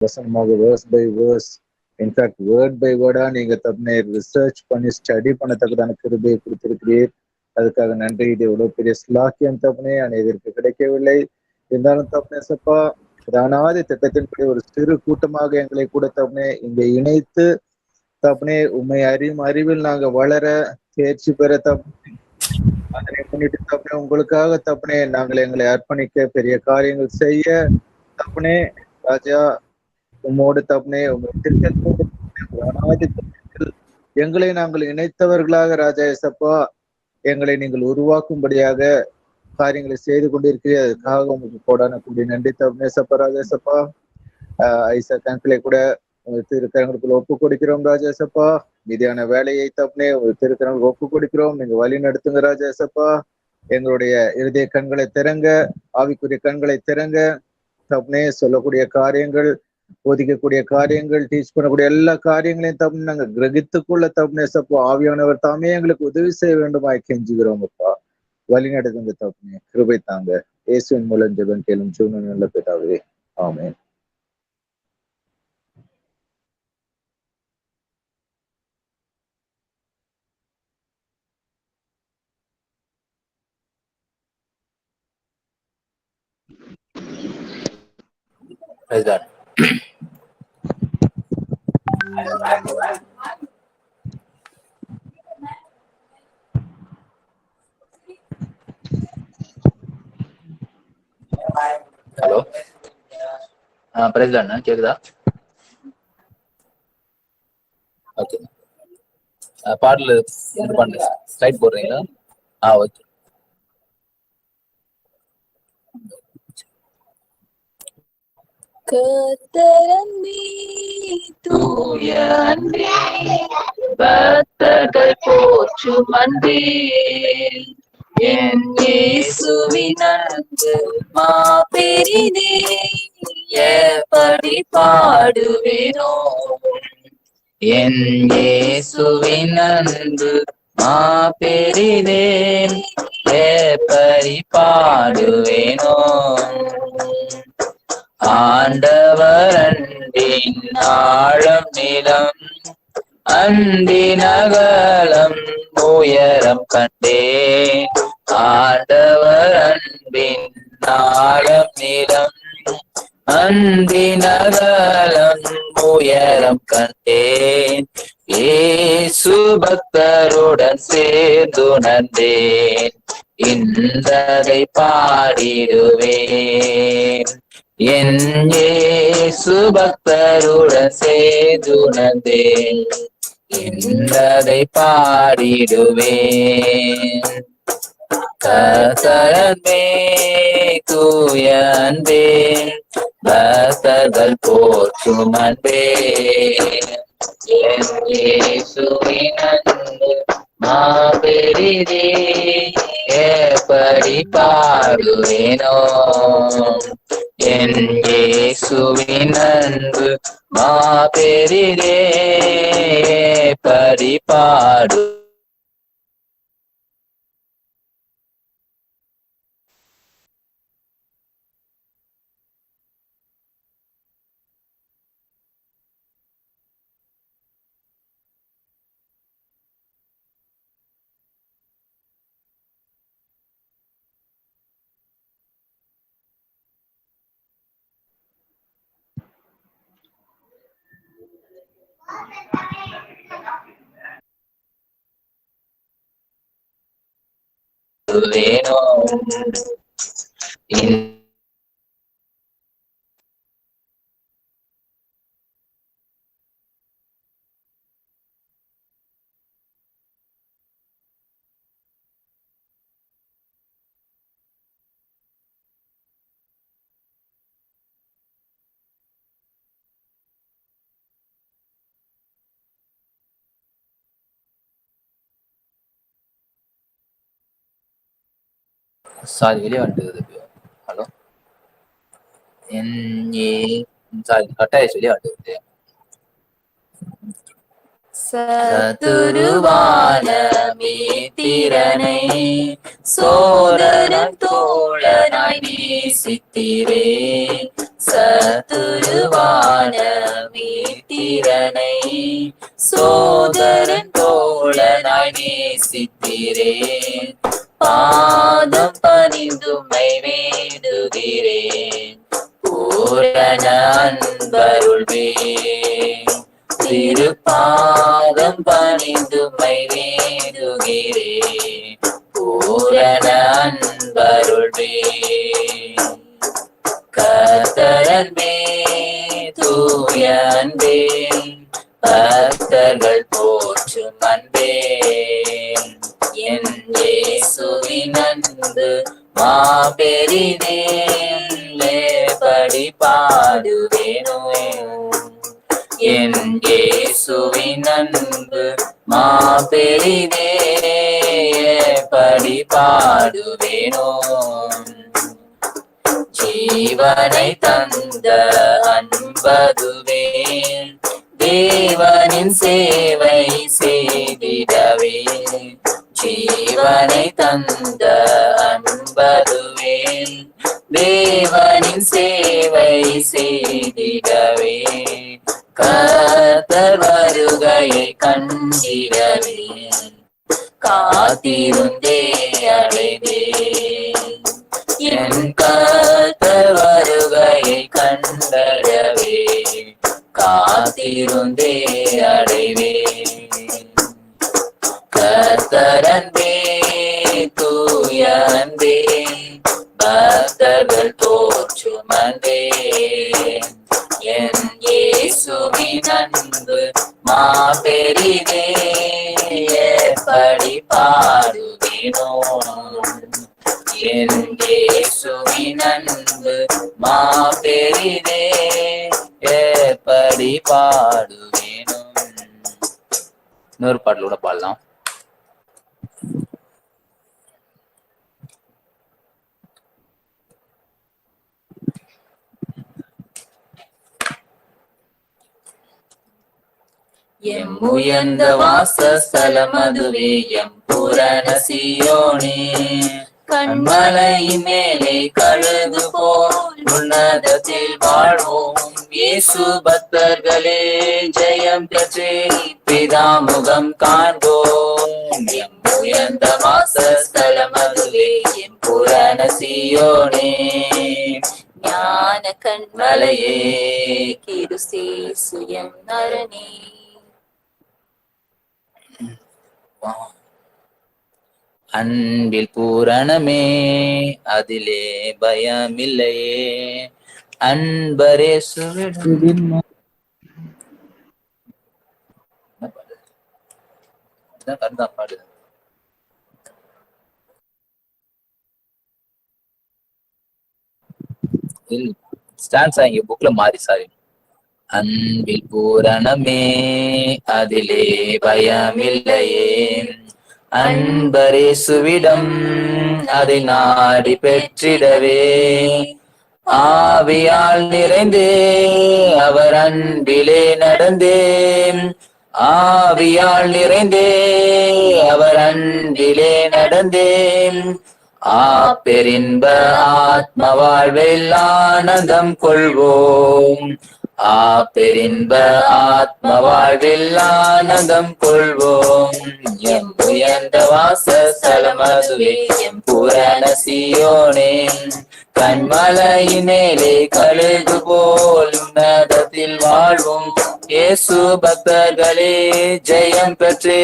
வசனமாக verse by verse, in fact word by வேர்டா நீங்க தப்புனே ரிசர்ச் பண்ணி ஸ்டடி பண்ணத்தக்கதான கிருபையை கொடுத்திருக்கிறீர். அதுக்காக நன்றி. இது எவ்வளவு பெரிய ஸ்லாக்கியம் தப்புனே அனைவருக்கு கிடைக்கவில்லை. இருந்தாலும் தப்புனே சப்பா அனாதி திட்டத்தின்படி ஒரு சிறு கூட்டமாக எங்களை கூட தப்புனே இங்க இணைத்து தப்புனே உண்மை அறிவில் நாங்க வளர தேர்ச்சி பெற தப்புனே அதனை முன்னிட்டு தப்புனே உங்களுக்காக தப்புனே நாங்கள் எங்களை அர்ப்பணிக்க பெரிய காரியங்கள் செய்ய தப்புனே ராஜா உம்மோடு தப்புனே உங்கள் திட்டத்தோடு அனாதி திட்டத்தில் எங்களை நாங்கள் இணைத்தவர்களாக ராஜா ஏசப்பா எங்களை நீங்கள் உருவாக்கும்படியாக காரியங்களை செய்து கொண்டிருக்கிறீர்கள். அதுக்காக உங்களுக்கு கோடான கூடிய நன்றி தப்புனே சப்பா ராஜேசப்பா. ஐசக் அங்கிளை கூட உங்கள் திருக்கரங்களுக்குள்ள ஒப்பு கொடுக்கிறோம் ராஜேசப்பா. மீதியான வேலையை தப்புனே உங்கள் திருக்கரங்களுக்கு ஒப்பு கொடுக்கிறோம். நீங்க வழி நடத்துங்க ராஜேசப்பா. எங்களுடைய இருதய கண்களை திறங்க, ஆவிக்குரிய கண்களை திறங்க தப்புனே. சொல்லக்கூடிய காரியங்கள், போதிக்கக்கூடிய காரியங்கள், டீச் பண்ணக்கூடிய எல்லா காரியங்களையும் தப்பு நாங்க கிரகித்துக்குள்ள தப்புனே சப்பா ஆவியானவர் தாமே எங்களுக்கு உதவி செய்ய வேண்டுமாய் கெஞ்சுகிறோம் அப்பா. வழி நடத்துங்க தப்புனே, கிருபை தாங்க. இயேசுவின் மூலம் ஜெபம் கேளும் ஜீவனுள்ள நல்ல பிதாவே, ஆமென். Praise God. ஹலோ, பிரைஸ் அண்ணா கேக்குதா? ஓகே, பாடல இது பண்ணு, ஸ்லைட் போடுறீங்களா? ஓகே. கர்த்தரன்பே தூய அன்பே பக்தர்கள் போற்றும் அன்பே என் இயேசுவின் அன்பு மாபெரிதே எப்படி பாடுவேனோ என் இயேசுவின் அன்பு மாபெரிதே எப்படி பாடுவேனோ ஆண்டவர் அன்பின் ஆழம் நிலம் அன்பின் அகலம் உயரம் கண்டேன் ஆண்டவர் அன்பின் ஆழம் நிலம் அன்பின் அகலம் உயரம் கண்டேன் இயேசு பக்தருடன் சேர்ந்துணர்ந்தேன் இன்றதை பாடிடுவேன் என் இயேசு பக்தருடன் சேர்ந்துணர்ந்தேன் இன்றதை பாடிடுவேன் கர்த்தரன்பே தூய அன்பே பக்தர்கள் போற்றும் அன்பே என் இயேசுவின் அன்பு மாபெரிதே எப்படி பாடுவேனோ என் இயேசுவின் அன்பு மாபெரிதே எப்படி பாடு வேணோ சாரி வெளியே வந்துட்டு. ஹலோ, சாரி கட்டாயிடுச்சு, வெளியே வந்துட்டு. சத்துருவான மீத்திரனை சோதரன் தோழனாய் நேசித்தீரே. சத்துருவான மீத்திரனை சோதரன் தோழனாய் நேசித்தீரே. பாதம் பணிந்துமை வேண்டுகிறேன், பூரண அன்பருள்வே. திருப்பாதம் பணிந்துமை வேண்டுகிறேன், பூரண அன்பருள்வே. கர்த்தரன்பே தூய அன்பே, பக்தர்கள் போற்றும் அன்பே. என் இயேசுவின் அன்பு மாபெரிதே, படி பாடுவேனோ. என் இயேசுவின் அன்பு மாபெரிதே, படி பாடுவேனோ. ஜீவனை தந்த அன்பதுவே, தேவனின் சேவை செய்திடவே. ஜீவனை தந்த அன்பதுவே, தேவனின் சேவை செய்திடவே. கர்த்தர் வருகையை கண்டிடவே, காத்திருந்தே அடைந்தேன். என் கர்த்தர் வருகையை கண்டடவே, காத்திருந்தே அடைவேன். கர்த்தரன்பே தூய அன்பே, பக்தர்கள் போற்றும் அன்பே. என் இயேசுவின் அன்பு மாபெரிதே, எப்படி பாடுவேனோ. என் இயேசுவின் அன்பு மாபெரிதே, எப்படி பாடுவேனோ. இன்னொரு பாடலோட பாடலாம். எம் உயர்ந்த வாசஸ்தலம் அதுவே, எம் பூரண சீயோனே. கண்மலையின் மேலே கழுகு போல் உன்னதத்தில் வாழ்வோம். இயேசு பக்தர்களே ஜெயம் பெற்றே பிதாமுகம் காண்போம். எம் உயர்ந்த வாசஸ்தலம் அதுவே, எம் பூரண சீயோனே. ஞான கண்மலையே கிருசே சுயம் நரணே. அன்பில் பூரணமே அதிலே பயமில்லையே. அன்பரே சுவிடும் பாடு. ஸ்டான்ஸா இங்க புக்ல மாறி, சாரி. அன்பில் பூரணமே அதிலே பயமில்லையே. அன்பரேசுவிடம் அதை நாடி பெற்றிடவே. ஆவியால் நிறைந்தே அவர் அன்பிலே நடந்தேன். ஆவியால் நிறைந்தே அவர் அன்பிலே நடந்தேன். பெரின்ப ஆத்ம வாழ்வில் ஆனந்தம் கொள்வோம். பெரின்ப ஆத்ம வாழ்வில் ஆனந்தம் கொள்வோம். எம் உயர்ந்த வாசஸ்தலம் அதுவே, எம் பூரண சீயோனே. கண்மலையினேலே கழுகு போல் உன்னதத்தில் வாழ்வும். இயேசு பக்தர்களே ஜெயம் பெற்றே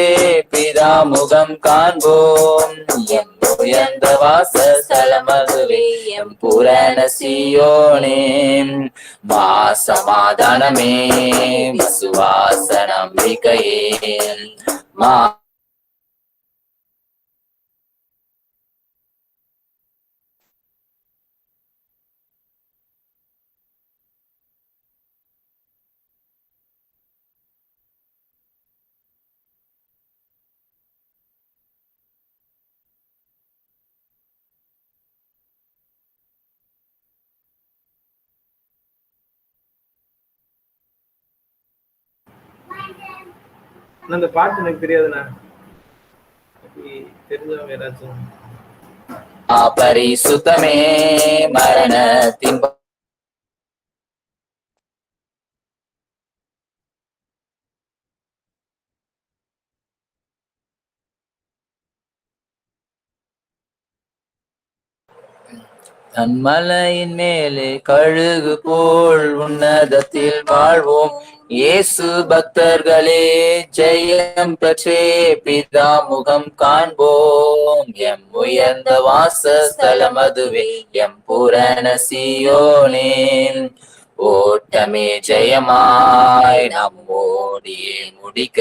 பிதாமுகம் காண்போம். எம் உயர்ந்த வாசஸ்தலம் அதுவே, எம் பூரண சீயோனே. சமாதானமே விசுவாச நம்பிக்கையே. அந்த பாட்டு எனக்கு தெரியாதுண்ணா. தெரிஞ்சவங்க ஏதாச்சும். பரிசுத்தமே மரணத்தின் தன்மலையின் மேலே கழுகு போல் உன்னதத்தில் வாழ்வோம். இயேசு பக்தர்களே ஜெயம் பெற்றே பிதா முகம் காண்போம். எம் உயர்ந்த வாசஸ்தலம் அதுவே எம் பூரண சீயோனே. ஓட்டமே ஜெயமாய் நாம் ஓடியே முடிக்க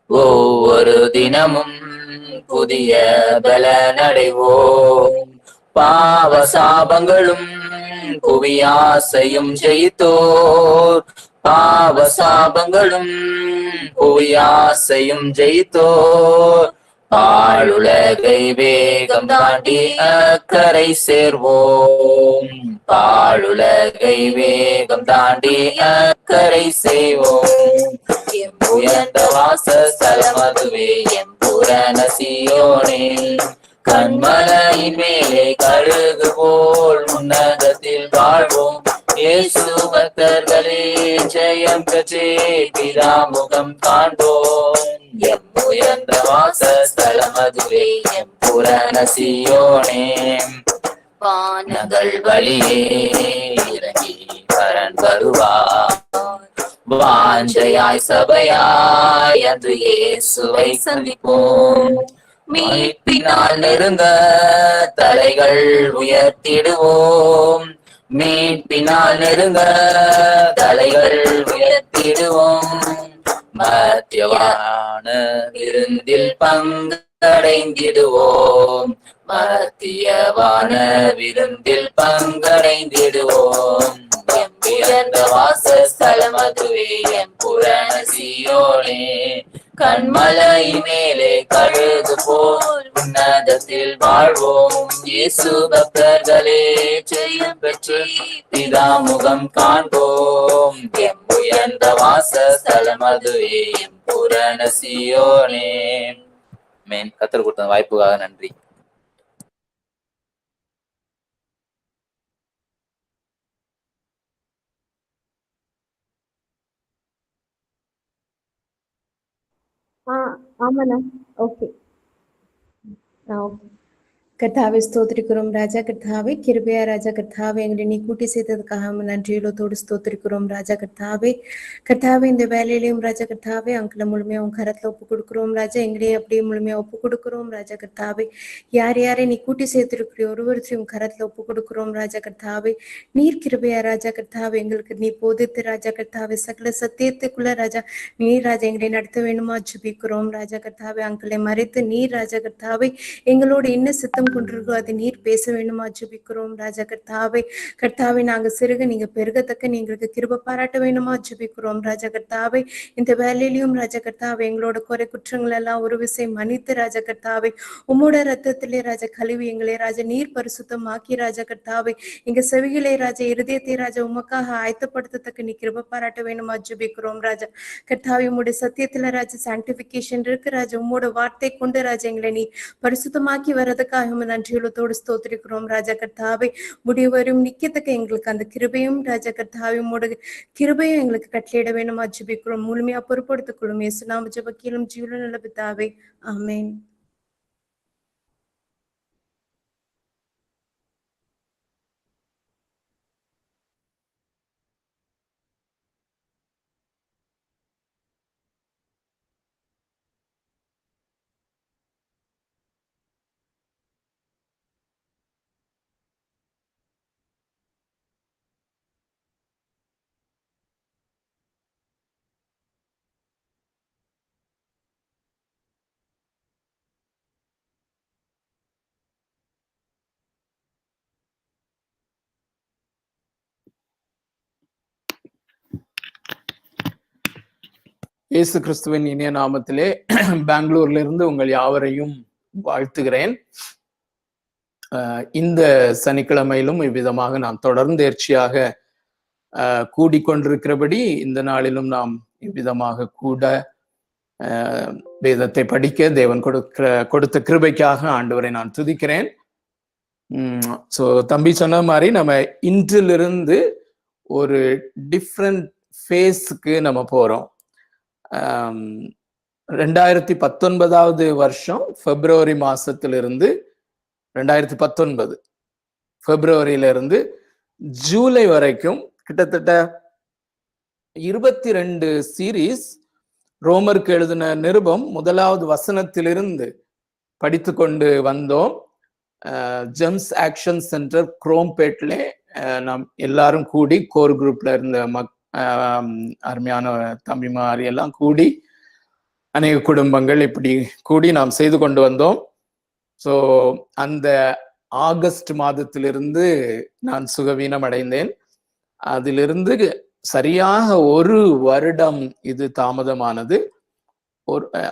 ஒவ்வொரு தினமும் புதிய பலனடைவோம். பாவ சாபங்களும் புவியாசையும் ஜெயித்தோர். பாவ சாபங்களும் புவியாசையும் ஜெயித்தோர். பாழுலகை வேகம் தாண்டி அக்கரை சேர்வோம். பாழுலகை வேகம் தாண்டி அக்கரை செய்வோம். எம் உயர்ந்த வாசஸ்தலம் அதுவே எம் பூரண சீயோனே. கண்மலையின் மேலே கழுகு போல் உன்னதத்தில் வாழ்வோம். இயேசு பக்தர்களே ஜெயம் பெற்றே பிதா முகம் காண்போம். எம் உயர்ந்த வாசஸ்தலம் அதுவே எம் பூரண சீயோனே. வானங்கள் வழியே இறங்கி பரன் வருவார். வாஞ்சையாய் சபையாய் அன்று இயேசுவை சந்திப்போம். மீட்பினால் நெருங்க தலைகள் உயர்த்திடுவோம். மீட்பினால் நெருங்க தலைகள் உயர்த்திடுவோம். மத்தியவான விருந்தில் பங்கடைந்திடுவோம். மத்தியவான விருந்தில் பங்கடைந்திடுவோம். உயர்ந்த வாசஸ்தலம் அதுவே எம் பூரண சீயோனே. கண்மலை மேலே கழுகு போல் உன்னதத்தில் வாழ்வோம். இயேசு பக்தர்களே ஜெயம் பெற்று பிதா முகம் காண்போம். எம் உயர்ந்த வாசஸ்தலம் அதுவே எம் பூரண சீயோனே. கர்த்தர் கொடுத்த வாய்ப்புக்காக நன்றி. ஆமாண்ணா. ஓகே. ஓகே. கர்த்தாவே ஸ்தோத்திரிக்கிறோம் ராஜா. கர்த்தாவே கிருபையா ராஜா. கர்த்தாவே எங்களை நீ கூட்டி சேர்த்ததுக்காக நன்றியிலோடு ஸ்தோத்திரிக்கிறோம் ராஜா. கர்த்தாவே கர்த்தாவே இந்த வேலையிலையும் ராஜா கர்த்தாவே அங்களை முழுமையா உன் கரத்துல ஒப்பு கொடுக்குறோம் ராஜா. எங்களையும் அப்படியே முழுமையா ஒப்பு கொடுக்குறோம் ராஜா. கர்த்தாவே யார் யாரை நீ கூட்டி சேர்த்திருக்கிற ஒருவரையும் உன் கரத்துல ஒப்பு கொடுக்குறோம் ராஜா. கர்த்தாவே நீர் கிருபையா ராஜா. கர்த்தாவே எங்களுக்கு நீ போதித்து ராஜா. கர்த்தாவே சகல சத்தியத்துக்குள்ள ராஜா நீர் ராஜா எங்களை நடத்த வேணுமா ஜெபிக்கிறோம் ராஜா. கர்த்தாவே அங்களை மறைத்து நீர் ராஜா கர்த்தாவே எங்களோட என்ன சித்தம் கொண்டிருக்கோ அது நீர் பேச வேணுமா ஜெபிக்கிறோம் ராஜா. கர்த்தாவே கர்த்தாவே நாங்க சிறுக நீங்க பெருகத்தக்க நீங்களுக்கு கிருபை பாராட்ட வேணுமா ஜெபிக்கிறோம் ராஜா. கர்த்தாவே இந்த வேலையிலையும் ராஜா கர்த்தாவே எங்களோட குறை குற்றங்கள் எல்லாம் ஒரு விசை மன்னித்து ராஜா கர்த்தாவே உம்மோட ரத்தத்திலே ராஜா கழுவி எங்களே ராஜா நீர் பரிசுத்தமாக்கி ராஜா கர்த்தாவே எங்க செவிகளே ராஜா இருதயத்தை ராஜா உமக்காக ஆயத்தப்படுத்தத்தக்க நீ கிருபை பாராட்ட வேணுமா ஜெபிக்கிறோம் ராஜா. கர்த்தாவே உம்முடைய சத்தியத்துல ராஜா சான்டிபிகேஷன் இருக்கு ராஜா. உம்மோட வார்த்தை கொண்டு ராஜா எங்களை நீ பரிசுத்தமாக்கி வர்றதுக்காக நன்றிகளோடு ஸ்தோத்திரிக்கிறோம் ராஜா. கர்த்தாவே முடிவரும் நிக்கத்தக்க எங்களுக்கு அந்த கிருபையும் ராஜா கர்த்தாவே உம்மோட கிருபையும் எங்களுக்கு கட்டளையிட வேணுமா ஜெபிக்கிறோம். முழுமையா பொறுப்படுத்திக் கொள்ளும் இயேசு நாம ஜெபக்கீலும் ஜீவன நல்ல பிதாவே ஆமென். இயேசு கிறிஸ்துவின் இனிய நாமத்திலே பெங்களூர்ல இருந்து உங்கள் யாவரையும் வாழ்த்துகிறேன். இந்த சனிக்கிழமையிலும் இவ்விதமாக நாம் தொடர்ந்தேர்ச்சியாக கூடிக்கொண்டிருக்கிறபடி இந்த நாளிலும் நாம் இவ்விதமாக கூட வேதத்தை படிக்க தேவன் கொடுத்த கிருபைக்காக ஆண்டவரை நான் துதிக்கிறேன். ஸோ தம்பி சொன்ன மாதிரி நம்ம இன்றிலிருந்து ஒரு டிஃப்ரெண்ட் ஃபேஸ்க்கு நம்ம போறோம். 2019 வருஷம் பிப்ரவரி மாசத்திலிருந்து 2019 பிப்ரவரியிலிருந்து ஜூலை வரைக்கும் கிட்டத்தட்ட 22 சீரீஸ் ரோமருக்கு எழுதின நிருபம் 1வது வசனத்திலிருந்து படித்து கொண்டு வந்தோம். ஜெம்ஸ் ஆக்ஷன் சென்டர் குரோம்பேட்ல நாம் எல்லாரும் கூடி கோர் குரூப்ல இருந்த அருமையான தம்பிமாரி எல்லாம் கூடி அநேக குடும்பங்கள் இப்படி கூடி நாம் செய்து கொண்டு வந்தோம். ஸோ அந்த ஆகஸ்ட் மாதத்திலிருந்து நான் சுகவீனம் அடைந்தேன். அதிலிருந்து சரியாக 1 வருடம் இது தாமதமானது.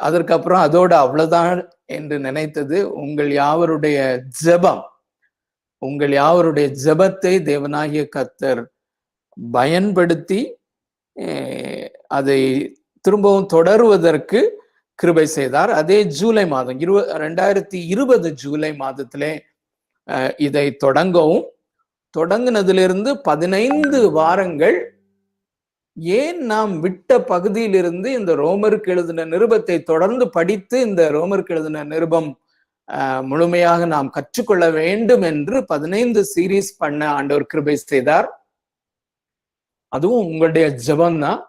அதற்கப்புறம் அதோட அவ்வளவுதான் என்று நினைத்தது. உங்கள் யாவருடைய ஜெபத்தை தேவனாகிய கர்த்தர் பயன்படுத்தி அதை திரும்பவும் தொடருவதற்கு கிருபை செய்தார். அதே ஜூலை மாதம் 2020 ஜூலை மாதத்திலே இதை தொடங்கினதிலிருந்து 15 வாரங்கள் ஏன் நாம் விட்ட பகுதியிலிருந்து இந்த ரோமருக்கு எழுதின நிருபத்தை தொடர்ந்து படித்து இந்த ரோமருக்கு எழுதின நிருபம் முழுமையாக நாம் கற்றுக்கொள்ள வேண்டும் என்று 15 சீரீஸ் பண்ண ஆண்டவர் கிருபை செய்தார். அதுவும் உங்களுடைய ஜெபம்தான்.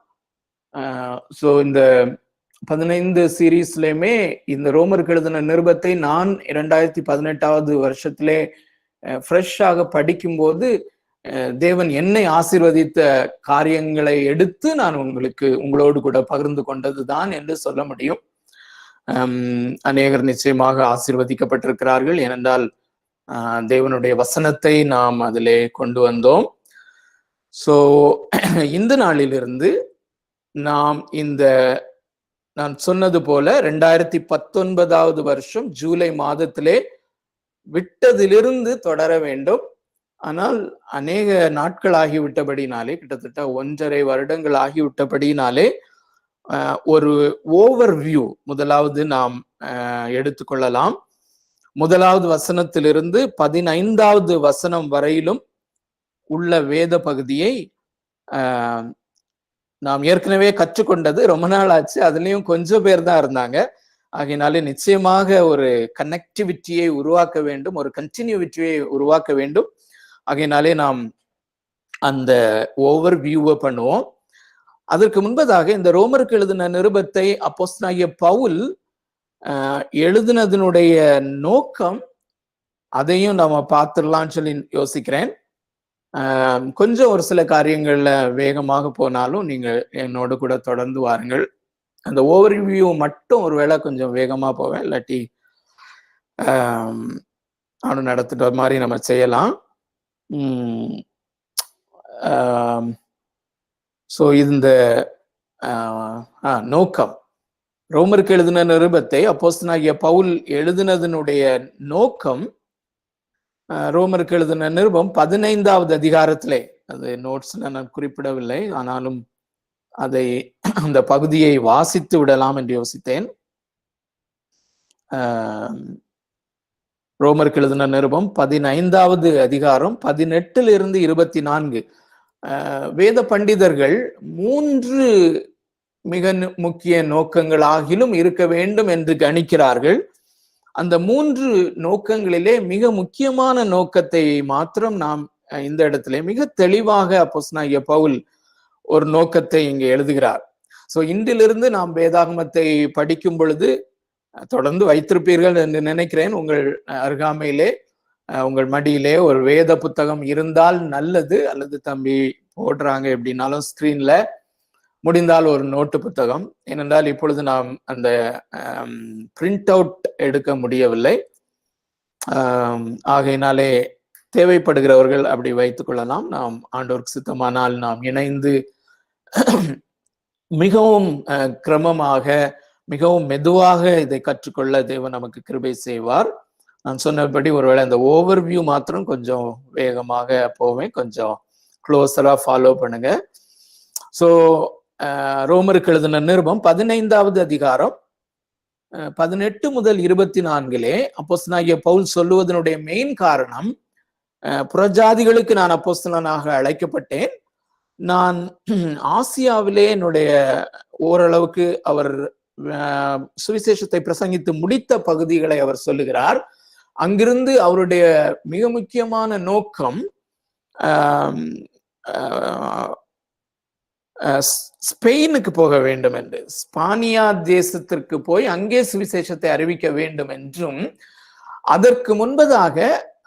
ஸோ இந்த 15 சீரீஸ்லயுமே இந்த ரோமருக்கு எழுதின நிருபத்தை நான் 2018வது வருஷத்திலே ஃப்ரெஷ்ஷாக படிக்கும்போது தேவன் என்னை ஆசீர்வதித்த காரியங்களை எடுத்து நான் உங்களோடு கூட பகிர்ந்து கொண்டதுதான் என்று சொல்ல முடியும். அநேகர் நிச்சயமாக ஆசீர்வதிக்கப்பட்டிருக்கிறார்கள். ஏனென்றால் தேவனுடைய வசனத்தை நாம் அதிலே கொண்டு வந்தோம். ஸோ இந்த நாளிலிருந்து நாம் நான் சொன்னது போல 2019வது வருஷம் ஜூலை மாதத்திலே விட்டதிலிருந்து தொடர வேண்டும். ஆனால் அநேக நாட்கள் ஆகிவிட்டபடினாலே, கிட்டத்தட்ட 1.5 வருடங்கள் ஆகிவிட்டபடினாலே ஒரு ஓவர்வியூ முதலாவது நாம் எடுத்துக்கொள்ளலாம். 1வது வசனத்திலிருந்து 15வது வசனம் வரையிலும் உள்ள வேத பகுதியை நாம் ஏற்கனவே கற்றுக்கொண்டது. ரொம்ப நாள் ஆச்சு, அதுலயும் கொஞ்சம் பேர் தான் இருந்தாங்க. ஆகையினாலே நிச்சயமாக ஒரு கனெக்டிவிட்டியை உருவாக்க வேண்டும், ஒரு கண்டினியூவிட்டியை உருவாக்க வேண்டும். ஆகையினாலே நாம் அந்த ஓவர் வியூவை பண்ணுவோம். அதற்கு முன்பதாக இந்த ரோமருக்கு எழுதின நிருபத்தை அப்போஸ்தலனாகிய பவுல் எழுதினதனுடைய நோக்கம், அதையும் நம்ம பார்த்துடலாம்னு சொல்லி யோசிக்கிறேன். கொஞ்சம் ஒரு சில காரியங்கள்ல வேகமாக போனாலும் நீங்க என்னோடு கூட தொடர்ந்து வாருங்கள். அந்த ஓவர் வியூ மட்டும் ஒருவேளை கொஞ்சம் வேகமா போவேன், இல்லாட்டி நானும் நடத்துட்ட மாதிரி நம்ம செய்யலாம். ஸோ இந்த நோக்கம், ரோமருக்கு எழுதின நிருபத்தை அப்போஸ்தலனாகிய பவுல் எழுதினதனுடைய நோக்கம், ரோமருக்கு எழுதின நிருபம் 15வது அதிகாரத்திலே, அது நோட்ஸ்ல நான் குறிப்பிடவில்லை, ஆனாலும் அதை அந்த பகுதியை வாசித்து விடலாம் என்று யோசித்தேன். ரோமருக்கு எழுதின நிருபம் 15வது அதிகாரம் 18 to 24. வேத பண்டிதர்கள் 3 மிக முக்கிய நோக்கங்களாகிலும் இருக்க வேண்டும் என்று கணிக்கிறார்கள். அந்த 3 நோக்கங்களிலே மிக முக்கியமான நோக்கத்தை மாத்திரம் நாம் இந்த இடத்துல மிக தெளிவாக அப்போஸ்தலனாகிய பவுல் ஒரு நோக்கத்தை இங்கே எழுதுகிறார். சோ இன்றிலிருந்து நாம் வேதாகமத்தை படிக்கும் பொழுது தொடர்ந்து வைத்திருப்பீர்கள் என்று நினைக்கிறேன். உங்கள் அருகாமையிலே, உங்கள் மடியிலே ஒரு வேத புத்தகம் இருந்தால் நல்லது, அல்லது தம்பி போடுறாங்க எப்படின்னாலும் ஸ்கிரீன்ல முடிந்தால் ஒரு நோட்டு புத்தகம். ஏனென்றால் இப்பொழுது நாம் அந்த பிரிண்ட் அவுட் எடுக்க முடியவில்லை. ஆகையினாலே தேவைப்படுகிறவர்கள் அப்படி வைத்துக் கொள்ளலாம். நாம் ஆண்டவருக்கு சித்தமானால் நாம் இணைந்து மிகவும் கிரமமாக, மிகவும் மெதுவாக இதை கற்றுக்கொள்ள தேவன் நமக்கு கிருபை செய்வார். நான் சொன்னபடி ஒருவேளை அந்த ஓவர்வியூ மாத்திரம் கொஞ்சம் வேகமாக போவேன், கொஞ்சம் க்ளோஸரா ஃபாலோ பண்ணுங்க. ஸோ ரோமருக்கு எழுதின நிருபம் 15வது அதிகாரம் 18 முதல் 24 அப்போஸ்தலனாகிய பவுல் சொல்லுவதனுடைய மெயின் காரணம், புறஜாதிகளுக்கு நான் அப்போஸ்தலனாக அழைக்கப்பட்டேன். நான் ஆசியாவிலே என்னுடைய ஓரளவுக்கு அவர் சுவிசேஷத்தை பிரசங்கித்து முடித்த பகுதிகளை அவர் சொல்லுகிறார். அங்கிருந்து அவருடைய மிக முக்கியமான நோக்கம் ஸ்பெயினுக்கு போக வேண்டும் என்று, ஸ்பானியா தேசத்திற்கு போய் அங்கே சுவிசேஷத்தை அறிவிக்க வேண்டும் என்றும், அதற்கு முன்பதாக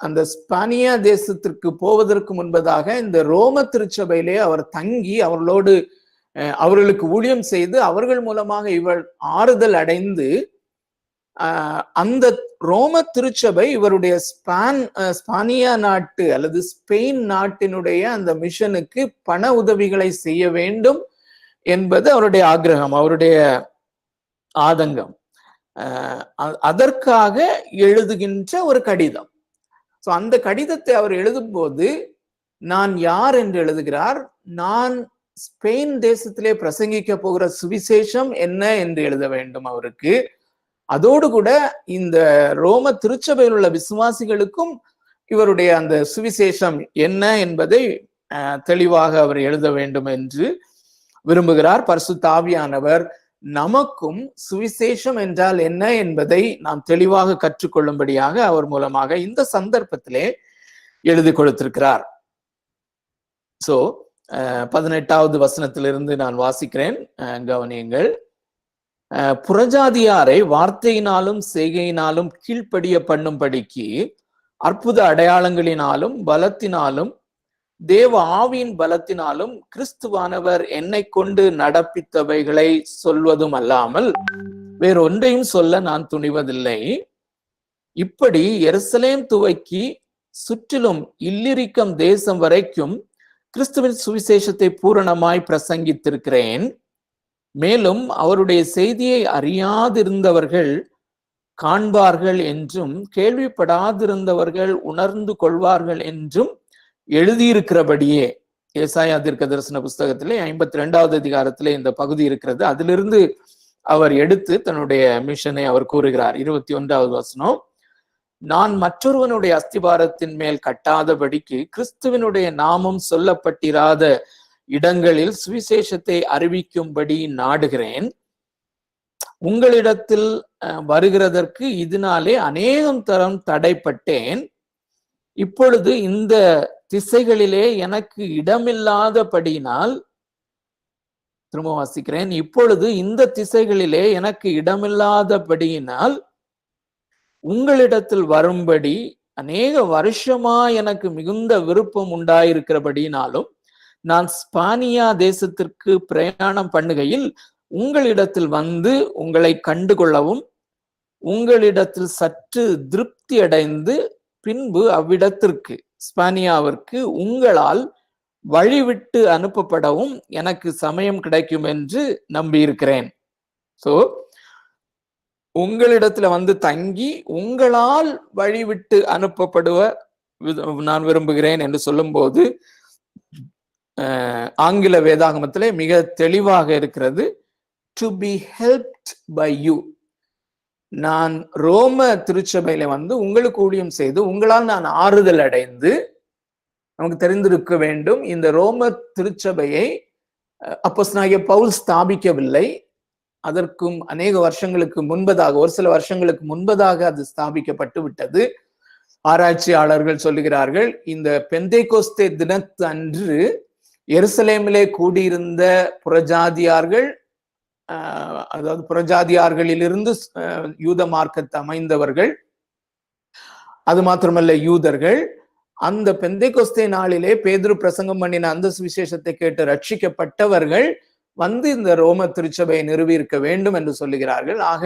அந்த ஸ்பானியா தேசத்திற்கு போவதற்கு முன்பதாக இந்த ரோம திருச்சபையிலே அவர் தங்கி அவர்களுக்கு ஊழியம் செய்து அவர்கள் மூலமாக இவர் ஆறுதல் அடைந்து அந்த ரோம திருச்சபை இவருடைய ஸ்பானியா நாட்டு அல்லது ஸ்பெயின் நாட்டினுடைய அந்த மிஷனுக்கு பண உதவிகளை செய்ய வேண்டும் என்பது அவருடைய ஆக்கிரகம், அவருடைய ஆதங்கம். அதற்காக எழுதுகின்ற ஒரு கடிதம். ஸோ அந்த கடிதத்தை அவர் எழுதும் போது நான் யார் என்று எழுதுகிறார், நான் ஸ்பெயின் தேசத்திலே பிரசங்கிக்க போகிற சுவிசேஷம் என்ன என்று எழுத வேண்டும் அவருக்கு. அதோடு கூட இந்த ரோம திருச்சபையில் உள்ள விசுவாசிகளுக்கும் இவருடைய அந்த சுவிசேஷம் என்ன என்பதை தெளிவாக அவர் எழுத வேண்டும் என்று விரும்புகிறார். பரிசுத்த ஆவியானவர் நமக்கும் சுவிசேஷம் என்றால் என்ன என்பதை நாம் தெளிவாக கற்றுக்கொள்ளும்படியாக அவர் மூலமாக இந்த சந்தர்ப்பத்திலே எழுதி கொடுத்திருக்கிறார். சோ 18வது வசனத்திலிருந்து நான் வாசிக்கிறேன், கவனியுங்கள். புறஜாதியாரை வார்த்தையினாலும் செய்கையினாலும் கீழ்ப்படிய பண்ணும்படிக்கு அற்புத அடையாளங்களினாலும் பலத்தினாலும் தேவ ஆவியின் பலத்தினாலும் கிறிஸ்துவானவர் என்னை கொண்டு நடப்பித்தவைகளை சொல்வதும் அல்லாமல் வேறொன்றையும் சொல்ல நான் துணிவதில்லை. இப்படி எருசலேம் துவக்கி சுற்றிலும் இல்லிரிக்கம் தேசம் வரைக்கும் கிறிஸ்துவின் சுவிசேஷத்தை பூரணமாய் பிரசங்கித்திருக்கிறேன். மேலும் அவருடைய செய்தியை அறியாதிருந்தவர்கள் காண்பார்கள் என்றும் கேள்விப்படாதிருந்தவர்கள் உணர்ந்து கொள்வார்கள் என்றும் எழுதியிருக்கிறபடியே, ஏசாயா தீர்க்க தரிசன புஸ்தகத்திலே 52வது அதிகாரத்திலே இந்த பகுதி இருக்கிறது. அதிலிருந்து அவர் எடுத்து தன்னுடைய மிஷனை அவர் கூறுகிறார். 21வது வசனம், நான் மற்றொருவனுடைய அஸ்திபாரத்தின் மேல் கட்டாதபடிக்கு கிறிஸ்துவனுடைய நாமம் சொல்லப்பட்டிராத இடங்களில் சுவிசேஷத்தை அறிவிக்கும்படி நாடுகிறேன். உங்களிடத்தில் வருகிறதற்கு இதனாலே அநேகம் தரம் தடைப்பட்டேன். இப்பொழுது இந்த திசைகளிலே எனக்கு இடமில்லாதபடியினால், திரும்ப வாசிக்கிறேன், இப்பொழுது இந்த திசைகளிலே எனக்கு இடமில்லாதபடியினால் உங்களிடத்தில் வரும்படி அநேக வருஷமா எனக்கு மிகுந்த விருப்பம் உண்டாயிருக்கிறபடினாலும் நான் ஸ்பானியா தேசத்திற்கு பிரயாணம் பண்ணுகையில் உங்களிடத்தில் வந்து உங்களை கண்டுகொள்ளவும் உங்களிடத்தில் சற்று திருப்தி அடைந்து பின்பு அவ்விடத்திற்கு ஸ்பானியாவிற்கு உங்களால் வழிவிட்டு அனுப்பப்படவும் எனக்கு சமயம் கிடைக்கும் என்று நம்பியிருக்கிறேன். சோ உங்களிடத்துல வந்து தங்கி உங்களால் வழிவிட்டு அனுப்பப்படுவ நான் விரும்புகிறேன் என்று சொல்லும் போது ஆங்கில வேதாகமத்திலே மிக தெளிவாக இருக்கிறது, to be helped by you. நான் ரோம திருச்சபையில வந்து உங்களுக்கு ஊழியம் செய்து உங்களால் நான் ஆறுதல் அடைந்து, நமக்கு தெரிந்திருக்க வேண்டும் இந்த ரோம திருச்சபையை அப்போஸ்தலனாகிய பவுல் ஸ்தாபிக்கவில்லை. அதற்கும் அநேக வருஷங்களுக்கு முன்பதாக, ஒரு சில வருஷங்களுக்கு முன்பதாக அது ஸ்தாபிக்கப்பட்டு விட்டது. ஆராய்ச்சியாளர்கள் சொல்லுகிறார்கள், இந்த பெந்தேகோஸ்தே தினத்து அன்று எருசலேமிலே கூடியிருந்த புறஜாதியார்கள், அதாவது புறஜாதியார்களிலிருந்து யூத மார்க்கத்தை அமைந்தவர்கள், அது மாத்திரமல்ல யூதர்கள், அந்த பெந்தேகோஸ்தே நாளிலே பேதுரு பிரசங்கம் பண்ணின அந்த சுவிசேஷத்தை கேட்டு ரட்சிக்கப்பட்டவர்கள் வந்து இந்த ரோம திருச்சபையை நிறுவி இருக்க வேண்டும் என்று சொல்லுகிறார்கள். ஆக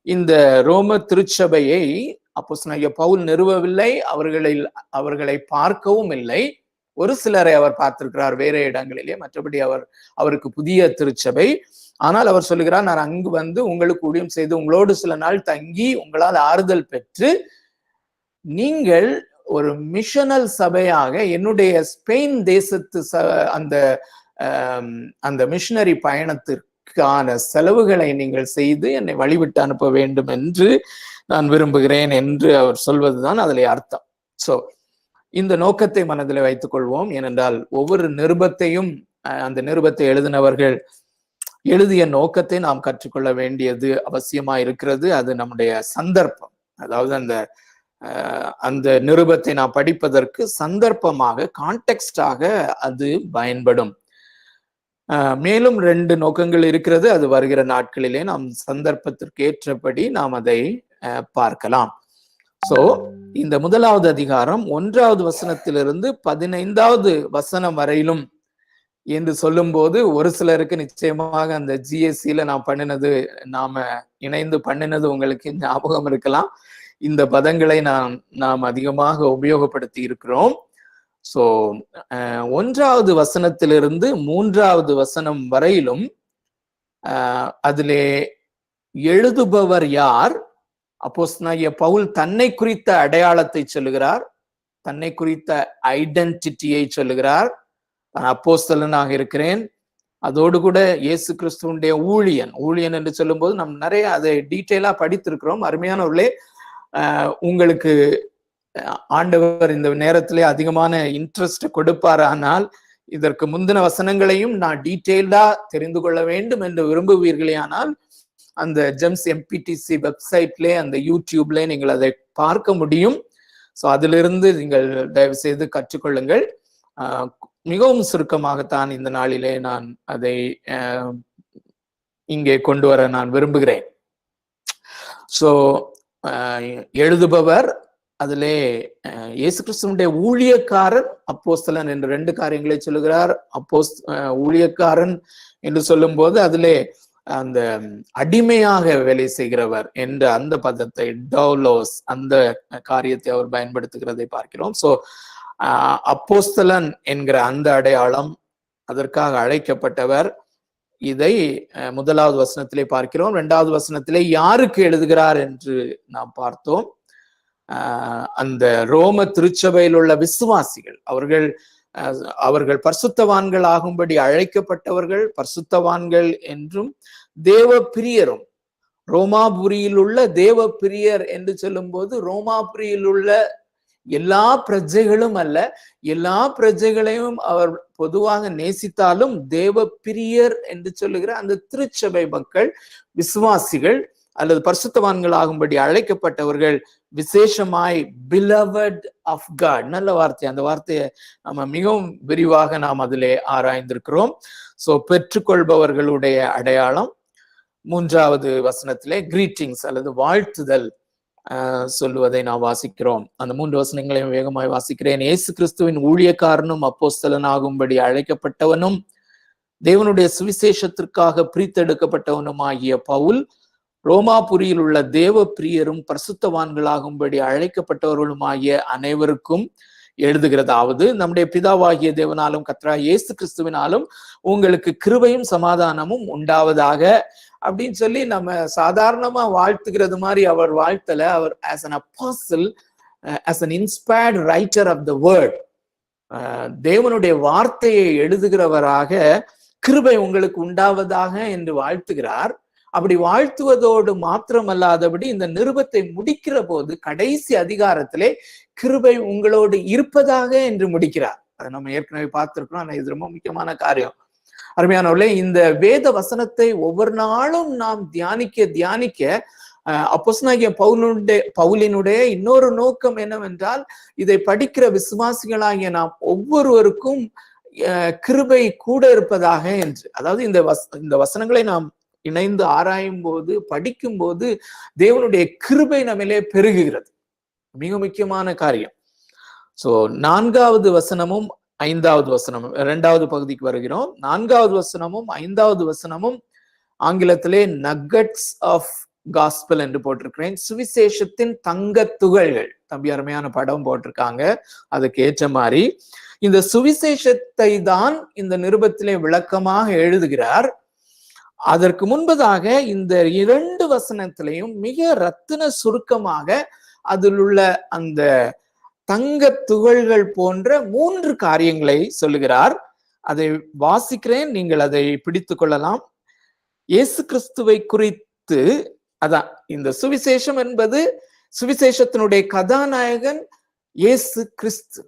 இந்த ரோம திருச்சபையை அப்போஸ்தலனாகிய பவுல் நிறுவவில்லை, அவர்களை பார்க்கவும் இல்லை. ஒரு சிலரை அவர் பார்த்திருக்கிறார் வேற இடங்களிலே, மற்றபடி அவருக்கு புதிய திருச்சபை. ஆனால் அவர் சொல்லுகிறார், நான் அங்கு வந்து உங்களுக்கு ஊழியம் செய்து உங்களோடு சில நாள் தங்கி உங்களால் ஆறுதல் பெற்று நீங்கள் ஒரு மிஷனல் சபையாக என்னுடைய ஸ்பெயின் தேசத்து அந்த அந்த மிஷனரி பயணத்திற்கான செலவுகளை நீங்கள் செய்து என்னை வழிவிட்டு அனுப்ப வேண்டும் என்று நான் விரும்புகிறேன் என்று அவர் சொல்வதுதான் அதிலே அர்த்தம். சோ இந்த நோக்கத்தை மனதில் வைத்துக் கொள்வோம். ஏனென்றால் ஒவ்வொரு நிருபத்தையும் அந்த நிருபத்தை எழுதினவர்கள் எழுதிய நோக்கத்தை நாம் கற்றுக்கொள்ள வேண்டியது அவசியமா இருக்கிறது. அது நம்முடைய சந்தர்ப்பம். அதாவது அந்த நிருபத்தை நாம் படிப்பதற்கு சந்தர்ப்பமாக, கான்டெக்ஸ்டாக அது பயன்படும். மேலும் 2 நோக்கங்கள் இருக்கிறது. அது வருகிற நாட்களிலே நாம் சந்தர்ப்பத்திற்கு ஏற்றபடி நாம் அதை பார்க்கலாம். சோ இந்த 1வது அதிகாரம் 1வது வசனத்திலிருந்து 15வது வசனம் வரையிலும் என்று சொல்லும் போது ஒரு சிலருக்கு நிச்சயமாக அந்த GSCல நாம இணைந்து பண்ணினது உங்களுக்கு ஞாபகம் இருக்கலாம். இந்த பதங்களை நாம் அதிகமாக உபயோகப்படுத்தி இருக்கிறோம். சோ 1வது வசனத்திலிருந்து 3வது வசனம் வரையிலும் அதிலே எழுதுபவர் யார்? அப்போஸ்தலனாகிய பவுல் தன்னை குறித்த அடையாளத்தை சொல்லுகிறார், தன்னை குறித்த ஐடென்டிட்டியை சொல்லுகிறார். நான் அப்போஸ்தலனாக இருக்கிறேன், அதோடு கூட இயேசு கிறிஸ்துவனுடைய ஊழியன் என்று சொல்லும் போது நாம் நிறைய அதை டீட்டெயிலா படித்திருக்கிறோம். அருமையானவர்களே, உங்களுக்கு ஆண்டவர் இந்த நேரத்திலே அதிகமான இன்ட்ரெஸ்ட் கொடுப்பார். ஆனால் இதற்கு முந்தின வசனங்களையும் நான் டீட்டெயிலா தெரிந்து கொள்ள வேண்டும் என்று விரும்புவீர்களே ஆனால் அந்த ஜெம்ஸ் MPTC வெப்சைட்ல, அந்த யூடியூப்ல நீங்கள் அதை பார்க்க முடியும். ஸோ அதிலிருந்து நீங்கள் தயவு செய்து கற்றுக்கொள்ளுங்கள். மிகவும் சுருக்கமாகத்தான் இந்த நாளிலே நான் அதை இங்கே கொண்டு வர நான் விரும்புகிறேன். ஸோ எழுதுபவர் அதிலே இயேசு கிறிஸ்துவனுடைய ஊழியக்காரன், அப்போஸ்தலன் என்று 2 காரியங்களை சொல்லுகிறார். ஊழியக்காரன் என்று சொல்லும் போது அதிலே அந்த அடிமையாக வேலை செய்கிறவர் என்ற அந்த பதத்தை, டவுலோஸ், அந்த காரியத்தை அவர் பயன்படுத்துகிறதை பார்க்கிறோம். சோ அப்போஸ்தலன் என்கிற அந்த அடையாளம், அதற்காக அழைக்கப்பட்டவர், இதை 1வது வசனத்திலே பார்க்கிறோம். 2வது வசனத்திலே யாருக்கு எழுதுகிறார் என்று நாம் பார்த்தோம். அந்த ரோம திருச்சபையில் உள்ள விசுவாசிகள், அவர்கள் பரிசுத்தவான்கள் ஆகும்படி அழைக்கப்பட்டவர்கள், பரிசுத்தவான்கள் என்றும் தேவ பிரியரும். ரோமாபுரியில் உள்ள தேவ பிரியர் என்று சொல்லும் போது ரோமாபுரியில் உள்ள எல்லா பிரஜைகளும் அல்ல, எல்லா பிரஜைகளையும் அவர் பொதுவாக நேசித்தாலும் தேவ பிரியர் என்று சொல்லுகிற அந்த திருச்சபை மக்கள், விசுவாசிகள் அல்லது பரிசுத்தவான்கள் ஆகும்படி அழைக்கப்பட்டவர்கள், விசேஷமாய் பிலவட் ஆஃப் காட். நல்ல வார்த்தை. அந்த வார்த்தையை நம்ம மிகவும் விரிவாக நாம் அதிலே ஆராய்ந்திருக்கிறோம். சோ பெற்றுக்கொள்பவர்களுடைய அடையாளம் 3வது வசனத்திலே கிரீட்டிங்ஸ் அல்லது வாழ்த்துதல் சொல்லுவதை நாம் வாசிக்கிறோம். அந்த 3 வசனங்களையும் வேகமாய் வாசிக்கிறேன். இயேசு கிறிஸ்துவின் ஊழியக்காரனும் அப்போஸ்தலனாகும்படி அழைக்கப்பட்டவனும் தேவனுடைய சுவிசேஷத்திற்காக பிரித்தெடுக்கப்பட்டவனும் ஆகிய பவுல், ரோமாபுரியில் உள்ள தேவ பிரியரும் பரிசுத்தவான்களாகும்படி அழைக்கப்பட்டவர்களுமாகிய அனைவருக்கும் எழுதுகிறதாவது, நம்முடைய பிதாவாகிய தேவனாலும் கர்த்தராகிய இயேசு கிறிஸ்துவினாலும் உங்களுக்கு கிருபையும் சமாதானமும் உண்டாவதாக அப்படின்னு சொல்லி நம்ம சாதாரணமா வாழ்த்துகிறது மாதிரி அவர் வாழ்த்தல. அவர் as an apostle, as an inspired writer of the word, தேவனுடைய வார்த்தையை எழுதுகிறவராக கிருபை உங்களுக்கு உண்டாவதாக என்று வாழ்த்துகிறார். அப்படி வாழ்த்துவதோடு மாத்திரமல்லாதபடி இந்த நிருபத்தை முடிக்கிற போது கடைசி அதிகாரத்திலே கிருபை உங்களோடு இருப்பதாக என்று முடிக்கிறார். அதை நம்ம ஏற்கனவே பார்த்திருக்கிறோம். ஆனா இது ரொம்ப முக்கியமான காரியம். அருமையானவர்களே, இந்த வேத வசனத்தை ஒவ்வொரு நாளும் நாம் தியானிக்க அப்போஸ்தலனாகிய பவுலினுடைய இன்னொரு நோக்கம் என்னவென்றால், இதை படிக்கிற விசுவாசிகளாகிய நாம் ஒவ்வொருவருக்கும் கிருபை கூட இருப்பதாக என்று. அதாவது இந்த வசனங்களை நாம் இணைந்து ஆராயும் போது, படிக்கும் போது தேவனுடைய கிருபை நம்மிலே பெருகுகிறது. மிக முக்கியமான காரியம். சோ 4வது வசனமும் 5வது வசனமும், 2வது பகுதிக்கு வருகிறோம். 4வது வசனமும் 5வது வசனமும் ஆங்கிலத்திலே நக்கட்ஸ் ஆஃப் காஸ்பல் என்று போட்டிருக்கிறேன். சுவிசேஷத்தின் தங்க துகள்கள். தம்பி அருமையான படம் போட்டிருக்காங்க. அதுக்கு ஏற்ற மாதிரி இந்த சுவிசேஷத்தை தான் இந்த நிருபத்திலே விளக்கமாக எழுதுகிறார். அதற்கு முன்பதாக இந்த 2 வசனத்திலையும் மிக ரத்தின சுருக்கமாக அதில் உள்ள அந்த தங்க துகள்கள் போன்ற 3 காரியங்களை சொல்லுகிறார். அதை வாசிக்கிறேன், நீங்கள் அதை பிடித்து கொள்ளலாம். இயேசு கிறிஸ்துவை குறித்து, அதான் இந்த சுவிசேஷம் என்பது, சுவிசேஷத்தினுடைய கதாநாயகன் இயேசு கிறிஸ்து,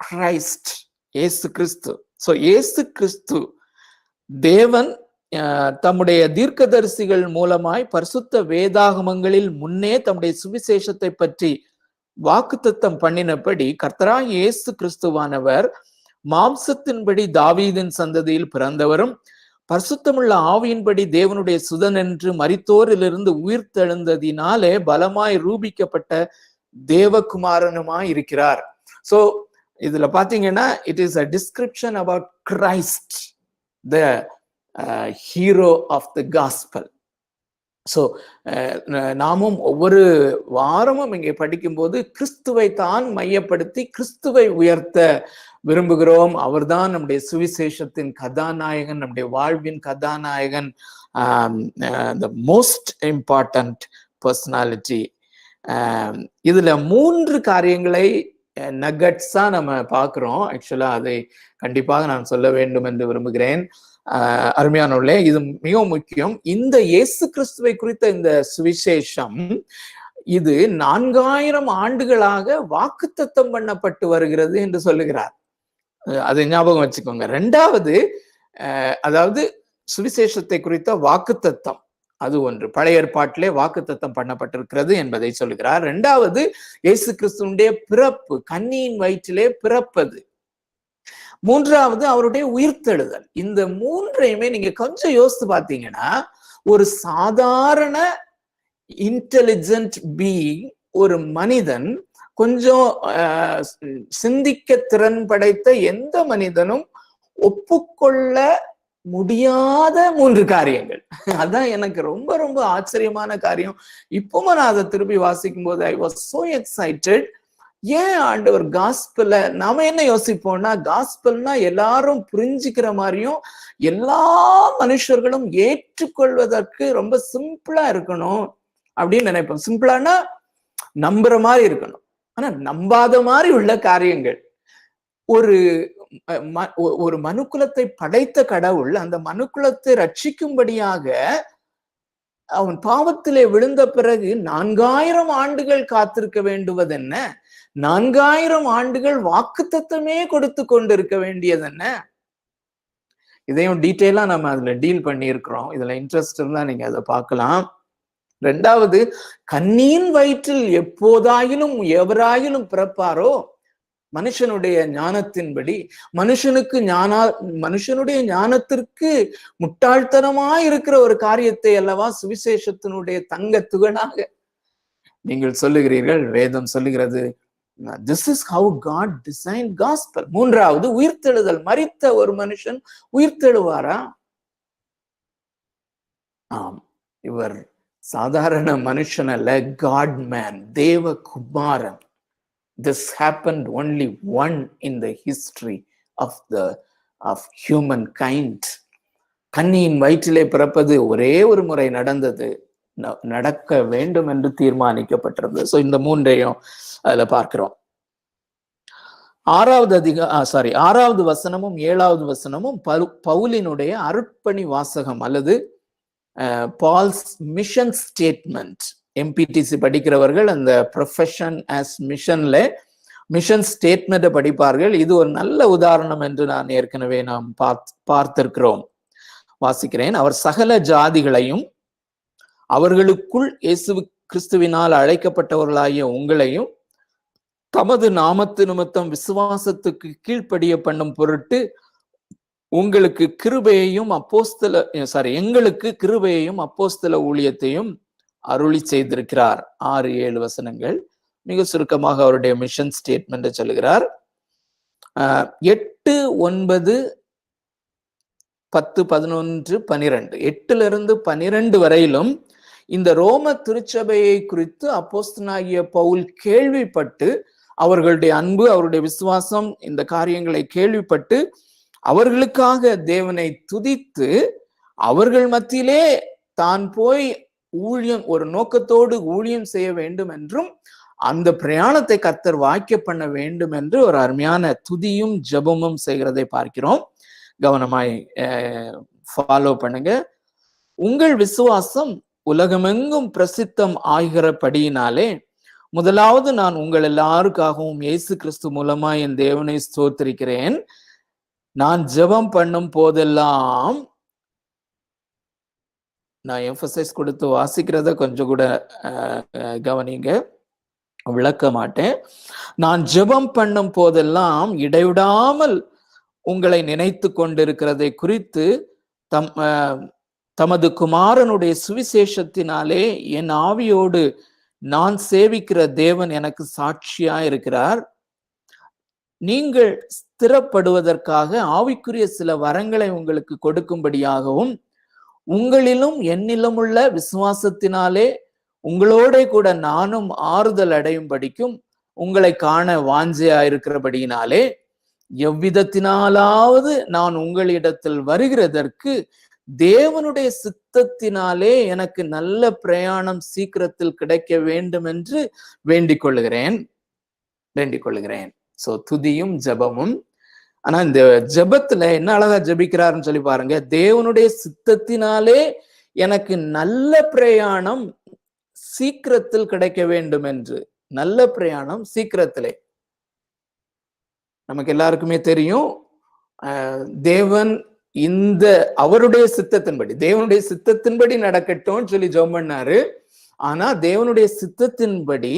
கிரைஸ்ட், இயேசு கிறிஸ்து. சோ இயேசு கிறிஸ்து தேவன் தம்முடைய தீர்க்கதரிசிகள் மூலமாய் பரிசுத்த வேதாகமங்களில் முன்னே தம்முடைய சுவிசேஷத்தை பற்றி வாக்குத்தத்தம் பண்ணினபடி கர்த்தராகிய இயேசு கிறிஸ்துவானவர் மாம்சத்தின்படி தாவீதின் சந்ததியில் பிறந்தவரும் பரிசுத்தமுள்ள ஆவியின்படி தேவனுடைய சுதன் என்று மரித்தோரிலிருந்து உயிர்த்தெழுந்ததினாலே பலமாய் ரூபிக்கப்பட்ட தேவகுமாரனுமாய் இருக்கிறார். சோ இதுல பாத்தீங்கன்னா it is a description about Christ, the hero of the gospel. So நாமும் ஒவ்வொரு வாரமும் இங்கே படிக்கும்போது கிறிஸ்துவை தான் மையப்படுத்தி கிறிஸ்துவை உயர்த்த விரும்புகிறோம். அவர்தான் நம்முடைய சுவிசேஷத்தின் கதாநாயகன், நம்முடைய வாழ்வின் கதாநாயகன், த மோஸ்ட் இம்பார்ட்டன்ட் பர்சனாலிட்டி. இதுல 3 காரியங்களை நகட்ஸா நம்ம பார்க்கிறோம். ஆக்சுவலா அதை கண்டிப்பாக நான் சொல்ல வேண்டும் என்று விரும்புகிறேன். அருமையானவர்களே, இது மிகவும் முக்கியம். இந்த இயேசு கிறிஸ்துவை குறித்த இந்த சுவிசேஷம் இது 4000 ஆண்டுகளாக வாக்குத்தத்தம் பண்ணப்பட்டு வருகிறது என்று சொல்லுகிறார். அதை ஞாபகம் வச்சுக்கோங்க. 2வது, அதாவது சுவிசேஷத்தை குறித்த வாக்குத்தத்தம், அது ஒன்று பழைய ஏற்பாட்டிலே வாக்குத்தத்தம் பண்ணப்பட்டிருக்கிறது என்பதை சொல்லுகிறார். 2வது, இயேசு கிறிஸ்துவினுடைய பிறப்பு, கன்னியின் வயிற்றிலே பிறப்பது. 3வது, அவருடைய உயிர்த்தெழுதல். இந்த 3ஐயுமே நீங்க கொஞ்சம் யோசித்து பார்த்தீங்கன்னா, ஒரு சாதாரண இன்டெலிஜென்ட் பீயிங், ஒரு மனிதன், கொஞ்சம் சிந்திக்க திறன் படைத்த எந்த மனிதனும் ஒப்புக்கொள்ள முடியாத 3 காரியங்கள். அதான் எனக்கு ரொம்ப ரொம்ப ஆச்சரியமான காரியம். இப்பவும் நான் அதை திருப்பி வாசிக்கும் போது ஐ வாஸ் சோ எக்ஸைட்டட். ஏன் ஆண்டவர் காஸ்பல்ல, நாம என்ன யோசிப்போம்னா, காஸ்பல்னா எல்லாரும் புரிஞ்சுக்கிற மாதிரியும் எல்லா மனுஷர்களும் ஏற்றுக்கொள்வதற்கு ரொம்ப சிம்பிளா இருக்கணும் அப்படின்னு நினைப்போம். சிம்பிளானா நம்புற மாதிரி இருக்கணும். ஆனா நம்பாத மாதிரி உள்ள காரியங்கள். ஒரு மனுக்குலத்தை படைத்த கடவுள் அந்த மனுக்குலத்தை ரட்சிக்கும்படியாக அவன் பாவத்திலே விழுந்த பிறகு 4000 ஆண்டுகள் காத்திருக்க வேண்டுவது என்ன, 4000 ஆண்டுகள் வாக்குத்தத்தமே கொடுத்து கொண்டிருக்க வேண்டியது என்ன. இதையும் டீட்டெயிலா நம்ம அதுல டீல் பண்ணி இருக்கிறோம். இதுல இன்ட்ரெஸ்ட் இருந்தா நீங்க அதை பார்க்கலாம். 2வது, கன்னியின் வயிற்றில் எப்போதாயிலும் எவராயிலும் பிறப்பாரோ மனுஷனுடைய ஞானத்தின்படி, மனுஷனுடைய ஞானத்திற்கு முட்டாள்தனமாய் இருக்கிற ஒரு காரியத்தை அல்லவா சுவிசேஷத்தினுடைய தங்க துகளாக நீங்கள் சொல்லுகிறீர்கள். வேதம் சொல்லுகிறது, this is how God designed gospel. 3வது, உயிர்த்தெழுதல். மரித்த ஒரு மனுஷன் உயிர்த்தெழுவாரா? ஆம், இவர் சாதாரண மனுஷன் அல்ல, God man, தேவ குமாரன். This happened only one in the history of humankind. கன்னியின் வயிற்றிலே பிறப்பது ஒரே ஒரு முறை நடந்தது, நடக்க வேண்டும் என்று தீர்மானிக்கப்பட்டிருந்தது. சோ இந்த 3ஐயும் அதுல பார்க்கிறோம். 6வது வசனமும் 7வது வசனமும் பவுலினுடைய அருட்பணி வாசகம் அல்லது பால்ஸ் மிஷன் ஸ்டேட்மெண்ட். எம்பிடிசி படிக்கிறவர்கள் அந்த ப்ரொஃபஷன் ஆஸ் மிஷன்ல மிஷன் ஸ்டேட்மெண்ட் படிப்பார்கள். இது ஒரு நல்ல உதாரணம் என்று நான் ஏற்கனவே நாம் பார்த்திருக்கிறோம். வாசிக்கிறேன். அவர் சகல ஜாதிகளையும் அவர்களுக்குள் இயேசு கிறிஸ்துவினால் அழைக்கப்பட்டவர்களாகிய உங்களையும் தமது நாமத்து நிமித்தம் விசுவாசத்துக்கு கீழ்ப்படிய பண்ணும் பொருட்டு எங்களுக்கு கிருபையையும் அப்போஸ்தல ஊழியத்தையும் அருளி செய்திருக்கிறார். 6-7 வசனங்கள். மிக சுருக்கமாக அவருடைய மிஷன் ஸ்டேட்மெண்ட் சொல்லுகிறார். 8, 9, 10, 11, 12, 8 12 வரையிலும் இந்த ரோம திருச்சபையை குறித்து அப்போஸ்தலனாகிய பவுல் கேள்விப்பட்டு, அவர்களுடைய அன்பு, அவருடைய விசுவாசம், இந்த காரியங்களை கேள்விப்பட்டு அவர்களுக்காக தேவனை துதித்து அவர்கள் மத்தியிலே தான் போய் ஊழியம், ஒரு நோக்கத்தோடு ஊழியம் செய்ய வேண்டும் என்றும் அந்த பிரயாணத்தை கர்த்தர் வாக்கிய பண்ண வேண்டும் என்று ஒரு அருமையான துதியும் ஜெபமும் செய்கிறதை பார்க்கிறோம். கவனமாய் ஃபாலோ பண்ணுங்க. உங்கள் விசுவாசம் உலகமெங்கும் பிரசித்தம் ஆகிறபடியினாலே முதலாவது நான் உங்கள் எல்லாருக்காகவும் இயேசு கிறிஸ்து மூலமா என் தேவனை ஸ்தோத்திரிக்கிறேன். நான் ஜெபம் பண்ணும் போதெல்லாம், நான் எம்பசைஸ் கொடுத்து வாசிக்கிறத கொஞ்சம் கூட கவனிங்க, விளக்க மாட்டேன். நான் ஜெபம் பண்ணும் போதெல்லாம் இடைவிடாமல் உங்களை நினைத்து கொண்டிருக்கிறதை குறித்து தமது குமாரனுடைய சுவிசேஷத்தினாலே என் ஆவியோடு நான் சேவிக்கிற தேவன் எனக்கு சாட்சியா இருக்கிறார். நீங்கள் ஸ்திரப்படுவதற்காக ஆவிக்குரிய சில வரங்களை உங்களுக்கு கொடுக்கும்படியாகவும் உங்களிலும் என்னிலும் உள்ள விசுவாசத்தினாலே உங்களோட கூட நானும் ஆறுதல் அடையும்படிக்கும் உங்களை காண வாஞ்சையா இருக்கிறபடியினாலே எவ்விதத்தினாலாவது நான் உங்களிடத்தில் வருகிறதற்கு தேவனுடைய சித்தத்தினாலே எனக்கு நல்ல பிரயாணம் சீக்கிரத்தில் கிடைக்க வேண்டும் என்று வேண்டிக் கொள்ளுகிறேன். சோ துதியும் ஜெபமும். ஆனா இந்த ஜெபத்துல என்ன அழகா ஜெபிக்கிறாருன்னு சொல்லி பாருங்க. தேவனுடைய சித்தத்தினாலே எனக்கு நல்ல பிரயாணம் சீக்கிரத்தில் கிடைக்க வேண்டும் என்று. நல்ல பிரயாணம் சீக்கிரத்திலே. நமக்கு எல்லாருக்குமே தெரியும், தேவன் இந்த அவருடைய சித்தத்தின்படி, தேவனுடைய சித்தத்தின்படி நடக்கட்டும்னு சொல்லி ஜெபம் பண்ணாரு. ஆனா தேவனுடைய சித்தத்தின்படி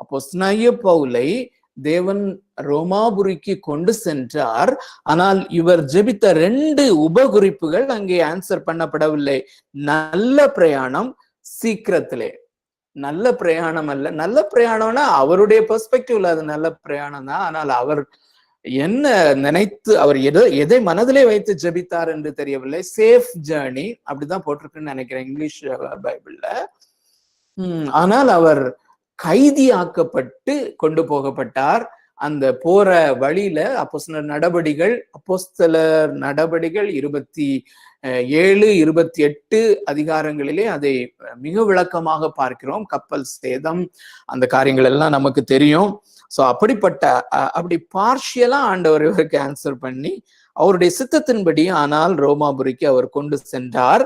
அப்போஸ்தலனாகிய பவுலை தேவன் ரோமாபுரிக்கு கொண்டு சென்றார். ஆனால் இவர் ஜெபித்த 2 உபகுறிப்புகள் அங்கே ஆன்சர் பண்ணப்படவில்லை. நல்ல பிரயாணம் சீக்கிரத்திலே. நல்ல பிரயாணம் அல்ல, நல்ல பிரயாணம்னா அவருடைய பெர்ஸ்பெக்டிவ்ல அது நல்ல பிரயாணம் தான். ஆனால் அவர் என்ன நினைத்து, அவர் எதை மனதிலே வைத்து ஜெபித்தார் என்று தெரியவில்லை. சேஃப் ஜேர்னி அப்படிதான் போட்டிருக்குன்னு நினைக்கிறேன் இங்கிலீஷ் பைபிள்ல. ஆனால் அவர் கைதியாக்கப்பட்டு கொண்டு போகப்பட்டார். அந்த போற வழியில அப்போஸ்தலர் நடபடிகள் 27, 28 அதிகாரங்களிலே அதை மிக விளக்கமாக பார்க்கிறோம். கப்பல் சேதம், அந்த காரியங்கள் எல்லாம் நமக்கு தெரியும். சோ அப்படி பார்ஷியலா ஆண்டவர் இவருக்கு ஆன்சர் பண்ணி அவருடைய சித்தத்தின்படி ஆனால் ரோமாபுரிக்கு அவர் கொண்டு சென்றார்.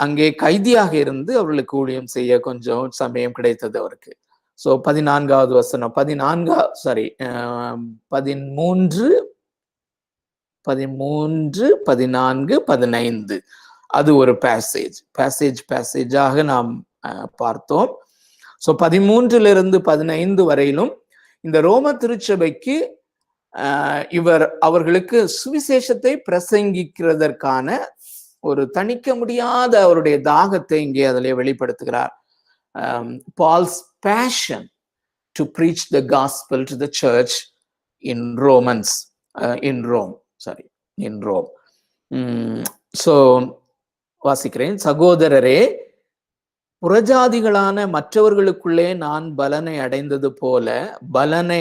அங்கே கைதியாக இருந்து அவர்களுக்கு ஊழியம் செய்ய கொஞ்சம் சமயம் கிடைத்தது அவருக்கு. சோ 14வது வசனம், 13, 14, 15 அது ஒரு பேசேஜாக நாம் பார்த்தோம். சோ 13 15 வரையிலும் இந்த ரோம திருச்சபைக்கு அவர்களுக்கு சுவிசேஷத்தை பிரசங்கிக்கிறதற்கான ஒரு தணிக்க முடியாத அவருடைய தாகத்தை இங்கே அதிலே வெளிப்படுத்துகிறார். Paul's passion to preach the gospel to the church in Rome. So வாசிக்கிறேன். சகோதரரே, புறஜாதிகளான மற்றவர்களுக்குள்ளே நான் பலனை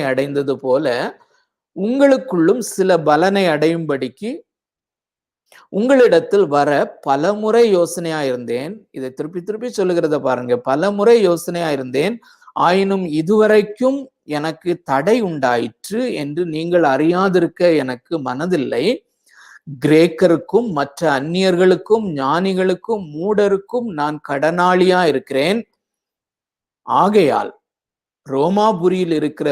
அடைந்தது போல உங்களுக்குள்ளும் சில பலனை அடையும்படிக்கு உங்களிடத்தில் வர பலமுறை யோசனையாயிருந்தேன். இதை திருப்பி சொல்லுகிறத பாருங்க. பலமுறை யோசனையாயிருந்தேன், ஆயினும் இதுவரைக்கும் எனக்கு தடை உண்டாயிற்று என்று நீங்கள் அறியாதிருக்க எனக்கு மனதில்லை. கிரேக்கருக்கும் மற்ற அந்நியர்களுக்கும் ஞானிகளுக்கும் மூடருக்கும் நான் கடனாளியா இருக்கிறேன். ஆகையால் ரோமாபுரியில் இருக்கிற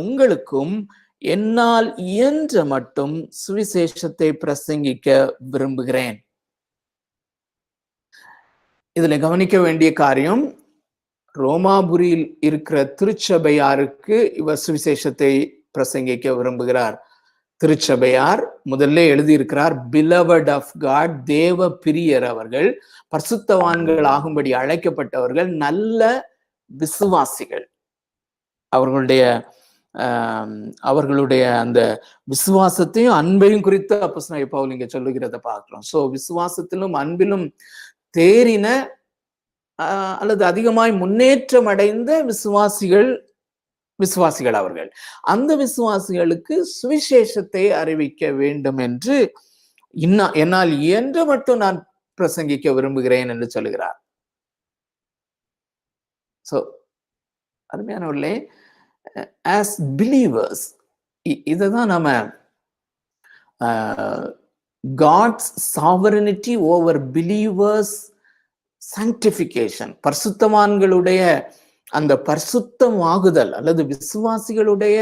உங்களுக்கும் என்னால் இயன்ற மட்டும் சுவிசேஷத்தை பிரசங்கிக்க விரும்புகிறேன். இதுல கவனிக்க வேண்டிய காரியம், ரோமாபுரியில் இருக்கிற திருச்சபையாருக்கு இவர் சுவிசேஷத்தை பிரசங்கிக்க விரும்புகிறார். திருச்சபையார் முதல்ல எழுதியிருக்கிறார், பிலவட் ஆஃப் காட், தேவ பிரியர் அவர்கள், பரிசுத்தவான்கள் ஆகும்படி அழைக்கப்பட்டவர்கள், நல்ல விசுவாசிகள். அவர்களுடைய அந்த விசுவாசத்தையும் அன்பையும் குறித்து அப்போஸ்தலனாகிய பவுல் இங்க சொல்லுகிறத பார்க்கிறோம். சோ விசுவாசத்திலும் அன்பிலும் தேறின அல்லது அதிகமாய் முன்னேற்றம் அடைந்த விசுவாசிகள் அவர்கள். அந்த விசுவாசிகளுக்கு சுவிசேஷத்தை அறிவிக்க வேண்டும் என்று என்னால் இயன்ற மட்டும் நான் பிரசங்கிக்க விரும்புகிறேன் என்று சொல்லுகிறார். சோ அருமையானவர்களே, as believers. இதுதான் நம்ம God's sovereignty over believers sanctification, பரிசுத்தவான்களுடைய அந்த பரிசுத்தமாகுதல் அல்லது விசுவாசிகளுடைய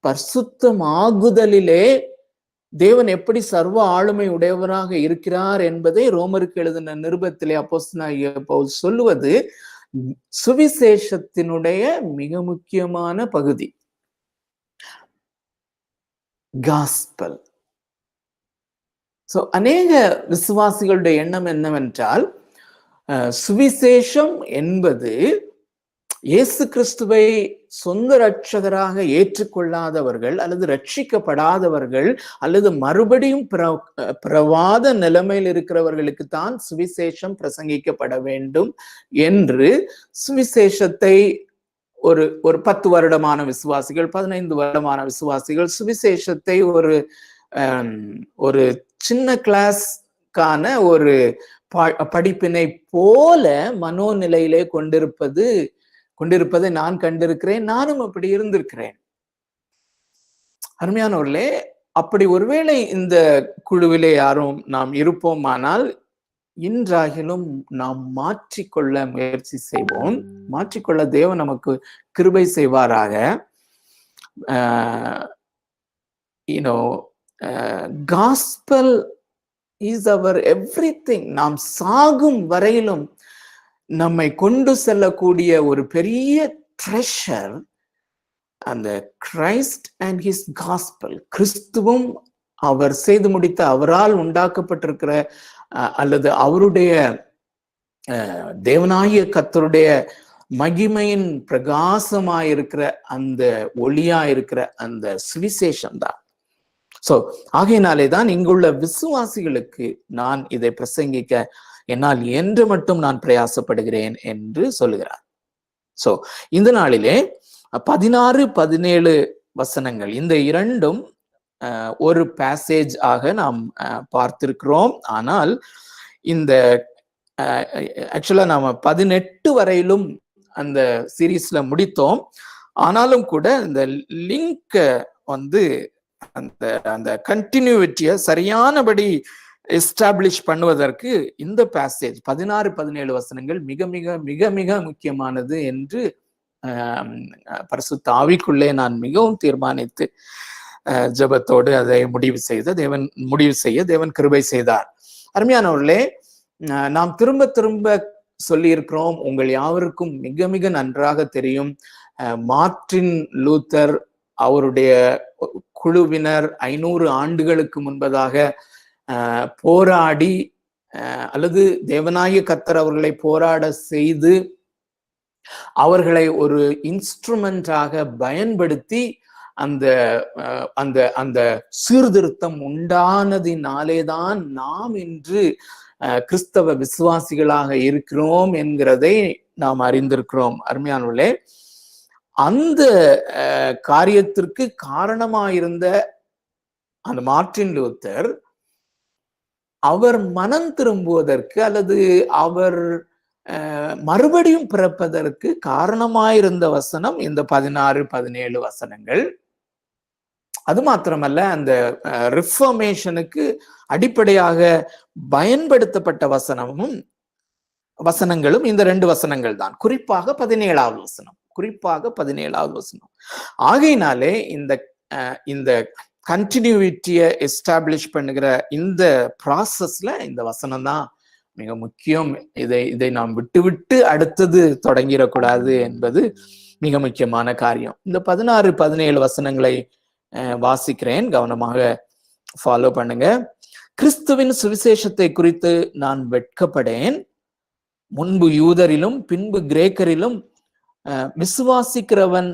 பரிசுத்தமாகுதலிலே தேவன் எப்படி சர்வ ஆளுமை உடையவராக இருக்கிறார் என்பதை ரோமருக்கு எழுதின நிருபத்திலே அப்போஸ்தலனாகிய பவுல் சொல்லுவது சுவிசேஷத்தினுடைய மிக முக்கியமான பகுதி. காஸ்பல். சோ அநேக விசுவாசிகளுடைய எண்ணம் என்னவென்றால், சுவிசேஷம் என்பது இயேசு கிறிஸ்துவை சொந்த இரட்சகராக ஏற்றுக்கொள்ளாதவர்கள் அல்லது ரட்சிக்கப்படாதவர்கள் அல்லது மறுபடியும் பிரவாத நிலைமையில் இருக்கிறவர்களுக்கு தான் சுவிசேஷம் பிரசங்கிக்கப்பட வேண்டும் என்று சுவிசேஷத்தை ஒரு 10 வருடமான விசுவாசிகள் 15 வருடமான விசுவாசிகள் சுவிசேஷத்தை ஒரு சின்ன கிளாஸ்க்கான ஒரு படிப்பினை போல மனோநிலையிலே கொண்டிருப்பதை நான் கண்டிருக்கிறேன். நானும் அப்படி இருந்திருக்கிறேன். அருமையானவர்களே, அப்படி ஒருவேளை இந்த குழுவிலே யாரும் நாம் இருப்போமானால் இன்றாகிலும் நாம் மாற்றிக்கொள்ள முயற்சி செய்வோம். மாற்றிக்கொள்ள தேவன் நமக்கு கிருபை செய்வாராக. Gospel is our everything. நாம் சாகும் வரையிலும் நம்மை கொண்டு செல்லக்கூடிய ஒரு பெரிய ட்ரெஷர் அந்த கிரைஸ்ட் அண்ட் ஹிஸ் காஸ்பல். கிறிஸ்துவும் அவர் செய்து முடித்த அவரால் உண்டாக்கப்பட்டிருக்கிற அல்லது அவருடைய தேவனாகிய கர்த்தருடைய மகிமையின் பிரகாசமாயிருக்கிற அந்த ஒளியாயிருக்கிற அந்த சுவிசேஷம் தான். சோ ஆகையினாலே தான் இங்குள்ள விசுவாசிகளுக்கு நான் இதை பிரசங்கிக்க என்னால் என்று மட்டும் நான் பிரயாசப்படுகிறேன் என்று சொல்லுகிறார். சோ இந்த நாளிலே 16-17 வசனங்கள், இந்த இரண்டும் ஒரு பேசேஜ் ஆக நாம் பார்த்திருக்கிறோம். ஆனால் இந்த ஆக்சுவலா நாம 18 வரையிலும் அந்த சீரீஸ்ல முடித்தோம். ஆனாலும் கூட இந்த லிங்க் அந்த கண்டினியூட்டிய சரியானபடி எஸ்டாப்ளிஷ் பண்ணுவதற்கு இந்த பேசேஜ் 16-17 வசனங்கள் மிக மிக மிக மிக முக்கியமானது என்று பரிசுத்த ஆவிக்குள்ளே நான் மிகவும் தீர்மானித்து ஜெபத்தோடு அதை முடிவு செய்ய தேவன் கிருபை செய்தார். அருமையானவர்களே, நாம் திரும்ப திரும்ப சொல்லி இருக்கிறோம், உங்கள் யாவருக்கும் மிக மிக நன்றாக தெரியும், மார்ட்டின் லூத்தர் அவருடைய குழுவினர் 500 ஆண்டுகளுக்கு முன்பதாக போராடி அல்லது தேவனாகிய கர்த்தர் அவர்களை போராட செய்து அவர்களை ஒரு இன்ஸ்ட்ருமெண்டாக பயன்படுத்தி அந்த அந்த அந்த சீர்திருத்தம் உண்டானதினாலேதான் நாம் இன்று கிறிஸ்தவ விசுவாசிகளாக இருக்கிறோம் என்கிறதை நாம் அறிந்திருக்கிறோம். அருமையானவர்களே, அந்த காரியத்திற்கு காரணமாயிருந்த அந்த மார்ட்டின் லூத்தர் அவர் மனம் திரும்புவதற்கு அல்லது அவர் மறுபடியும் பிறப்பதற்கு காரணமாயிருந்த வசனம் இந்த 16-17 வசனங்கள். அது மாத்திரமல்ல, அந்த ரிஃபர்மேஷனுக்கு அடிப்படையாக பயன்படுத்தப்பட்ட வசனங்களும் இந்த 2 வசனங்கள் தான். குறிப்பாக 17வது வசனம். ஆகையினாலே இந்த கண்டினியூட்டியை எஸ்டாப்ளிஷ் பண்ணுகிற இந்த ப்ராசஸ்ல இந்த வசனம் தான் மிக முக்கியம். இதை நாம் விட்டு அடுத்தது தொடங்கிடக்கூடாது என்பது மிக முக்கியமான காரியம். இந்த 16-17 வசனங்களை வாசிக்கிறேன், கவனமாக ஃபாலோ பண்ணுங்க. கிறிஸ்துவின் சுவிசேஷத்தை குறித்து நான் வெட்கப்படேன். முன்பு யூதரிலும் பின்பு கிரேக்கரிலும் விசுவாசிக்கிறவன்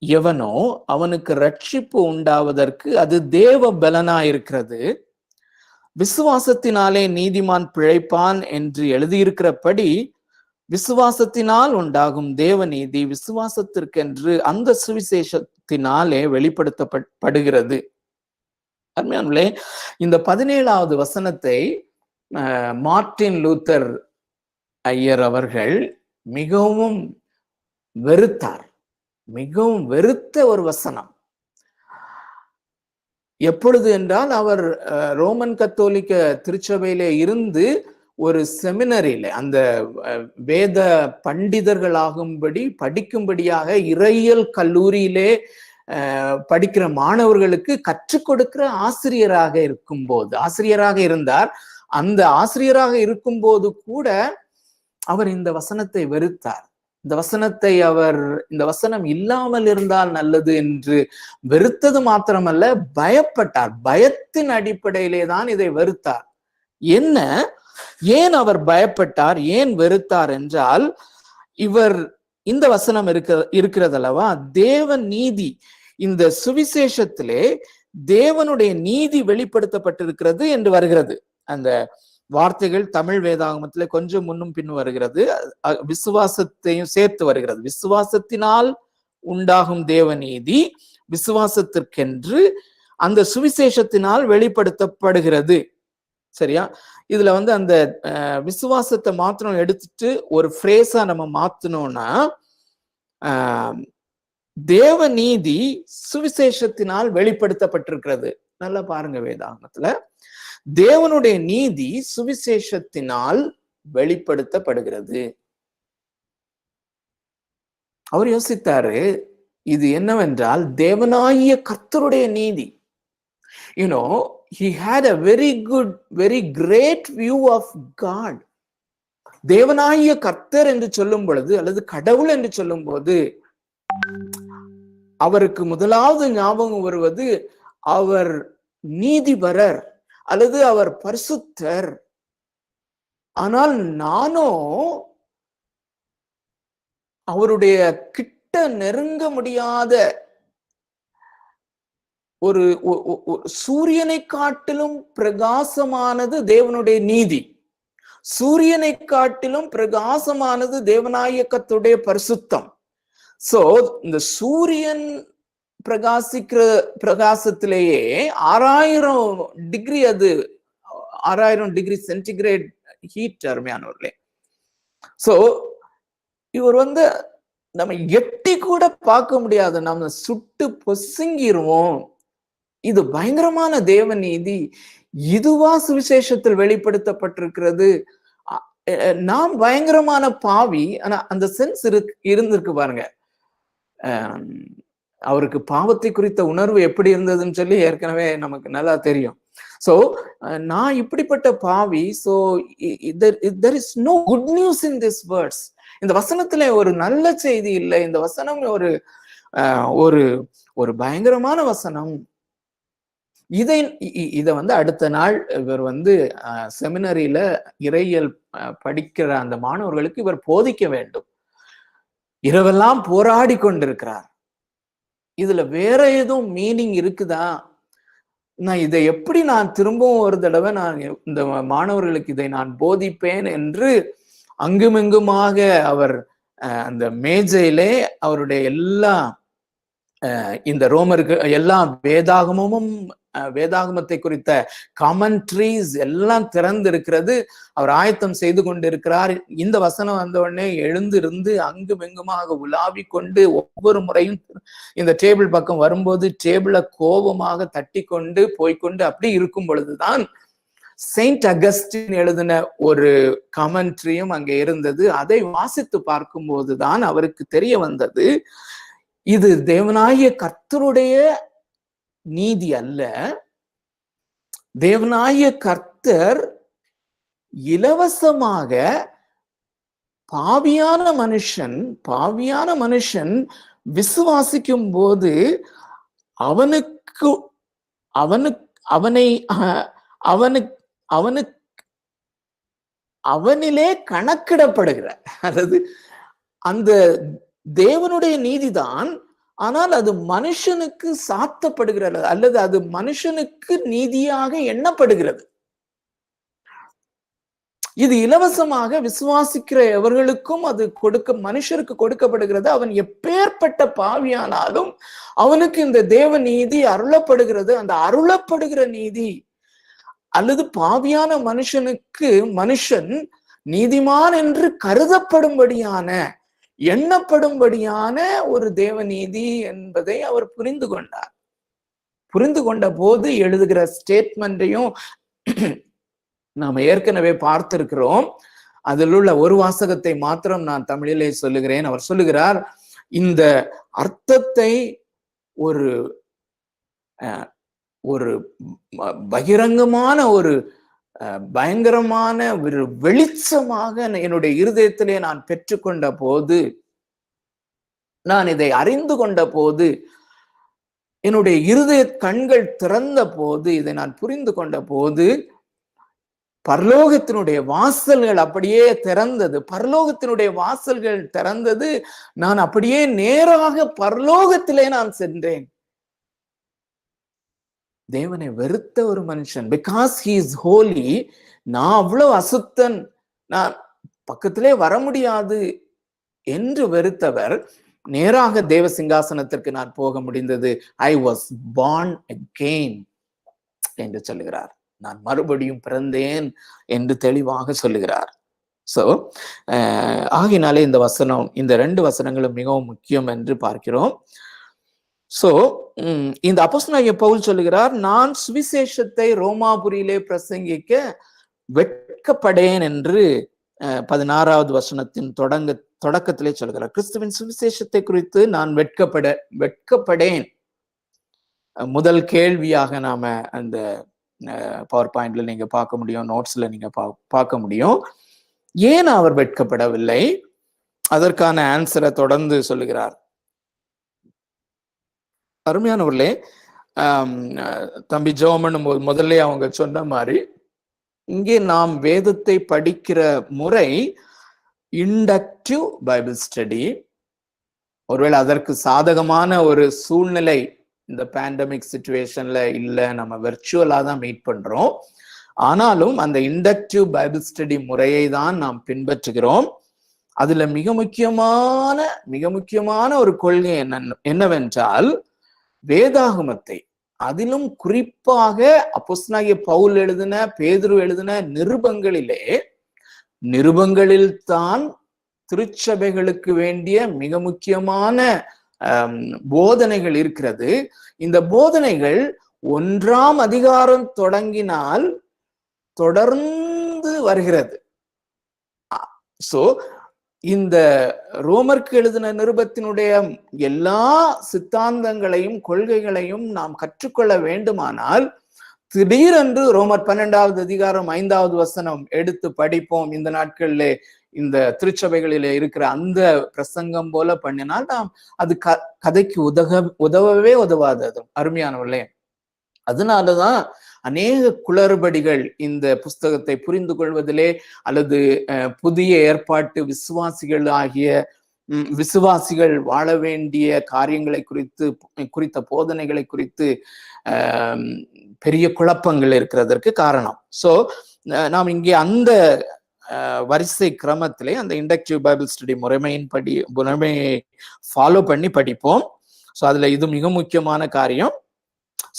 எவனோ அவனுக்கு ரட்சிப்பு உண்டாவதற்கு அது தேவ பலனாயிருக்கிறது. விசுவாசத்தினாலே நீதிமான் பிழைப்பான் என்று எழுதியிருக்கிறபடி விசுவாசத்தினால் உண்டாகும் தேவ நீதி விசுவாசத்திற்கென்று அந்த சுவிசேஷத்தினாலே வெளிப்படுத்தப்படுகிறது. அருமையானவர்களே, இந்த 17வது வசனத்தை மார்ட்டின் லூத்தர் ஐயர் அவர்கள் மிகவும் வெறுத்தார். மிகவும் வெறுத்த ஒரு வசனம். எப்பொழுது என்றால் அவர் ரோமன் கத்தோலிக்க திருச்சபையிலே இருந்து ஒரு செமினரியில அந்த வேத பண்டிதர்களாகும்படி படிக்கும்படியாக இறையியல் கல்லூரியிலே படிக்கிற மாணவர்களுக்கு கற்றுக் கொடுக்கிற ஆசிரியராக இருந்தார். அந்த ஆசிரியராக இருக்கும் போது கூட அவர் இந்த வசனத்தை வெறுத்தார். இந்த வசனம் இல்லாமல் இருந்தால் நல்லது என்று வெறுத்தது மாத்திரமல்ல, பயப்பட்டார். பயத்தின் அடிப்படையிலே தான் இதை வெறுத்தார். ஏன் அவர் பயப்பட்டார், ஏன் வெறுத்தார் என்றால், இந்த வசனம் இருக்கிறதல்லவா, தேவ நீதி, இந்த சுவிசேஷத்திலே தேவனுடைய நீதி வெளிப்படுத்தப்பட்டிருக்கிறது என்று வருகிறது. அந்த வார்த்தைகள் தமிழ் வேதாகமத்திலே கொஞ்சம் முன்னும் பின்னும் வருகிறது. விசுவாசத்தையும் சேர்த்து வருகிறது. விசுவாசத்தினால் உண்டாகும் தேவ நீதி விசுவாசத்திற்கென்று அந்த சுவிசேஷத்தினால் வெளிப்படுத்தப்படுகிறது. சரியா? இதுல அந்த விசுவாசத்தை மாத்திரம் எடுத்துட்டு ஒரு ஃப்ரேஸா நம்ம மாத்தணும்னா, தேவ நீதி சுவிசேஷத்தினால் வெளிப்படுத்தப்பட்டிருக்கிறது. நல்லா பாருங்க, வேதாகமத்துல தேவனுடைய நீதி சுவிசேஷத்தினால் வெளிப்படுத்தப்படுகிறது. அவர் யோசித்தாரு, இது என்னவென்றால் தேவனாகிய கர்த்தருடைய நீதி. He had a very great view of God. தேவனாகிய கர்த்தர் என்று சொல்லும் பொழுது, அல்லது கடவுள் என்று சொல்லும் போது, அவருக்கு முதலாவது ஞாபகம் வருவது அவர் நீதிபரர் அல்லது அவர் பரிசுத்தர். ஆனால் நானோ அவருடைய கிட்ட நெருங்க முடியாத ஒரு சூரியனை காட்டிலும் பிரகாசமானது தேவனுடைய நீதி, சூரியனை காட்டிலும் பிரகாசமானது தேவனாகிய கர்த்தருடைய பரிசுத்தம். சோ இந்த சூரியன் பிரகாசிக்கிற பிரகாசத்திலேயே 6000 டிகிரி, அது 6000 டிகிரி சென்டிகிரேட் ஹீட், அருமையானவர்களே. சோ இவர் நம்ம எட்டி கூட பார்க்க முடியாது, நம்ம சுட்டு பொசுங்கிருவோம். இது பயங்கரமான தேவ நீதி. இதுவா சுவிசேஷத்தில் வெளிப்படுத்தப்பட்டிருக்கிறது. நாம் பயங்கரமான பாவி, ஆனா அந்த சென்ஸ் இருந்திருக்கு பாருங்க. அவருக்கு பாவத்தை குறித்த உணர்வு எப்படி இருந்ததுன்னு சொல்லி ஏற்கனவே நமக்கு நல்லா தெரியும். சோ நான் இப்படிப்பட்ட பாவி. So there is no good news in this verse. இந்த வசனத்துல ஒரு நல்ல செய்தி இல்லை. இந்த வசனம் ஒரு பயங்கரமான வசனம். இத அடுத்த நாள் இவர் செமினரியில இறையியல் படிக்கிற அந்த மாணவர்களுக்கு இவர் போதிக்க வேண்டும். இரவெல்லாம் போராடி கொண்டிருக்கிறார். இதுல வேற எதுவும் மீனிங் இருக்குதா? இதை எப்படி நான் திரும்பவும் ஒரு தடவை நான் இந்த மாணவர்களுக்கு இதை நான் போதிப்பேன் என்று அங்குமிங்குமாக அவர் அந்த மேஜையிலே அவருடைய எல்லா இந்த ரோமருக்கு எல்லா வேதாகமத்தை குறித்த காமெண்ட்ரீஸ் எல்லாம் திறந்து இருக்கிறது. அவர் ஆயத்தம் செய்து கொண்டிருக்கிறார். இந்த வசனம் வந்த உடனே எழுந்திருந்து அங்குமிங்குமாக உலாவி கொண்டு ஒவ்வொரு முறையும் இந்த டேபிள் பக்கம் வரும்போது டேபிளை கோபமாக தட்டி கொண்டு போய்கொண்டு அப்படி இருக்கும் பொழுதுதான் செயின்ட் அகஸ்டின் எழுதின ஒரு கமெண்ட்ரியும் அங்கே இருந்தது. அதை வாசித்து பார்க்கும் போதுதான் அவருக்கு தெரிய வந்தது, இது தேவனாகிய கர்த்தருடைய நீதி அல்ல. தேவனாகிய கர்த்தர் இலவசமாக பாவியான மனுஷன் விசுவாசிக்கும் போது அவனிலே கணக்கிடப்படுகிற, அதாவது அந்த தேவனுடைய நீதிதான், ஆனால் அது மனுஷனுக்கு சாத்தப்படுகிறது அல்லது அது மனுஷனுக்கு நீதியாக எண்ணப்படுகிறது. இது இலவசமாக விசுவாசிக்கிற எவர்களுக்கும் அது மனுஷருக்கு கொடுக்கப்படுகிறது. அவன் எப்பேற்பட்ட பாவியானாலும் அவனுக்கு இந்த தேவ நீதி அருளப்படுகிறது. அந்த அருளப்படுகிற நீதி அல்லது பாவியான மனுஷன் நீதிமான் என்று கருதப்படும்படியான எண்ணப்படும்படியான ஒரு தேவநீதி என்பதை அவர் புரிந்து கொண்டார். புரிந்து கொண்ட போது எழுதுகிற ஸ்டேட்மெண்ட்டையும் நாம் ஏற்கனவே பார்த்திருக்கிறோம். அதில் உள்ள ஒரு வாசகத்தை மாத்திரம் நான் தமிழிலே சொல்லுகிறேன். அவர் சொல்லுகிறார், இந்த அர்த்தத்தை ஒரு ஒரு பகிரங்கமான ஒரு பயங்கரமான ஒரு வெளிச்சமாக என்னுடைய இருதயத்திலே நான் பெற்றுக்கொண்ட போது, நான் இதை அறிந்து கொண்ட போது, என்னுடைய இருதய கண்கள் திறந்த போது, இதை நான் புரிந்து கொண்ட போது, பரலோகத்தினுடைய வாசல்கள் அப்படியே திறந்தது. பரலோகத்தினுடைய வாசல்கள் திறந்தது. நான் அப்படியே நேராக பரலோகத்திலே நான் சென்றேன். தேவனை வெறுத்த ஒரு மனுஷன், பிகாஸ் ஹி இஸ் ஹோலி, நான் அவ்வளவு அசுத்தன், நான் பக்கத்திலே வர முடியாது என்று வெறுத்தவர் நேராக தேவ சிங்காசனத்திற்கு நான் போக முடிந்தது. ஐ வாஸ் born again என்று சொல்லுகிறார். நான் மறுபடியும் பிறந்தேன் என்று தெளிவாக சொல்லுகிறார். சோ ஆகினாலே இந்த வசனம், இந்த 2 வசனங்களும் மிகவும் முக்கியம் என்று பார்க்கிறோம். சோ இந்த அப்போஸ்தலனாகிய பவுல் சொல்லுகிறார், நான் சுவிசேஷத்தை ரோமாபுரியிலே பிரசங்கிக்க வெட்கப்படேன் என்று 16வது வசனத்தின் தொடக்கத்திலே சொல்கிறார். கிறிஸ்துவின் சுவிசேஷத்தை குறித்து நான் வெட்கப்படேன். முதல் கேள்வியாக நாம அந்த பவர் பாயிண்ட்ல நீங்க பார்க்க முடியும், நோட்ஸ்ல நீங்க பார்க்க முடியும். ஏன் அவர் வெட்கப்படவில்லை? அதற்கான ஆன்சரை தொடர்ந்து சொல்லுகிறார். அருமையானவர்களே, தம்பி ஜோமன் முதல்ல அவங்க சொன்ன மாதிரி, இங்கே நாம் வேதத்தை படிக்கிற முறை இண்டக்டிவ் பைபிள் ஸ்டடி. ஒருவேளை அதற்கு சாதகமான ஒரு சூழ்நிலை இந்த பேண்டமிக் சிச்சுவேஷன்ல இல்ல, நம்ம வெர்ச்சுவலா தான் மீட் பண்றோம். ஆனாலும் அந்த இண்டக்டிவ் பைபிள் ஸ்டடி முறையை தான் நாம் பின்பற்றுகிறோம். அதுல மிக முக்கியமான ஒரு கொள்கை என்னவென்றால், வேதாகமத்தை, அதிலும் குறிப்பாக அப்போஸ்தலனாகிய பவுல் எழுதின, பேதுரு எழுதின நிருபங்களில் தான் திருச்சபைகளுக்கு வேண்டிய மிக முக்கியமான போதனைகள் இருக்கிறது. இந்த போதனைகள் 1ஆம் அதிகாரம் தொடங்கினால் தொடர்ந்து வருகிறது. சோ இந்த ரோமருக்கு எழுதின நிருபத்தினுடைய எல்லா சித்தாந்தங்களையும் கொள்கைகளையும் நாம் கற்றுக்கொள்ள வேண்டுமானால், திடீரென்று ரோமர் 12வது அதிகாரம் 5வது வசனம் எடுத்து படிப்போம், இந்த நாட்களிலே இந்த திருச்சபைகளிலே இருக்கிற அந்த பிரசங்கம் போல பண்ணினால் நாம் அது கதைக்கு உதவவே உதவாதது. அருமையானவர்களே, அதனாலதான் அநேக குளறுபடிகள் இந்த புஸ்தகத்தை புரிந்து கொள்வதிலே, அல்லது புதிய ஏற்பாட்டு விசுவாசிகள் வாழ வேண்டிய காரியங்களை குறித்த போதனைகளை குறித்து பெரிய குழப்பங்கள் இருக்கிறதற்கு காரணம். சோ நாம் இங்கே அந்த வரிசை கிரமத்திலே அந்த இண்டக்டிவ் பைபிள் ஸ்டடி முறைமையை ஃபாலோ பண்ணி படிப்போம். சோ அதுல இது மிக முக்கியமான காரியம்.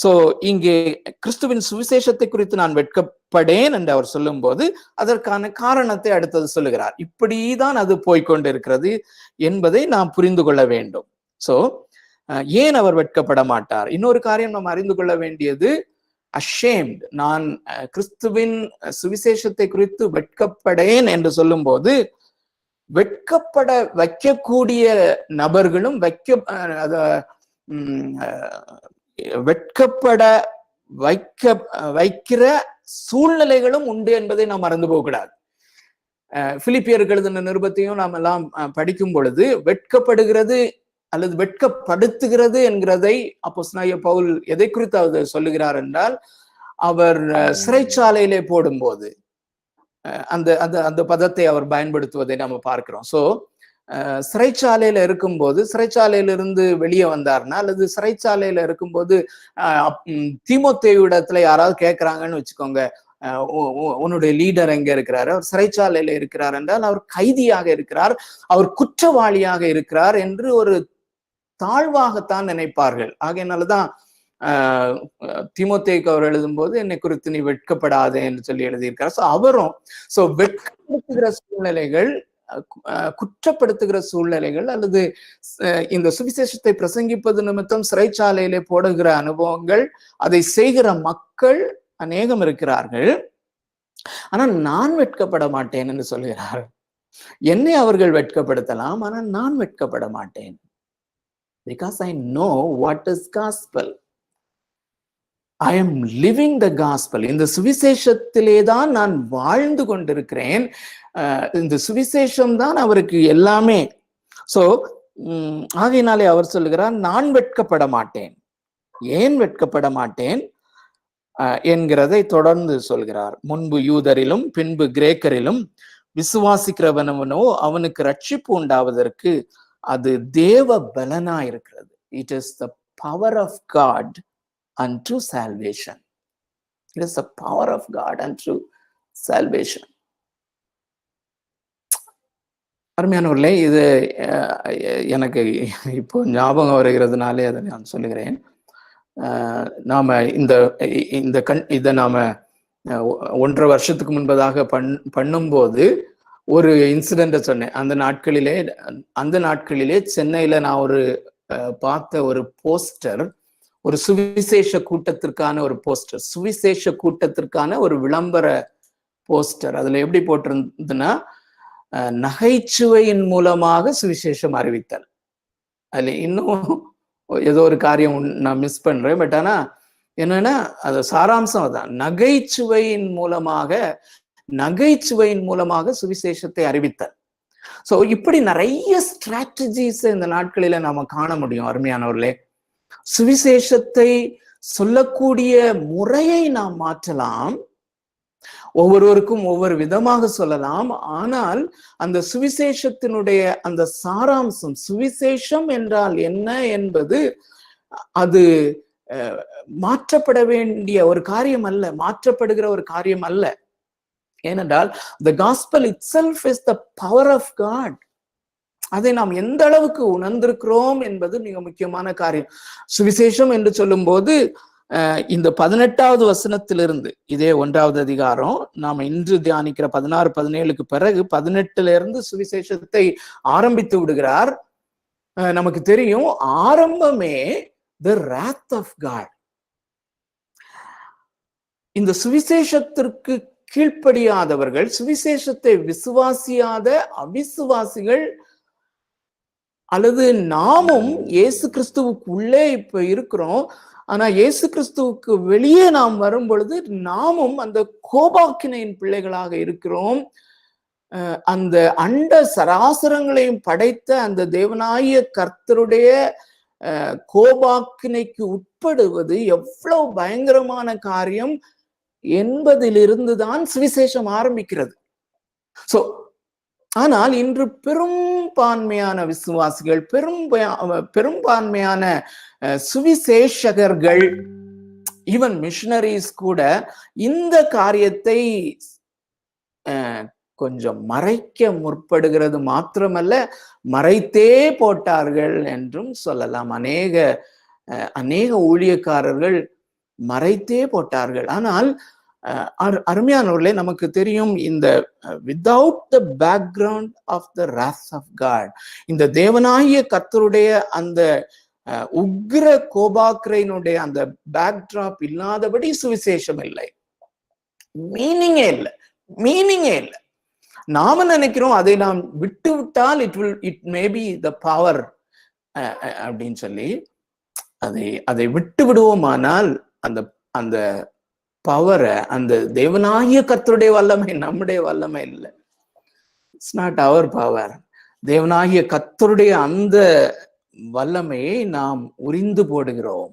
சோ இங்கே கிறிஸ்துவின் சுவிசேஷத்தை குறித்து நான் வெட்கப்படேன் என்று அவர் சொல்லும் போது அதற்கான காரணத்தை அடுத்தது சொல்லுகிறார். இப்படிதான் அது போய்கொண்டிருக்கிறது என்பதை நாம் புரிந்து கொள்ள வேண்டும். சோ ஏன் அவர் வெட்கப்பட மாட்டார்? இன்னொரு காரியம் நாம் அறிந்து கொள்ள வேண்டியது, ashamed, நான் கிறிஸ்துவின் சுவிசேஷத்தை குறித்து வெட்கப்படேன் என்று சொல்லும் போது, வெட்கப்பட வைக்கக்கூடிய நபர்களும் வெட்கப்பட வைக்கிற சூழ்நிலைகளும் உண்டு என்பதை நாம் மறந்து போகக்கூடாது. பிலிப்பியருக்கு எழுதின நிருபத்தையும் நாம் எல்லாம் படிக்கும் பொழுது, வெட்கப்படுகிறது அல்லது வெட்கப்படுத்துகிறது என்கிறதை அப்போஸ்தலனாகிய பவுல் எதை குறித்து சொல்லுகிறார் என்றால், அவர் சிறைச்சாலையிலே போடும்போது அந்த அந்த பதத்தை அவர் பயன்படுத்துவதை நம்ம பார்க்கிறோம். சோ சிறைச்சாலையில இருக்கும்போது, சிறைச்சாலையிலிருந்து வெளியே வந்தார்னா, அல்லது சிறைச்சாலையில இருக்கும்போது தீமோத்தேயு இடத்துல யாராவது கேட்கிறாங்கன்னு வச்சுக்கோங்க, உன்னுடைய லீடர் எங்க இருக்கிறாரு, அவர் சிறைச்சாலையில இருக்கிறார் என்றால் அவர் கைதியாக இருக்கிறார், அவர் குற்றவாளியாக இருக்கிறார் என்று ஒரு தாழ்வாகத்தான் நினைப்பார்கள். ஆகையினாலதான் தீமோத்தேயுக்கு அவர் எழுதும்போது, என்னை குறித்து நீ வெட்கப்படாதே என்று சொல்லி எழுதியிருக்கிறார். சோ அவரும் வெட்கப்படுத்துகிற சூழ்நிலைகள் குற்றப்படுத்துகிற சூழ்நிலைகள் அல்லது இந்த சுவிசேஷத்தை பிரசங்கிப்பது நிமித்தம் சிறைச்சாலையிலே போடுகிற அனுபவங்கள், அதை செய்கிற மக்கள் அநேகம் இருக்கிறார்கள். ஆனா நான் வெட்கப்பட மாட்டேன் என்று சொல்கிறார். என்னை அவர்கள் வெட்கப்படுத்தலாம், ஆனால் நான் வெட்கப்பட மாட்டேன். Because I know what is gospel. I am living the gospel. இந்த சுவிசேஷத்திலே தான் நான் வாழ்ந்து கொண்டிருக்கிறேன். இந்த சுவிசேஷம் தான் அவருக்கு எல்லாமே. சோ ஆகையினாலே அவர் சொல்லுகிறார், நான் வெட்கப்பட மாட்டேன். ஏன் வெட்கப்பட மாட்டேன் என்கிறதை தொடர்ந்து சொல்கிறார். முன்பு யூதரிலும் பின்பு கிரேக்கரிலும் விசுவாசிக்கிறவனவனோ அவனுக்கு ரட்சிப்பு உண்டாவதற்கு அது தேவ பலனா இருக்கிறது. It is the power of God unto salvation. It is the power of God unto salvation. அருமையானவர்களே, இது எனக்கு இப்போ ஞாபகம் வருகிறதுனாலே அதை நான் சொல்லுகிறேன். நாம இதை நாம 1.5 வருஷத்துக்கு முன்பதாக பண்ணும்போது ஒரு இன்சிடென்ட சொன்னேன். அந்த நாட்களிலே சென்னையில நான் பார்த்த ஒரு போஸ்டர், ஒரு சுவிசேஷ கூட்டத்திற்கான ஒரு போஸ்டர், சுவிசேஷ கூட்டத்திற்கான ஒரு விளம்பர போஸ்டர். அதுல எப்படி போட்டிருந்ததுன்னா, நகைச்சுவையின் மூலமாக சுவிசேஷம் அறிவித்தல். அதுல இன்னும் ஏதோ ஒரு காரியம் நான் மிஸ் பண்றேன். பட் ஆனா என்னன்னா, அது சாராம்சம் அதான், நகைச்சுவையின் மூலமாக சுவிசேஷத்தை அறிவித்தல். சோ இப்படி நிறைய ஸ்ட்ராட்டஜிஸ் இந்த நாட்களில நாம காண முடியும். அருமையானவர்களே, சுவிசேஷத்தை சொல்லக்கூடிய முறையை நாம் மாற்றலாம், ஒவ்வொருவருக்கும் ஒவ்வொரு விதமாக சொல்லலாம். ஆனால் அந்த சுவிசேஷத்தினுடைய அந்த சாராம்சம், சுவிசேஷம் என்றால் என்ன என்பது அது மாற்றப்பட வேண்டிய ஒரு காரியம் அல்ல, மாற்றப்படுகிற ஒரு காரியம் அல்ல. ஏனென்றால் the gospel itself is the power of God. அதை நாம் எந்த அளவுக்கு உணர்ந்திருக்கிறோம் என்பது மிக முக்கியமான காரியம். சுவிசேஷம் என்று சொல்லும் போது இந்த 18வது வசனத்திலிருந்து, இதே 1வது அதிகாரம் நாம இன்று தியானிக்கிற 16, 17க்கு பிறகு 18ல இருந்து சுவிசேஷத்தை ஆரம்பித்து விடுகிறார். நமக்கு தெரியும், ஆரம்பமே the wrath of God. இந்த சுவிசேஷத்திற்கு கீழ்ப்படியாதவர்கள், சுவிசேஷத்தை விசுவாசியாத அவிசுவாசிகள், அல்லது நாமும் இயேசு கிறிஸ்துவுக்கு உள்ளே இப்ப இருக்கிறோம், ஆனா இயேசு கிறிஸ்துவுக்கு வெளியே நாம் வரும் பொழுது நாமும் அந்த கோபாக்கினையின் பிள்ளைகளாக இருக்கிறோம். அந்த அண்ட சராசரங்களையும் படைத்த அந்த தேவனாகிய கர்த்தருடைய கோபாக்கினைக்கு உட்படுவது எவ்வளவு பயங்கரமான காரியம் என்பதிலிருந்துதான் சுவிசேஷம் ஆரம்பிக்கிறது. சோ ஆனால் இன்று பெரும்பான்மையான விசுவாசிகள், பெரும்பான்மையான சுவிசேஷகர்கள், ஈவன் மிஷனரிஸ் கூட இந்த காரியத்தை கொஞ்சம் மறைக்க முற்படுகிறது மாத்திரமல்ல, மறைத்தே போட்டார்கள் என்றும் சொல்லலாம். அநேக ஊழியக்காரர்கள் மறைத்தே போட்டார்கள். ஆனால் அருமையானவர்களே, நமக்கு தெரியும், இந்த without the background of the wrath of God, இந்த தேவனாகிய கர்த்தருடைய அந்த உக்ர கோபாக்கிரையினுடைய அந்த பேக்ட்ராப் இல்லாதபடி சுவிசேஷம் இல்லை, மீனிங்கே இல்லை. நாம நினைக்கிறோம் அதை நாம் விட்டு விட்டால் it may be the power அப்படின்னு சொல்லி அதை விட்டு விடுவோமானால் அந்த பவரை, அந்த தேவனாகிய கர்த்தருடைய வல்லமை நம்முடைய வல்லமை இல்லை. It's not our power. தேவனாகிய கர்த்தருடைய அந்த வல்லமையை நாம் உரிந்து போடுகிறோம்.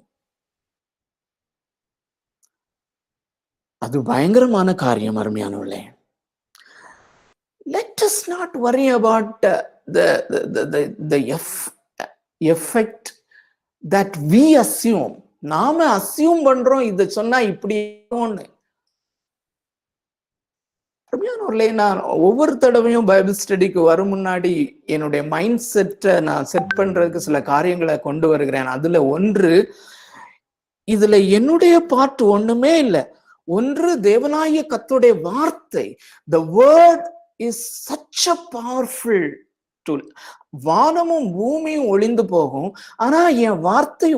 அது பயங்கரமான காரியம். அருமையானவர்களே, let us not worry about the effect that we assume. நாம அசியூம் பண்றோம், இதை சொன்னா இப்படி ஒண்ணு. நான் ஒவ்வொரு தடவையும் பைபிள் ஸ்டடிக்கு வரும் முன்னாடி என்னுடைய மைண்ட் செட்டை நான் செட் பண்றதுக்கு சில காரியங்களை கொண்டு வருகிறேன். அதுல ஒன்று, இதுல என்னுடைய பார்ட் ஒண்ணுமே இல்லை. ஒன்று, தேவனாகிய கர்த்தருடைய வார்த்தை, the word is such a powerful tool. வானமும் பூமியும் ஒளிந்து போகும், ஆனா என் வார்த்தை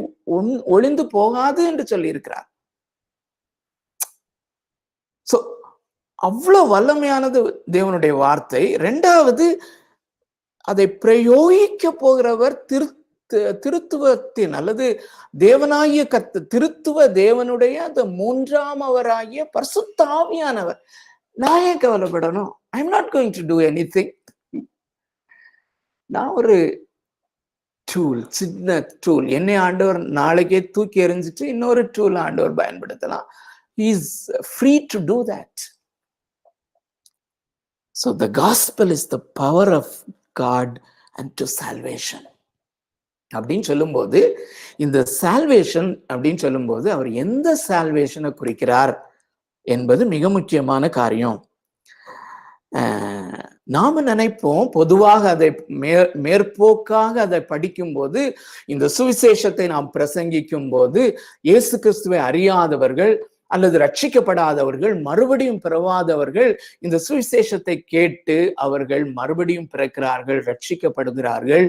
ஒளிந்து போகாது என்று சொல்லி இருக்கிறார். சோ அவ்வளவு வல்லமையானது தேவனுடைய வார்த்தை. இரண்டாவது, அதை பிரயோகிக்க போகிறவர் திருத்துவத்தின் அல்லது தேவனாகிய திருத்துவ தேவனுடைய அந்த மூன்றாம் அவராகிய பரிசுத்த ஆவியானவர். நான் ஏன் கவலைப்படணும்? I am not going to do anything. நான் ஒரு டூல், சின்ன டூல். என்னை ஆண்டவர் நாளைக்கே தூக்கி எறிஞ்சிட்டு இன்னொரு டூல் ஆண்டவர் பயன்படுத்தலாம். He is free to do that. So the gospel is the power of God unto salvation. அப்படின்னு சொல்லும்போது, இந்த சால்வேஷன் அப்படின்னு சொல்லும்போது அவர் எந்த சால்வேஷனை குறிக்கிறார் என்பது மிக முக்கியமான காரியம். நாம நினைப்போம், பொதுவாக அதை மேற்போக்காக அதை படிக்கும் போது, இந்த சுவிசேஷத்தை நாம் பிரசங்கிக்கும் போது இயேசு கிறிஸ்துவை அறியாதவர்கள் அல்லது ரட்சிக்கப்படாதவர்கள், மறுபடியும் பிறவாதவர்கள் இந்த சுவிசேஷத்தை கேட்டு அவர்கள் மறுபடியும் பிறக்கிறார்கள், ரட்சிக்கப்படுகிறார்கள்,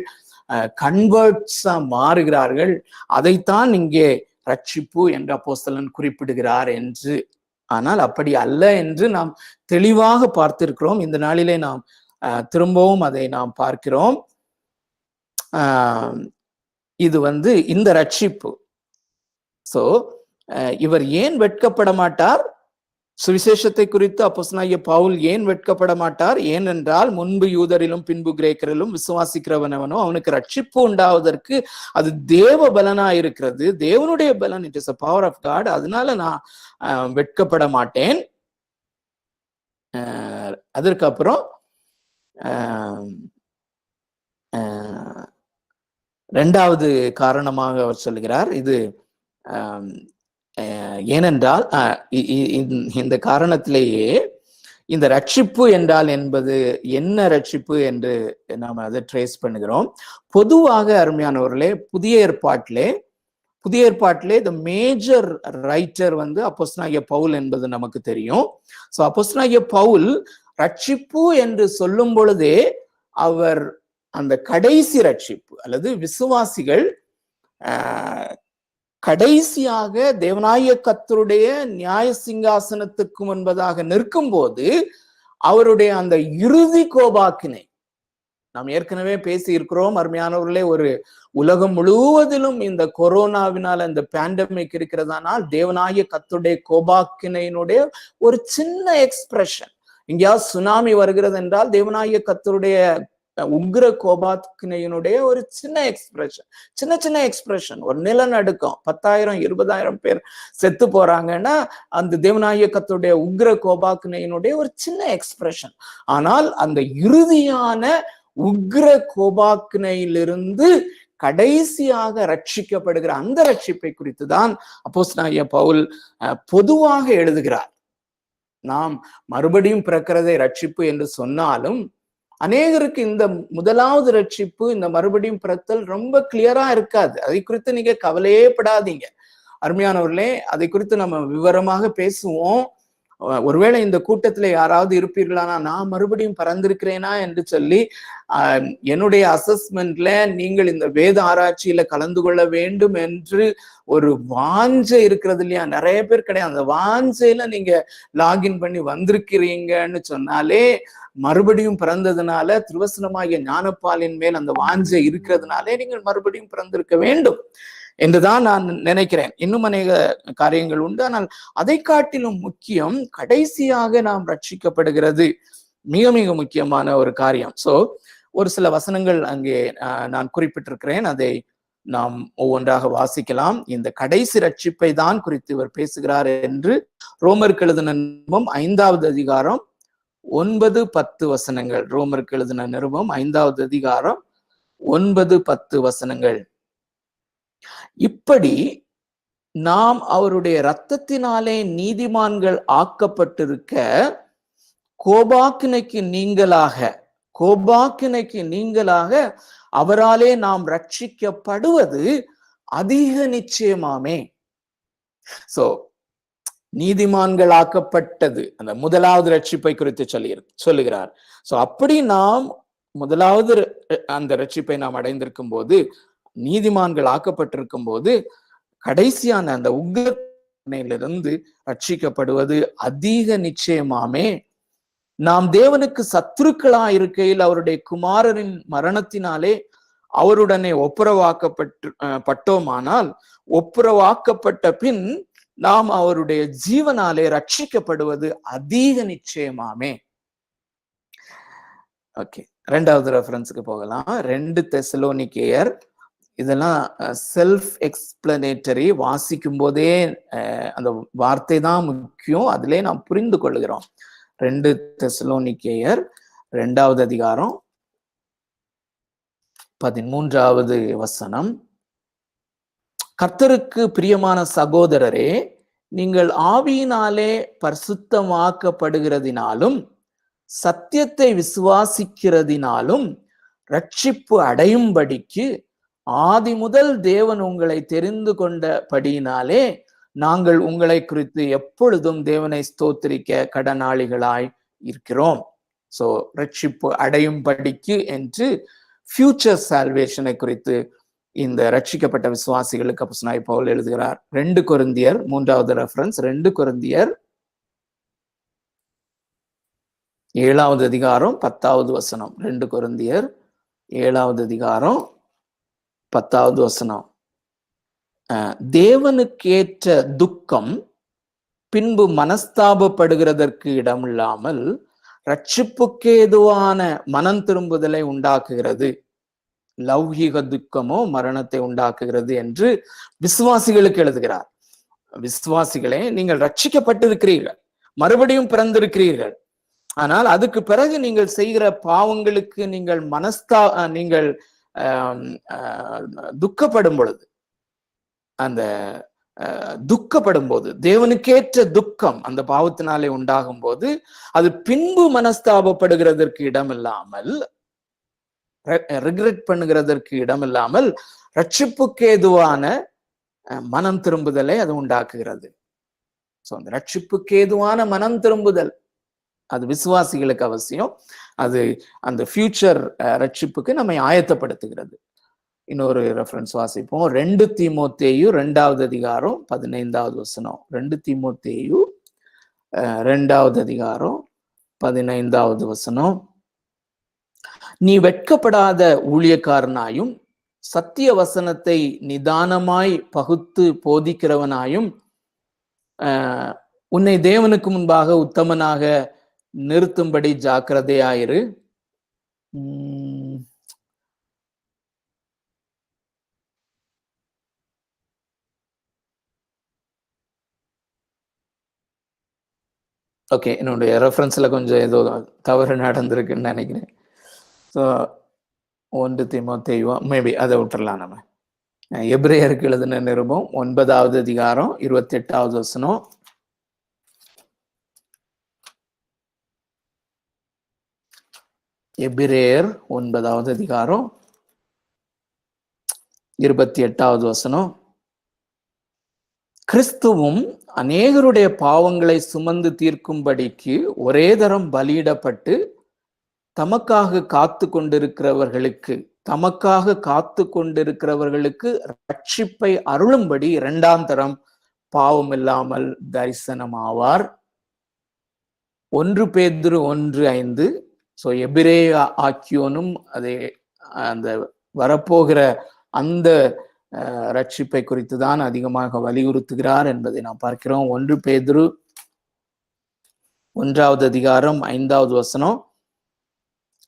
கன்வர்ட்ஸா மாறுகிறார்கள். அதைத்தான் இங்கே ரட்சிப்பு என்ற அப்போஸ்தலன் குறிப்பிடுகிறார் என்று. ஆனால் அப்படி அல்ல என்று நாம் தெளிவாக பார்த்திருக்கிறோம். இந்த நாளிலே நாம் திரும்பவும் அதை நாம் பார்க்கிறோம். இது இந்த ரட்சிப்பு. சோ இவர் ஏன் வெட்கப்பட மாட்டார்? சுவிசேஷத்தை குறித்து அப்போஸ்தலனாகிய பவுல் ஏன் வெட்கப்பட மாட்டார்? ஏனென்றால் முன்பு யூதரிலும் பின்பு கிரேக்கரிலும் விசுவாசிக்கிறவனவனோ அவனுக்கு ரட்சிப்பு உண்டாவதற்கு அது தேவ பலனா இருக்கிறது, தேவனுடைய பலன். It is a power of God. அதனால நான் வெட்கப்பட மாட்டேன். அதற்கப்புறம் இரண்டாவது காரணமாக அவர் சொல்லுகிறார், இது ஏனென்றால் இந்த காரணத்திலேயே இந்த ரட்சிப்பு என்றால் என்பது என்ன ரட்சிப்பு என்று நாம் அதை ட்ரேஸ் பண்ணுகிறோம். பொதுவாக அருமையானவர்களே, புதிய ஏற்பாட்டிலே த மேஜர் ரைட்டர் அப்போஸ்தலனாகிய பவுல் என்பது நமக்கு தெரியும். சோ அப்போஸ்தலனாகிய பவுல் ரட்சிப்பு என்று சொல்லும் பொழுதே அவர் அந்த கடைசி ரட்சிப்பு அல்லது விசுவாசிகள் கடைசியாக தேவனாகிய கர்த்தருடைய நியாய சிங்காசனத்துக்கு முன்பதாக நிற்கும் போது அவருடைய அந்த இறுதி கோபாக்கினை நாம் ஏற்கனவே பேசி இருக்கிறோம். அருமையானவர்களே, ஒரு உலகம் முழுவதிலும் இந்த கொரோனாவினால இந்த பேண்டமிக் இருக்கிறதானால் தேவனாகிய கர்த்தருடைய கோபாக்கினையினுடைய ஒரு சின்ன எக்ஸ்பிரஷன். எங்கேயாவது சுனாமி வருகிறது என்றால் தேவனாகிய கர்த்தருடைய உக்ர கோபாக்கினையினுடைய ஒரு சின்ன எக்ஸ்பிரஷன். ஒரு நிலநடுக்கம், 10,000 20,000 பேர் செத்து போறாங்கன்னா அந்த தேவனாகிய கர்த்தருடைய உக்ர கோபாக்கினையினுடைய ஒரு சின்ன எக்ஸ்பிரஷன். ஆனால் அந்த இறுதியான உக்ர கோபாக்கினையிலிருந்து கடைசியாக ரட்சிக்கப்படுகிற அந்த ரட்சிப்பை குறித்து தான் அப்போஸ்தலனாகிய பவுல் பொதுவாக எழுதுகிறார். நாம் மறுபடியும் பிறக்கிறதை ரட்சிப்பு என்று சொன்னாலும் அநேகருக்கு இந்த முதலாவது ரட்சிப்பு, இந்த மறுபடியும் பிறத்தல் ரொம்ப கிளியரா இருக்காது. அதை குறித்து நீங்க கவலையே படாதீங்க அருமையானவர்களே. அதை குறித்து நம்ம விவரமாக பேசுவோம். ஒருவேளை இந்த கூட்டத்துல யாராவது இருப்பீர்களானா, நான் மறுபடியும் பிறந்திருக்கிறேனா என்று சொல்லி என்னுடைய அசஸ்மெண்ட்ல நீங்கள் இந்த வேத ஆராய்ச்சியில கலந்து கொள்ள வேண்டும் என்று ஒரு வாஞ்சை இருக்கிறது இல்லையா? நிறைய பேர் கிடையாது. அந்த வாஞ்சையில நீங்க லாகின் பண்ணி வந்திருக்கிறீங்கன்னு சொன்னாலே மறுபடியும் பிறந்ததுனால, திருவசனமாகிய ஞானப்பாலின் மேல் அந்த வாஞ்சை இருக்கிறதுனாலே நீங்கள் மறுபடியும் பிறந்திருக்க வேண்டும் என்றுதான் நான் நினைக்கிறேன். இன்னும் அநேக காரியங்கள் உண்டு, ஆனால் அதை காட்டிலும் முக்கியம் கடைசியாக நாம் ரட்சிக்கப்படுகிறது மிக மிக முக்கியமான ஒரு காரியம். சோ ஒரு சில வசனங்கள் அங்கே நான் குறிப்பிட்டிருக்கிறேன், அதை நாம் ஒவ்வொன்றாக வாசிக்கலாம். இந்த கடைசி ரட்சிப்பை தான் குறித்து இவர் பேசுகிறார் என்று ரோமருக்கு எழுதின நிருபம் 5வது அதிகாரம் 9-10 வசனங்கள். ரோமருக்கு எழுதின நிருபம் 5வது அதிகாரம் 9-10 வசனங்கள். இப்படி நாம் அவருடைய இரத்தத்தினாலே நீதிமான்கள் ஆக்கப்பட்டிருக்க கோபாக்கினைக்கு நீங்களாக அவராலே நாம் ரட்சிக்கப்படுவது அதிக நிச்சயமாமே. சோ நீதிமான்களாக்கப்பட்டது அந்த முதலாவது ரட்சிப்பை குறித்து சொல்லுகிறார். சோ அப்படி நாம் முதலாவது அந்த ரட்சிப்பை நாம் அடைந்திருக்கும் போது, நீதிமான்கள் ஆக்கப்பட்டிருக்கும் போது, கடைசியான அந்த உக்கிரத்திலிருந்து ரட்சிக்கப்படுவது அதிக நிச்சயமாமே. நாம் தேவனுக்கு சத்துருக்களா இருக்கையில் அவருடைய குமாரரின் மரணத்தினாலே அவருடனே பட்டோமானால், ஒப்புரவாக்கப்பட்ட பின் நாம் அவருடைய ஜீவனாலே ரட்சிக்கப்படுவது அதிக நிச்சயமாமே. ஓகே, ரெண்டாவது ரெஃபரன்ஸுக்கு போகலாம். 2 தெசலோனிக்கேயர். இதெல்லாம் செல்ஃப் எக்ஸ்பிளனேட்டரி. வாசிக்கும் போதே அந்த வார்த்தை தான் முக்கியம், அதிலே நாம் புரிந்து கொள்கிறோம். 2 தெசலோனிக்கேயர் 2வது அதிகாரம் 13வது வசனம். கர்த்தருக்கு பிரியமான சகோதரரே, நீங்கள் ஆவியினாலே பரிசுத்தமாக்கப்படுகிறதினாலும் சத்தியத்தை விசுவாசிக்கிறதினாலும் ரட்சிப்பு அடையும்படிக்கு ஆதி முதல் தேவன் உங்களை தெரிந்து கொண்டபடியினாலே நாங்கள் உங்களை குறித்து எப்பொழுதும் தேவனை ஸ்தோத்திரிக்க கடனாளிகளாய் இருக்கிறோம். சோ ரட்சிப்பு அடையும்படிக்கு என்று ஃபியூச்சர் சால்வேஷனை குறித்து இந்த ரட்சிக்கப்பட்ட விசுவாசிகளுக்கு அப்போஸ்தலனாகிய பவுல் எழுதுகிறார். 2 கொரிந்தியர் 3வது ரெஃபரன்ஸ், 2 கொரிந்தியர் 7வது அதிகாரம் 10வது வசனம். 2 கொரிந்தியர் 7வது அதிகாரம் 10வது வசனம். தேவனுக்கேற்ற துக்கம் பின்பு மனஸ்தாபப்படுகிறதற்கு இடமில்லாமல் ரட்சிப்புக்கு ஏதுவான மனம் திரும்புதலை உண்டாக்குகிறது. லௌகிக துக்கமோ மரணத்தை உண்டாக்குகிறது என்று விசுவாசிகளுக்கு எழுதுகிறார். விசுவாசிகளே, நீங்கள் ரட்சிக்கப்பட்டிருக்கிறீர்கள், மறுபடியும் பிறந்திருக்கிறீர்கள். ஆனால் அதுக்கு பிறகு நீங்கள் செய்கிற பாவங்களுக்கு நீங்கள் நீங்கள் துக்கப்படும் பொழுது, அந்த துக்கப்படும் போது, தேவனுக்கேற்ற துக்கம் அந்த பாவத்தினாலே உண்டாகும் போது அது பின்பு மனஸ்தாபப்படுகிறதற்கு இடமில்லாமல், ரிக்ரெட் பண்ணுகிறதற்கு இடமில்லாமல் ரட்சிப்புக்கு ஏதுவான மனம் திரும்புதலை அது உண்டாக்குகிறது. சோ அந்த ரட்சிப்புக்கு ஏதுவான மனம் திரும்புதல் அது விசுவாசிகளுக்கு அவசியம். அது அந்த ஃபியூச்சர் ரட்சிப்புக்கு நம்மை ஆயத்தப்படுத்துகிறது. இன்னொரு ரெஃபரன்ஸ் வாசிப்போம். 2 தீமோத்தேயு 2வது அதிகாரம் 15வது வசனம். 2 தீமோத்தேயு 2வது அதிகாரம் 15வது வசனம். நீ வெட்கப்படாத ஊழியக்காரனாயும் சத்திய வசனத்தை நிதானமாய் பகுத்து போதிக்கிறவனாயும் உன்னை தேவனுக்கு முன்பாக உத்தமனாக நிறுத்தும்படி ஜாக்கிரதையாயிரு. ஓகே, என்னுடைய ரெஃபரன்ஸ்ல கொஞ்சம் ஏதோ தவறு நடந்திருக்குன்னு நினைக்கிறேன். ஸோ 1 தீமோத்தேயு மேபி அதை விட்டுறலாம். நம்ம எபிரேயருக்கு எழுதின நிருபம் 9வது அதிகாரம் 28வது வசனம். எபிரேயர் 9வது அதிகாரம் 28வது வசனம். கிறிஸ்துவும் அநேகருடைய பாவங்களை சுமந்து தீர்க்கும்படிக்கு ஒரே தரம் பலியிடப்பட்டு தமக்காக காத்து கொண்டிருக்கிறவர்களுக்கு ரட்சிப்பை அருளும்படி 2ஆம் தரம் பாவம் இல்லாமல் தரிசனமாவார். 1 பேதுரு 1:5. சோ எபிரேய ஆக்கியோனும் அதை அந்த வரப்போகிற அந்த ரட்சிப்பை குறித்து தான் அதிகமாக வலியுறுத்துகிறார் என்பதை நாம் பார்க்கிறோம். 1 பேதுரு 1வது அதிகாரம் 5வது வசனம்.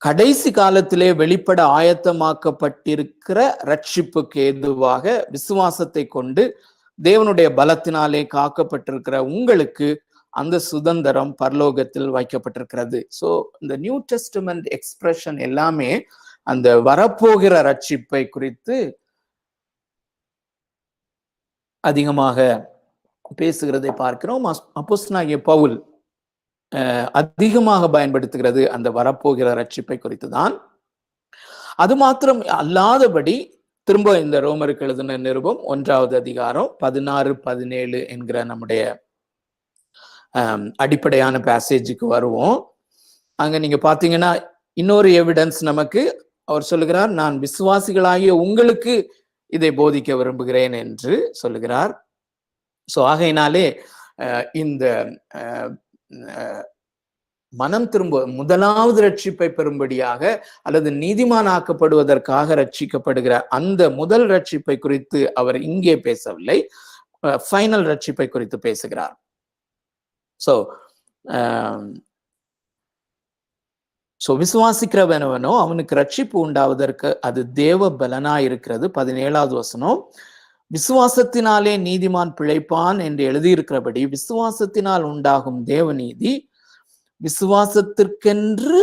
கடைசி காலத்திலே வெளிப்பட ஆயத்தமாக்கப்பட்டிருக்கிற ரட்சிப்புக்கு ஏதுவாக விசுவாசத்தை கொண்டு தேவனுடைய பலத்தினாலே காக்கப்பட்டிருக்கிற உங்களுக்கு அந்த சுதந்திரம் பரலோகத்தில் வைக்கப்பட்டிருக்கிறது. சோ இந்த நியூ டெஸ்டமெண்ட் எக்ஸ்பிரஷன் எல்லாமே அந்த வரப்போகிற ரட்சிப்பை குறித்து அதிகமாக பேசுகிறதை பார்க்கிறோம். அப்போஸ்தலனாகிய பவுல் அதிகமாக பயன்படுத்துகிறது அந்த வரப்போகிற ரட்சிப்பை குறித்து தான். அது மாத்திரம் அல்லாதபடி திரும்ப இந்த ரோமருக்கு எழுதின நிருபம் 1வது அதிகாரம் 16-17 என்கிற நம்முடைய அடிப்படையான பேசேஜுக்கு வருவோம். அங்க நீங்க பாத்தீங்கன்னா இன்னொரு எவிடன்ஸ் நமக்கு அவர் சொல்லுகிறார், நான் விசுவாசிகளாகிய உங்களுக்கு இதை போதிக்க விரும்புகிறேன் என்று சொல்லுகிறார். ஸோ ஆகையினாலே இந்த மனம் திரும்ப முதலாவது ரட்சிப்பை பெறும்படியாக அல்லது நீதிமானாக்கப்படுவதற்காக ரட்சிக்கப்படுகிற அந்த முதல் ரட்சிப்பை குறித்து அவர் இங்கே பேசவில்லை, ஃபைனல் ரட்சிப்பை குறித்து பேசுகிறார். ஸோ விசுவாசிக்கிறவனவனோ அவனுக்கு ரட்சிப்பு உண்டாவதற்கு அது தேவ பலனா இருக்கிறது. 17வது வசனம், விசுவாசத்தினாலே நீதிமான் பிழைப்பான் என்று எழுதியிருக்கிறபடி விசுவாசத்தினால் உண்டாகும் தேவநீதி விசுவாசத்திற்கென்று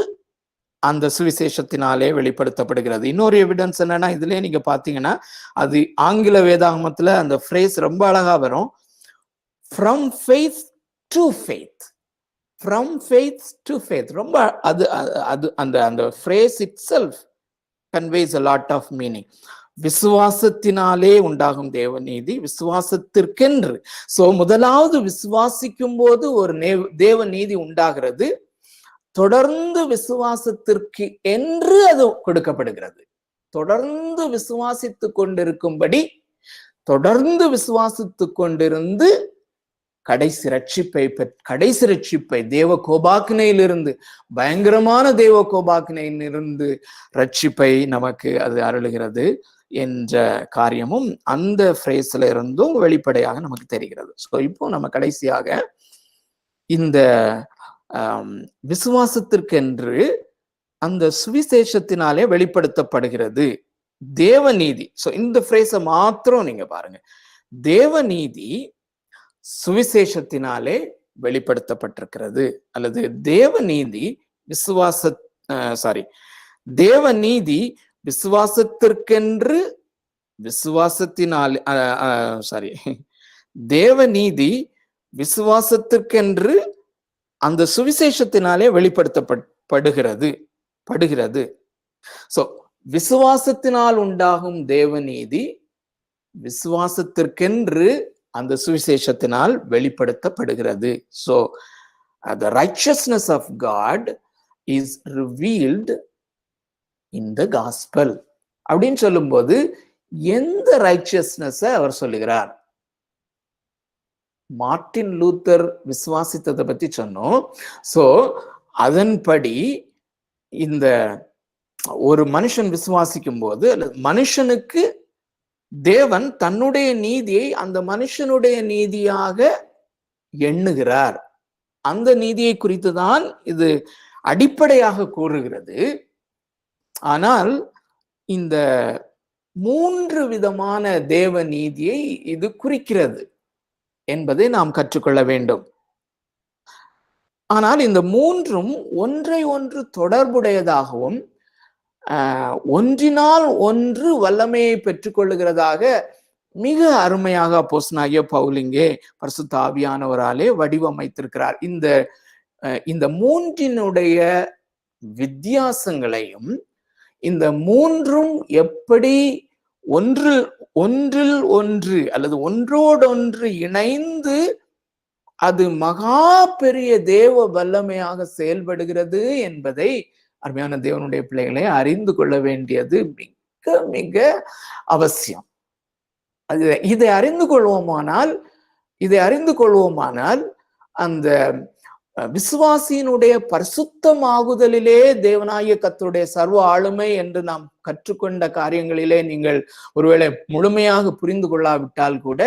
அந்த சுவிசேஷத்தினாலே வெளிப்படுத்தப்படுகிறது. இன்னொரு எவிடன்ஸ் என்னன்னா, இதுலயே நீங்க பாத்தீங்கன்னா அது ஆங்கில வேதாகமத்துல அந்த ஃப்ரேஸ் ரொம்ப அழகா வரும், from faith to faith, from faith to faith. ரொம்ப அது அது அந்த அந்த phrase it self conveys a lot of meaning. விசுவாசத்தினாலே உண்டாகும் தேவநீதி விசுவாசத்திற்கென்று. சோ முதலாவது விசுவாசிக்கும் போது ஒரு தேவ நீதி உண்டாகிறது, தொடர்ந்து விசுவாசத்திற்கு என்று அது கொடுக்கப்படுகிறது. தொடர்ந்து விசுவாசித்து கொண்டிருக்கும்படி, தொடர்ந்து விசுவாசித்து கொண்டிருந்து கடைசி ரட்சிப்பை தேவ கோபாக்கினையிலிருந்து, பயங்கரமான தேவ கோபாக்கினையிலிருந்து ரட்சிப்பை நமக்கு அது அருளுகிறது என்ற காரியமும் அந்த ஃப்ரேஸ்ல இருந்தும் வெளிப்படையாக நமக்கு தெரிகிறது. ஸோ இப்போ நம்ம கடைசியாக இந்த விசுவாசத்திற்கென்று அந்த சுவிசேஷத்தினாலே வெளிப்படுத்தப்படுகிறது தேவநீதி. ஸோ இந்த ஃப்ரேஸை மாத்திரம் நீங்க பாருங்க, தேவநீதி சுவிசேஷத்தினாலே வெளிப்படுத்தப்பட்டிருக்கிறது, அல்லது தேவநீதி தேவநீதி விசுவாசத்திற்கென்று விசுவாசத்தினாலே தேவநீதி விசுவாசத்திற்கென்று அந்த சுவிசேஷத்தினாலே வெளிப்படுத்தப்படுகிறது. சோ விசுவாசத்தினால் உண்டாகும் தேவநீதி விசுவாசத்திற்கென்று அந்த சுவிசேஷத்தினால் வெளிப்படுத்தப்படுகிறது. So the righteousness of God is revealed in the gospel அப்படின்னு சொல்லும்போது எந்த ரைச்சியஸ்னஸ் அவர் சொல்லுகிறார்? மார்ட்டின் லூத்தர் விசுவாசித்ததை பத்தி சொன்னோம். சோ அதன்படி இந்த ஒரு மனுஷன் விசுவாசிக்கும் போது மனுஷனுக்கு தேவன் தன்னுடைய நீதியை அந்த மனுஷனுடைய நீதியாக எண்ணுகிறார். அந்த நீதியை குறித்துதான் இது அடிப்படையாக கூறுகிறது. ஆனால் இந்த 3 விதமான தேவ நீதியை இது குறிக்கிறது என்பதை நாம் கற்றுக்கொள்ள வேண்டும். ஆனால் இந்த 3ம் ஒன்றை ஒன்று தொடர்புடையதாகவும் ஒன்றினால் ஒன்று வல்லமையை பெற்றுக்கொள்ளுகிறதாக மிக அருமையாக அப்போஸ்தலனாகிய பவுல் இங்கே பரிசுத்த ஆவியானவராலே வடிவமைத்திருக்கிறார். இந்த 3னுடைய வித்தியாசங்களையும், இந்த 3ம் எப்படி ஒன்றில் ஒன்று அல்லது ஒன்றோடொன்று இணைந்து அது மகா பெரிய தேவ வல்லமையாக செயல்படுகிறது என்பதை அருமையான தேவனுடைய பிள்ளைகளை அறிந்து கொள்ள வேண்டியது மிக மிக அவசியம். இதை அறிந்து கொள்வோமானால் அந்த விசுவாசியினுடைய பரிசுத்தமாகுதலிலே தேவனாகிய கர்த்தருடைய சர்வ ஆளுமை என்று நாம் கற்றுக்கொண்ட காரியங்களிலே நீங்கள் ஒருவேளை முழுமையாக புரிந்து கொள்ளாவிட்டால் கூட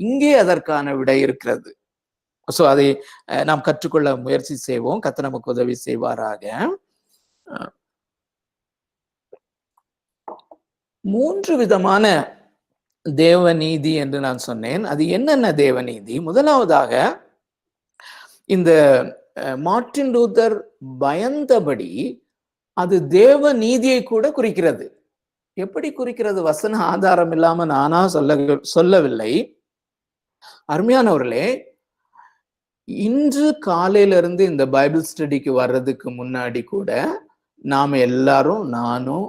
இங்கே அதற்கான விடை இருக்கிறது. சோ அதை நாம் கற்றுக்கொள்ள முயற்சி செய்வோம். கர்த்தர் நமக்கு உதவி செய்வாராக. 3 விதமான தேவநீதி என்று நான் சொன்னேன். அது என்னென்ன தேவநீதி? முதலாவதாக இந்த மார்ட்டின் லூத்தர் பயந்தபடி அது தேவ நீதியை கூட குறிக்கிறது. எப்படி குறிக்கிறது? வசன ஆதாரம் இல்லாம நானா சொல்லவில்லை. அருமையானவர்களே, இன்று காலையிலிருந்து இந்த பைபிள் ஸ்டடிக்கு வர்றதுக்கு முன்னாடி கூட நாம எல்லாரும் நானும்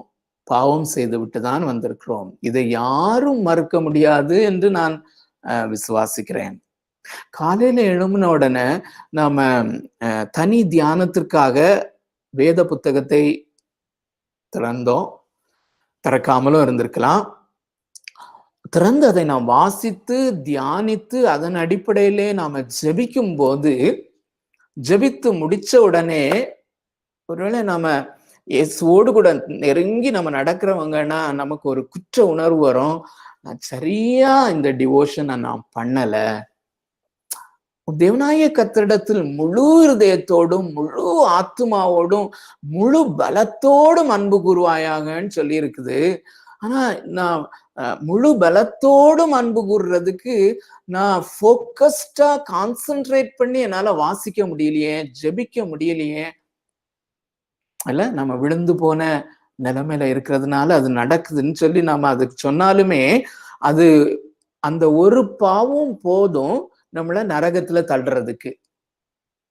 பாவம் செய்து விட்டுதான் வந்திருக்கிறோம். இதை யாரும் மறுக்க முடியாது என்று நான் விசுவாசிக்கிறேன். காலையில எழும்பின உடனே நாம தனி தியானத்திற்காக வேத புத்தகத்தை திறந்தோம், திறக்காமலும் இருந்திருக்கலாம். திறந்து அதை நாம் வாசித்து தியானித்து அதன் அடிப்படையிலே நாம ஜெபிக்கும் போது, ஜெபித்து முடிச்ச உடனே ஒருவேளை நாம இயேசுவோடு கூட நெருங்கி நம்ம நடக்கிறவங்கன்னா நமக்கு ஒரு குற்ற உணர்வு வரும். நான் சரியா இந்த டிவோஷனை நான் பண்ணல. தேவனாய கர்த்தரிடத்தில் முழு இருதயத்தோடும் முழு ஆத்துமாவோடும் முழு பலத்தோடும் அன்பு கூறுவாயாகன்னு சொல்லி இருக்குது. ஆனா நான் முழு பலத்தோடும் அன்பு கூறுறதுக்கு நான் ஃபோக்கஸ்டா கான்சென்ட்ரேட் பண்ணி என்னால வாசிக்க முடியலையே, ஜெபிக்க முடியலையே. அல்ல, நம்ம விழுந்து போன நிலைமையில இருக்கிறதுனால அது நடக்குதுன்னு சொல்லி நாம அதுக்கு சொன்னாலுமே அது அந்த ஒரு பாவம் போதும் நம்மள நரகத்துல தள்ளுறதுக்கு.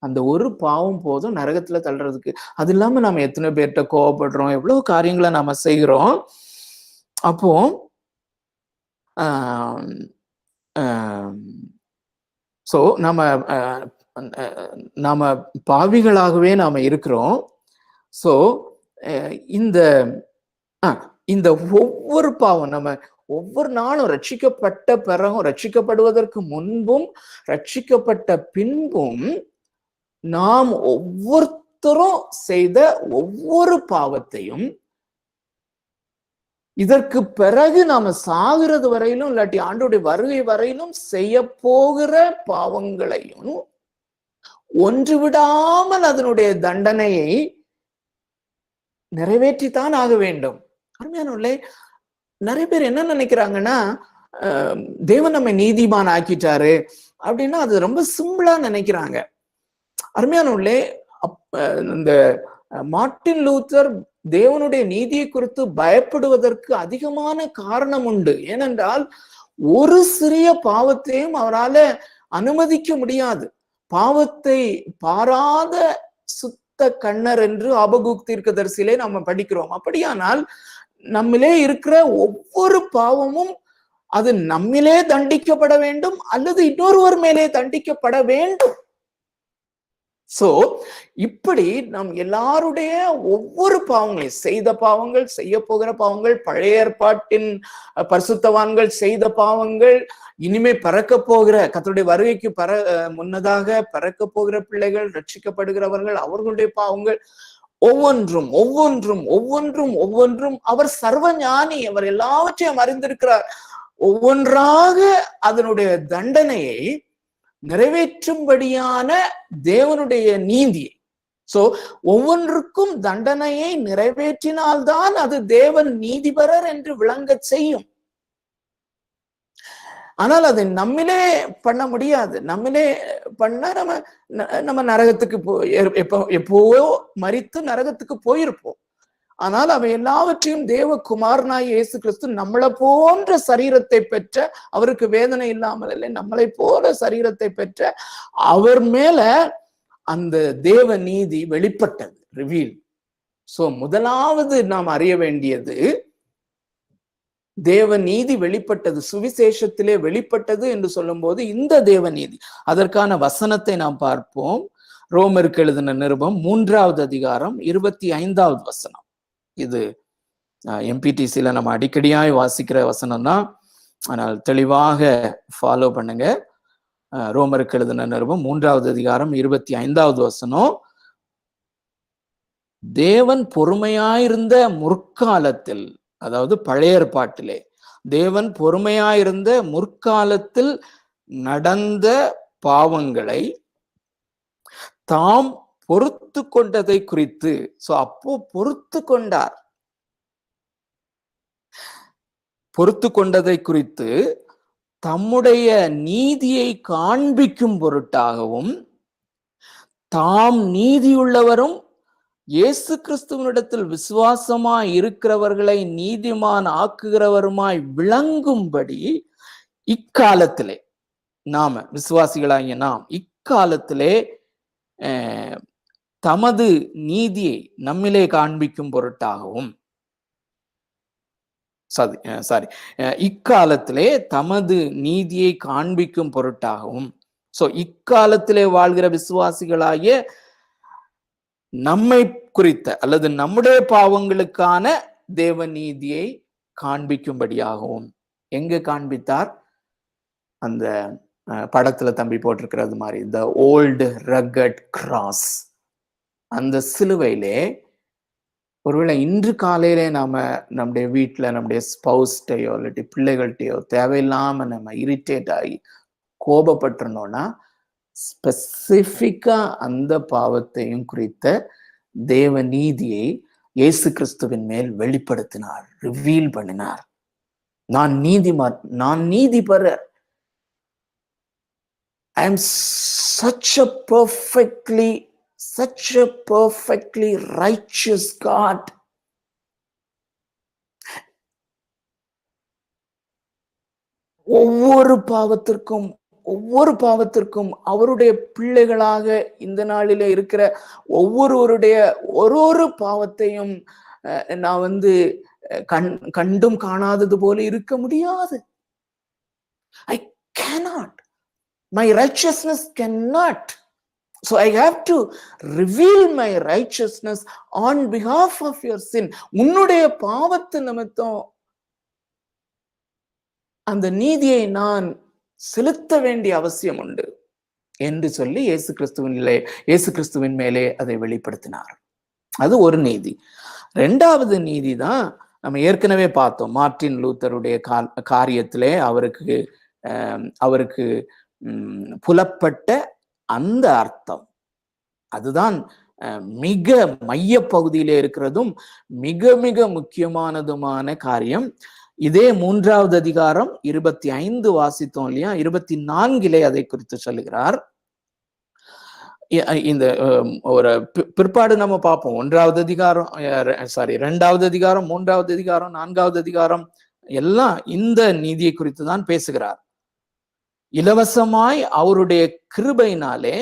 அந்த ஒரு பாவம் போதும் நரகத்துல தள்ளுறதுக்கு. அது இல்லாம நம்ம எத்தனை பேர்கிட்ட கோவப்படுறோம், எவ்வளவு காரியங்களை நாம செய்கிறோம். அப்போ சோ நாம பாவிகளாகவே நாம இருக்கிறோம். சோ இந்த ஒவ்வொரு பாவம் நம்ம ஒவ்வொரு நாளும் ரட்சிக்கப்பட்ட பிறகும், ரட்சிக்கப்படுவதற்கு முன்பும் ரட்சிக்கப்பட்ட பின்பும் நாம் ஒவ்வொருத்தரும் செய்த ஒவ்வொரு பாவத்தையும், இதற்கு பிறகு நாம சாகுறது வரையிலும் இல்லாட்டி ஆண்டோடைய வருகை வரையிலும் செய்ய போகிற பாவங்களையும் ஒன்று விடாமல் அதனுடைய தண்டனையை நிறைவேற்றித்தான் ஆக வேண்டும். அருமையானவர்களே, நிறைய பேர் என்ன நினைக்கிறாங்கன்னா, தேவன் நம்மை நீதிமான் ஆக்கிட்டாரு அப்படின்னா அது ரொம்ப சிம்பிளா நினைக்கிறாங்க. அருமையானவர்களே, இந்த மார்ட்டின் லூத்தர் தேவனுடைய நீதியை குறித்து பயப்படுவதற்கு அதிகமான காரணம் உண்டு. ஏனென்றால் ஒரு சிறிய பாவத்தையும் அவரால அனுமதிக்க முடியாது. பாவத்தை பாராத சுத்த கண்ணர் என்று ஆபகுக் தீர்க்கதரிசியிலே நாம படிக்கிறோம். அப்படியானால் நம்மிலே இருக்கிற ஒவ்வொரு பாவமும் அது நம்மிலே தண்டிக்கப்பட வேண்டும் அல்லது இன்னொருவர் மேலே தண்டிக்கப்பட வேண்டும். சோ இப்படி நம் எல்லாருடைய ஒவ்வொரு பாவங்களையும், செய்த பாவங்கள், செய்ய போகிற பாவங்கள், பழைய ஏற்பாட்டின் பரிசுத்தவான்கள் செய்த பாவங்கள், இனிமே பறக்க போகிற கர்த்தருடைய வருகைக்கு முன்னதாக பறக்க போகிற பிள்ளைகள், ரட்சிக்கப்படுகிறவர்கள், அவர்களுடைய பாவங்கள், ஒவ்வொன்றும் ஒவ்வொன்றும் ஒவ்வொன்றும் ஒவ்வொன்றும் அவர் சர்வ ஞானி, அவர் எல்லாவற்றையும் அறிந்திருக்கிறார். ஒவ்வொன்றாக அதனுடைய தண்டனையை நிறைவேற்றும்படியான தேவனுடைய நீதி. சோ ஒவ்வொன்றுக்கும் தண்டனையை நிறைவேற்றினால்தான் அது தேவன் நீதிபரர் என்று விளங்க செய்யும். ஆனால் அதை நம்மிலே பண்ண முடியாது. நம்மிலே பண்ண நம்ம நரகத்துக்கு எப்போவோ மரித்து நரகத்துக்கு போயிருப்போம். ஆனால் அவை எல்லாவற்றையும் தேவகுமாரனாய் இயேசு கிறிஸ்து நம்மளை போன்ற சரீரத்தை பெற்ற, அவருக்கு வேதனை இல்லாமல் இல்லை, நம்மளை போல சரீரத்தை பெற்ற அவர் மேல அந்த தேவ நீதி வெளிப்பட்டது, ரிவீல். சோ முதலாவது நாம் அறிய வேண்டியது, தேவ நீதி வெளிப்பட்டது, சுவிசேஷத்திலே வெளிப்பட்டது என்று சொல்லும் போது இந்த தேவ நீதி, அதற்கான வசனத்தை நாம் பார்ப்போம். ரோமருக்கு எழுதின நிருபம் 3வது அதிகாரம் 25வது வசனம். இது எம்பிடிசில நம்ம அடிக்கடியாய் வாசிக்கிற வசனம் தான், ஆனால் தெளிவாக ஃபாலோ பண்ணுங்க. ரோமருக்கு எழுதின நிருபம் 3வது அதிகாரம் 25வது வசனம். தேவன் பொறுமையாயிருந்த முற்காலத்தில், அதாவது பழைய ஏற்பாட்டிலே தேவன் பொறுமையாயிருந்த முற்காலத்தில் நடந்த பாவங்களை தாம் பொறுத்து கொண்டதை குறித்து, சோ அப்போ பொறுத்து கொண்டார், பொறுத்து கொண்டதை குறித்து தம்முடைய நீதியை காண்பிக்கும் பொருட்டாகவும் தாம் நீதியுள்ளவரும் இயேசு கிறிஸ்துவனிடத்தில் விசுவாசமாய் இருக்கிறவர்களை நீதிமான் ஆக்குகிறவருமாய் விளங்கும்படி இக்காலத்திலே, நாம விசுவாசிகளாகிய நாம் இக்காலத்திலே தமது நீதியை நம்மிலே காண்பிக்கும் பொருட்டாகவும், இக்காலத்திலே தமது நீதியை காண்பிக்கும் பொருட்டாகவும், சோ இக்காலத்திலே வாழ்கிற விசுவாசிகளாகிய நம்மை குறித்த அல்லது நம்முடைய பாவங்களுக்கான தேவ நீதியை காண்பிக்கும்படியாகவும் எங்க காண்பித்தார்? அந்த படத்துல தம்பி போட்டிருக்கிறது மாதிரி த ஓல்டு ரக்கட் கிராஸ், அந்த சிலுவையிலே ஒருவேளை இன்று காலையிலே நாம நம்முடைய வீட்டுல நம்முடைய ஸ்பௌஸ்டையோ இல்லாட்டி பிள்ளைகள்கிட்டயோ தேவையில்லாம நம்ம இரிட்டேட் ஆகி கோபப்பட்டிருந்தோம்னா ஸ்பெசிபிக்கா அந்த பாவத்தையும் குறித்த தேவ நீதியை இயேசு கிறிஸ்துவின் மேல் வெளிப்படுத்தினார், ரிவீல் பண்ணினார். நான் நீதிபரர். I am such a perfectly righteous God. ஒவ்வொரு பாவத்திற்கும் அவருடைய பிள்ளைகளாக இந்த நாளில இருக்கிற ஒவ்வொருவருடைய ஒரு பாவத்தையும் நான் கண்டும் காணாதது போல இருக்க முடியாது. I cannot. My righteousness cannot. So I have to reveal my righteousness on behalf of your sin. உன்னுடைய பாவத்து நிமித்தம் அந்த நீதியை நான் செலுத்த வேண்டிய அவசியம் உண்டு என்று சொல்லி இயேசு கிறிஸ்துவின் மேலே அதை வெளிப்படுத்தினார். அது ஒரு நீதி. இரண்டாவது நீதி தான் நம்ம ஏற்கனவே பார்த்தோம். மார்ட்டின் லூத்தருடைய காரியத்திலே அவருக்கு புலப்பட்ட அந்த அர்த்தம், அதுதான் மிக மைய பகுதியிலே இருக்கிறதும் மிக மிக முக்கியமானதுமான காரியம். இதே 3வது அதிகாரம் 25 வாசித்தோம் இல்லையா? 24 அதை குறித்து சொல்லுகிறார். இந்த ஒரு பிற்பாடு நம்ம பார்ப்போம். 1வது அதிகாரம் 2வது அதிகாரம் 3வது அதிகாரம் 4வது அதிகாரம் எல்லாம் இந்த நீதியை குறித்து தான் பேசுகிறார். இலவசமாய் அவருடைய கிருபையினாலே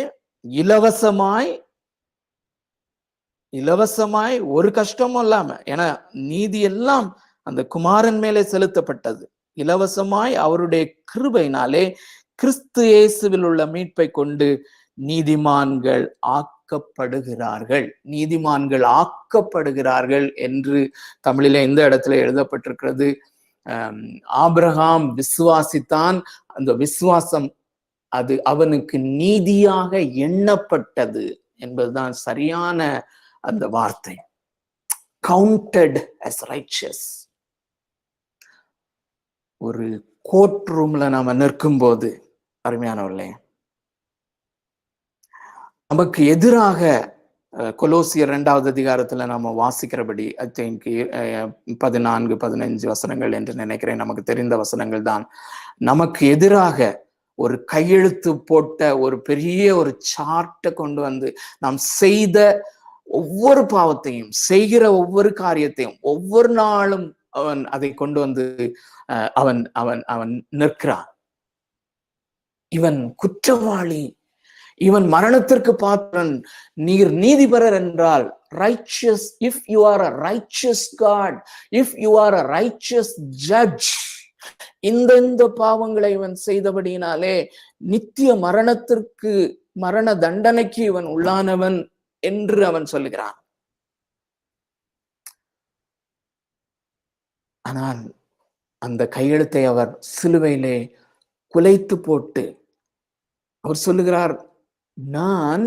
இலவசமாய் ஒரு கஷ்டமும் இல்லாம, ஏன்னா நீதி எல்லாம் அந்த குமாரன் மேலே செலுத்தப்பட்டது. இலவசமாய் அவருடைய கிருபையினாலே கிறிஸ்து இயேசுவில் உள்ள மீட்பை கொண்டு நீதிமான்கள் ஆக்கப்படுகிறார்கள் என்று தமிழிலே இந்த இடத்துல எழுதப்பட்டிருக்கிறது. ஆபிரகாம் விசுவாசித்தான், அந்த விசுவாசம் அது அவனுக்கு நீதியாக எண்ணப்பட்டது என்பதுதான் சரியான அந்த வார்த்தை. counted as righteous. ஒரு கோர்ட் ரூம்ல நாம நிற்கும் போது அருமையானவர்களே, நமக்கு எதிராக கொலோசியர் 2வது அதிகாரத்துல நாம வாசிக்கிறபடி ஐ திங்க் 14-15 வசனங்கள் என்று நினைக்கிறேன், நமக்கு தெரிந்த வசனங்கள் தான். நமக்கு எதிராக ஒரு கையெழுத்து போட்ட ஒரு பெரிய ஒரு சார்ட்டை கொண்டு வந்து நாம் செய்த ஒவ்வொரு பாவத்தையும், செய்கிற ஒவ்வொரு காரியத்தையும், ஒவ்வொரு நாளும் அவன் அதை கொண்டு வந்து அவன் அவன் அவன் நிற்கிறான். இவன் குற்றவாளி, இவன் மரணத்திற்கு பாத்திரன், நீர் நீதிபரர் என்றால் righteous, if you are a righteous God, if you are a righteous judge, இந்த பாவங்களை இவன் செய்தபடியினாலே நித்திய மரண தண்டனைக்கு இவன் உள்ளானவன் என்று அவன் சொல்லுகிறான். ஆனால் அந்த கையெழுத்தை அவர் சிலுவையிலே குலைத்து போட்டு அவர் சொல்லுகிறார், நான்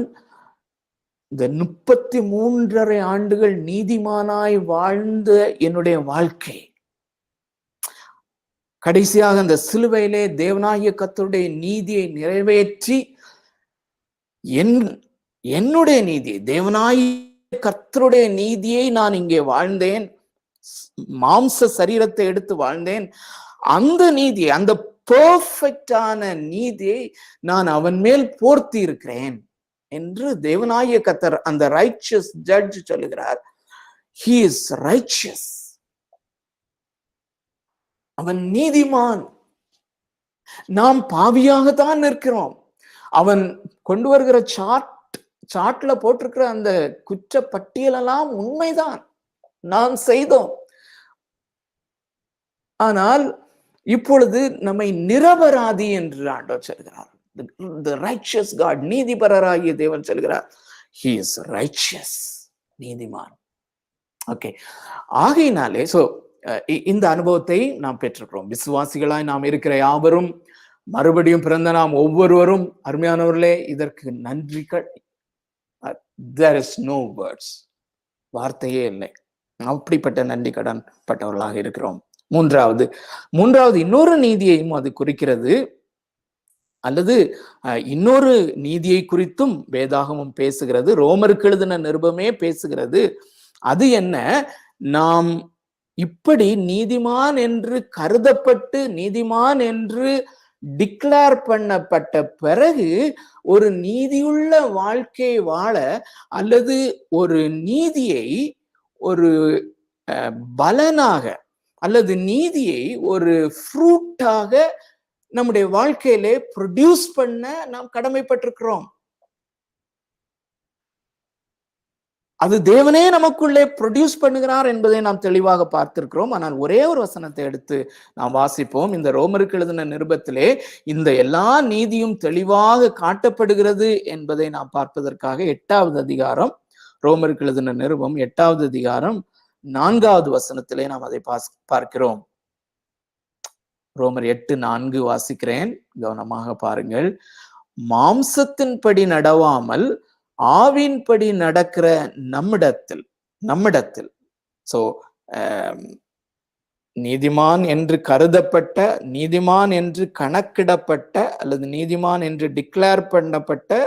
இந்த 33.5 ஆண்டுகள் நீதிமானாய் வாழ்ந்த என்னுடைய வாழ்க்கை கடைசியாக அந்த சிலுவையிலே தேவனாகிய கர்த்தருடைய நீதியை நிறைவேற்றி என்னுடைய நீதியை, தேவனாகிய கர்த்தருடைய நீதியை நான் இங்கே வாழ்ந்தேன், மாம்ச சரீரத்தை எடுத்து வாழ்ந்தேன். அந்த நீதியை, அந்த பெர்ஃபெக்டான நீதியை நான் அவன் மேல் போர்த்தி இருக்கிறேன் என்று தேவனாகிய கர்த்தர், அந்த ரைச்சியஸ் ஜட்ஜ் சொல்லுகிறார். he is righteous. அவன் நீதிமான். நாம் பாவியாகத்தான் நிற்கிறோம். அவன் கொண்டு வருகிற சாட்ல போட்டிருக்கிற அந்த குற்ற பட்டியலெல்லாம் உண்மைதான், நாம் செய்தோம். ஆனால் இப்பொழுது நம்மை நிரபராதி என்று ஆண்டவர் சொல்கிறார். the righteous God, நீதிபரராகிய தேவன் சொல்கிறார், he is righteous, நீதிமான். ஓகே, ஆகையினாலே இந்த அனுபவத்தை நாம் பெற்றிருக்கிறோம். விசுவாசிகளாய் நாம் இருக்கிற யாவரும், மறுபடியும் பிறந்த நாம் ஒவ்வொருவரும், அருமையானவர்களே, இதற்கு நன்றிகள், there is no words, வார்த்தையே இல்லை. அப்படிப்பட்ட நன்றி கடன் பட்டவர்களாக இருக்கிறோம். மூன்றாவது இன்னொரு நீதியையும் அது குறிக்கிறது, அல்லது இன்னொரு நீதியை குறித்தும் வேதாகமம் பேசுகிறது, ரோமருக்கு எழுதின நிருபமே பேசுகிறது. அது என்ன? நாம் இப்படி நீதிமான் என்று கருதப்பட்டு, நீதிமான் என்று டிக்ளேர் பண்ணப்பட்ட பிறகு ஒரு நீதியுள்ள வாழ்க்கை வாழ, அல்லது ஒரு நீதியை ஒரு பலனாக, அல்லது நீதியை ஒரு ஃப்ரூட்டாக நம்முடைய வாழ்க்கையிலே ப்ரொடியூஸ் பண்ண நாம் கடமைப்பட்டிருக்கிறோம். அது தேவனே நமக்குள்ளே ப்ரொடியூஸ் பண்ணுகிறார் என்பதை நாம் தெளிவாக பார்த்திருக்கிறோம். ஆனால் ஒரே ஒரு வசனத்தை எடுத்து நாம் வாசிப்போம். இந்த ரோமருக்கு எழுதின நிருபத்திலே இந்த எல்லா நீதியும் தெளிவாக காட்டப்படுகிறது என்பதை நாம் பார்ப்பதற்காக 8வது அதிகாரம், ரோமருக்கு எழுதின நிருபம் 8வது அதிகாரம் 4வது வசனத்திலே நாம் அதை பார்க்கிறோம். ரோமர் 8:4 வாசிக்கிறேன், கவனமாக பாருங்கள். மாம்சத்தின்படி நடவாமல் ஆவின்படி நடக்கிற நம்மிடத்தில் சோ நீதிமான் என்று கருதப்பட்ட, நீதிமான் என்று கணக்கிடப்பட்ட, அல்லது நீதிமான் என்று டிக்ளேர் பண்ணப்பட்ட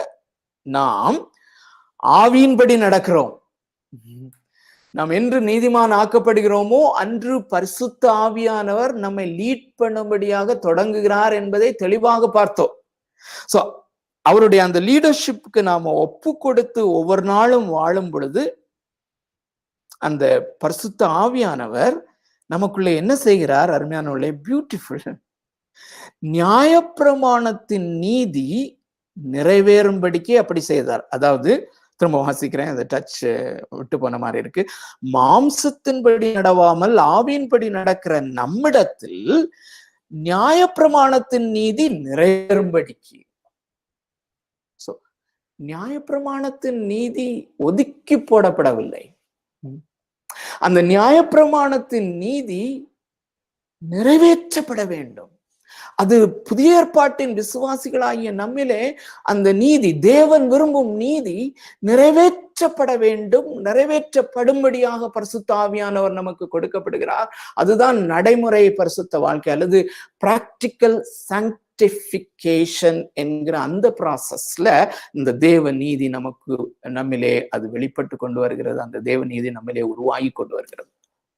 நாம் ஆவியின்படி நடக்கிறோம். நாம் என்று நீதிமான் ஆக்கப்படுகிறோமோ அன்று பரிசுத்த ஆவியானவர் நம்மை லீட் பண்ணும்படியாக தொடங்குகிறார் என்பதை தெளிவாக பார்த்தோம். சோ அவருடைய அந்த லீடர்ஷிப்புக்கு நாம ஒப்பு கொடுத்து ஒவ்வொரு நாளும் வாழும் பொழுது அந்த பரிசுத்த ஆவியானவர் நமக்குள்ள என்ன செய்கிறார்? அருமையானவர்களே, பியூட்டிஃபுல், நியாயப்பிரமாணத்தின் நீதி நிறைவேறும்படிக்கே அப்படி செய்தார். அதாவது திரும்ப வாசிக்கிறேன், அந்த டச் விட்டு போன மாதிரி இருக்கு. மாம்சத்தின்படி நடவாமல் ஆவியின்படி நடக்கிற நம்மிடத்தில் நியாயப்பிரமாணத்தின் நீதி நிறைவேறும்படிக்கு. நியாயப்பிரமாணத்தின் நீதி ஒதுக்கி போடப்படவில்லை. அந்த நியாயப்பிரமாணத்தின் நீதி நிறைவேற்றப்பட வேண்டும். அது புதிய ஏற்பாட்டின் விசுவாசிகளாகிய நம்மிலே அந்த நீதி, தேவன் விரும்பும் நீதி நிறைவேற்றப்பட வேண்டும். நிறைவேற்றப்படும்படியாக பரிசுத்த ஆவியானவர் நமக்கு கொடுக்கப்படுகிறார். அதுதான் நடைமுறை பரிசுத்த வாழ்க்கை, அல்லது பிராக்டிக்கல் சாங்டிஃபிகேஷன் என்கிற அந்த ப்ராசஸ்ல இந்த தேவ நீதி நம்மிலே அது வெளிப்பட்டு கொண்டு வருகிறது. அந்த தேவ நீதி நம்மிலே உருவாகி கொண்டு வருகிறது.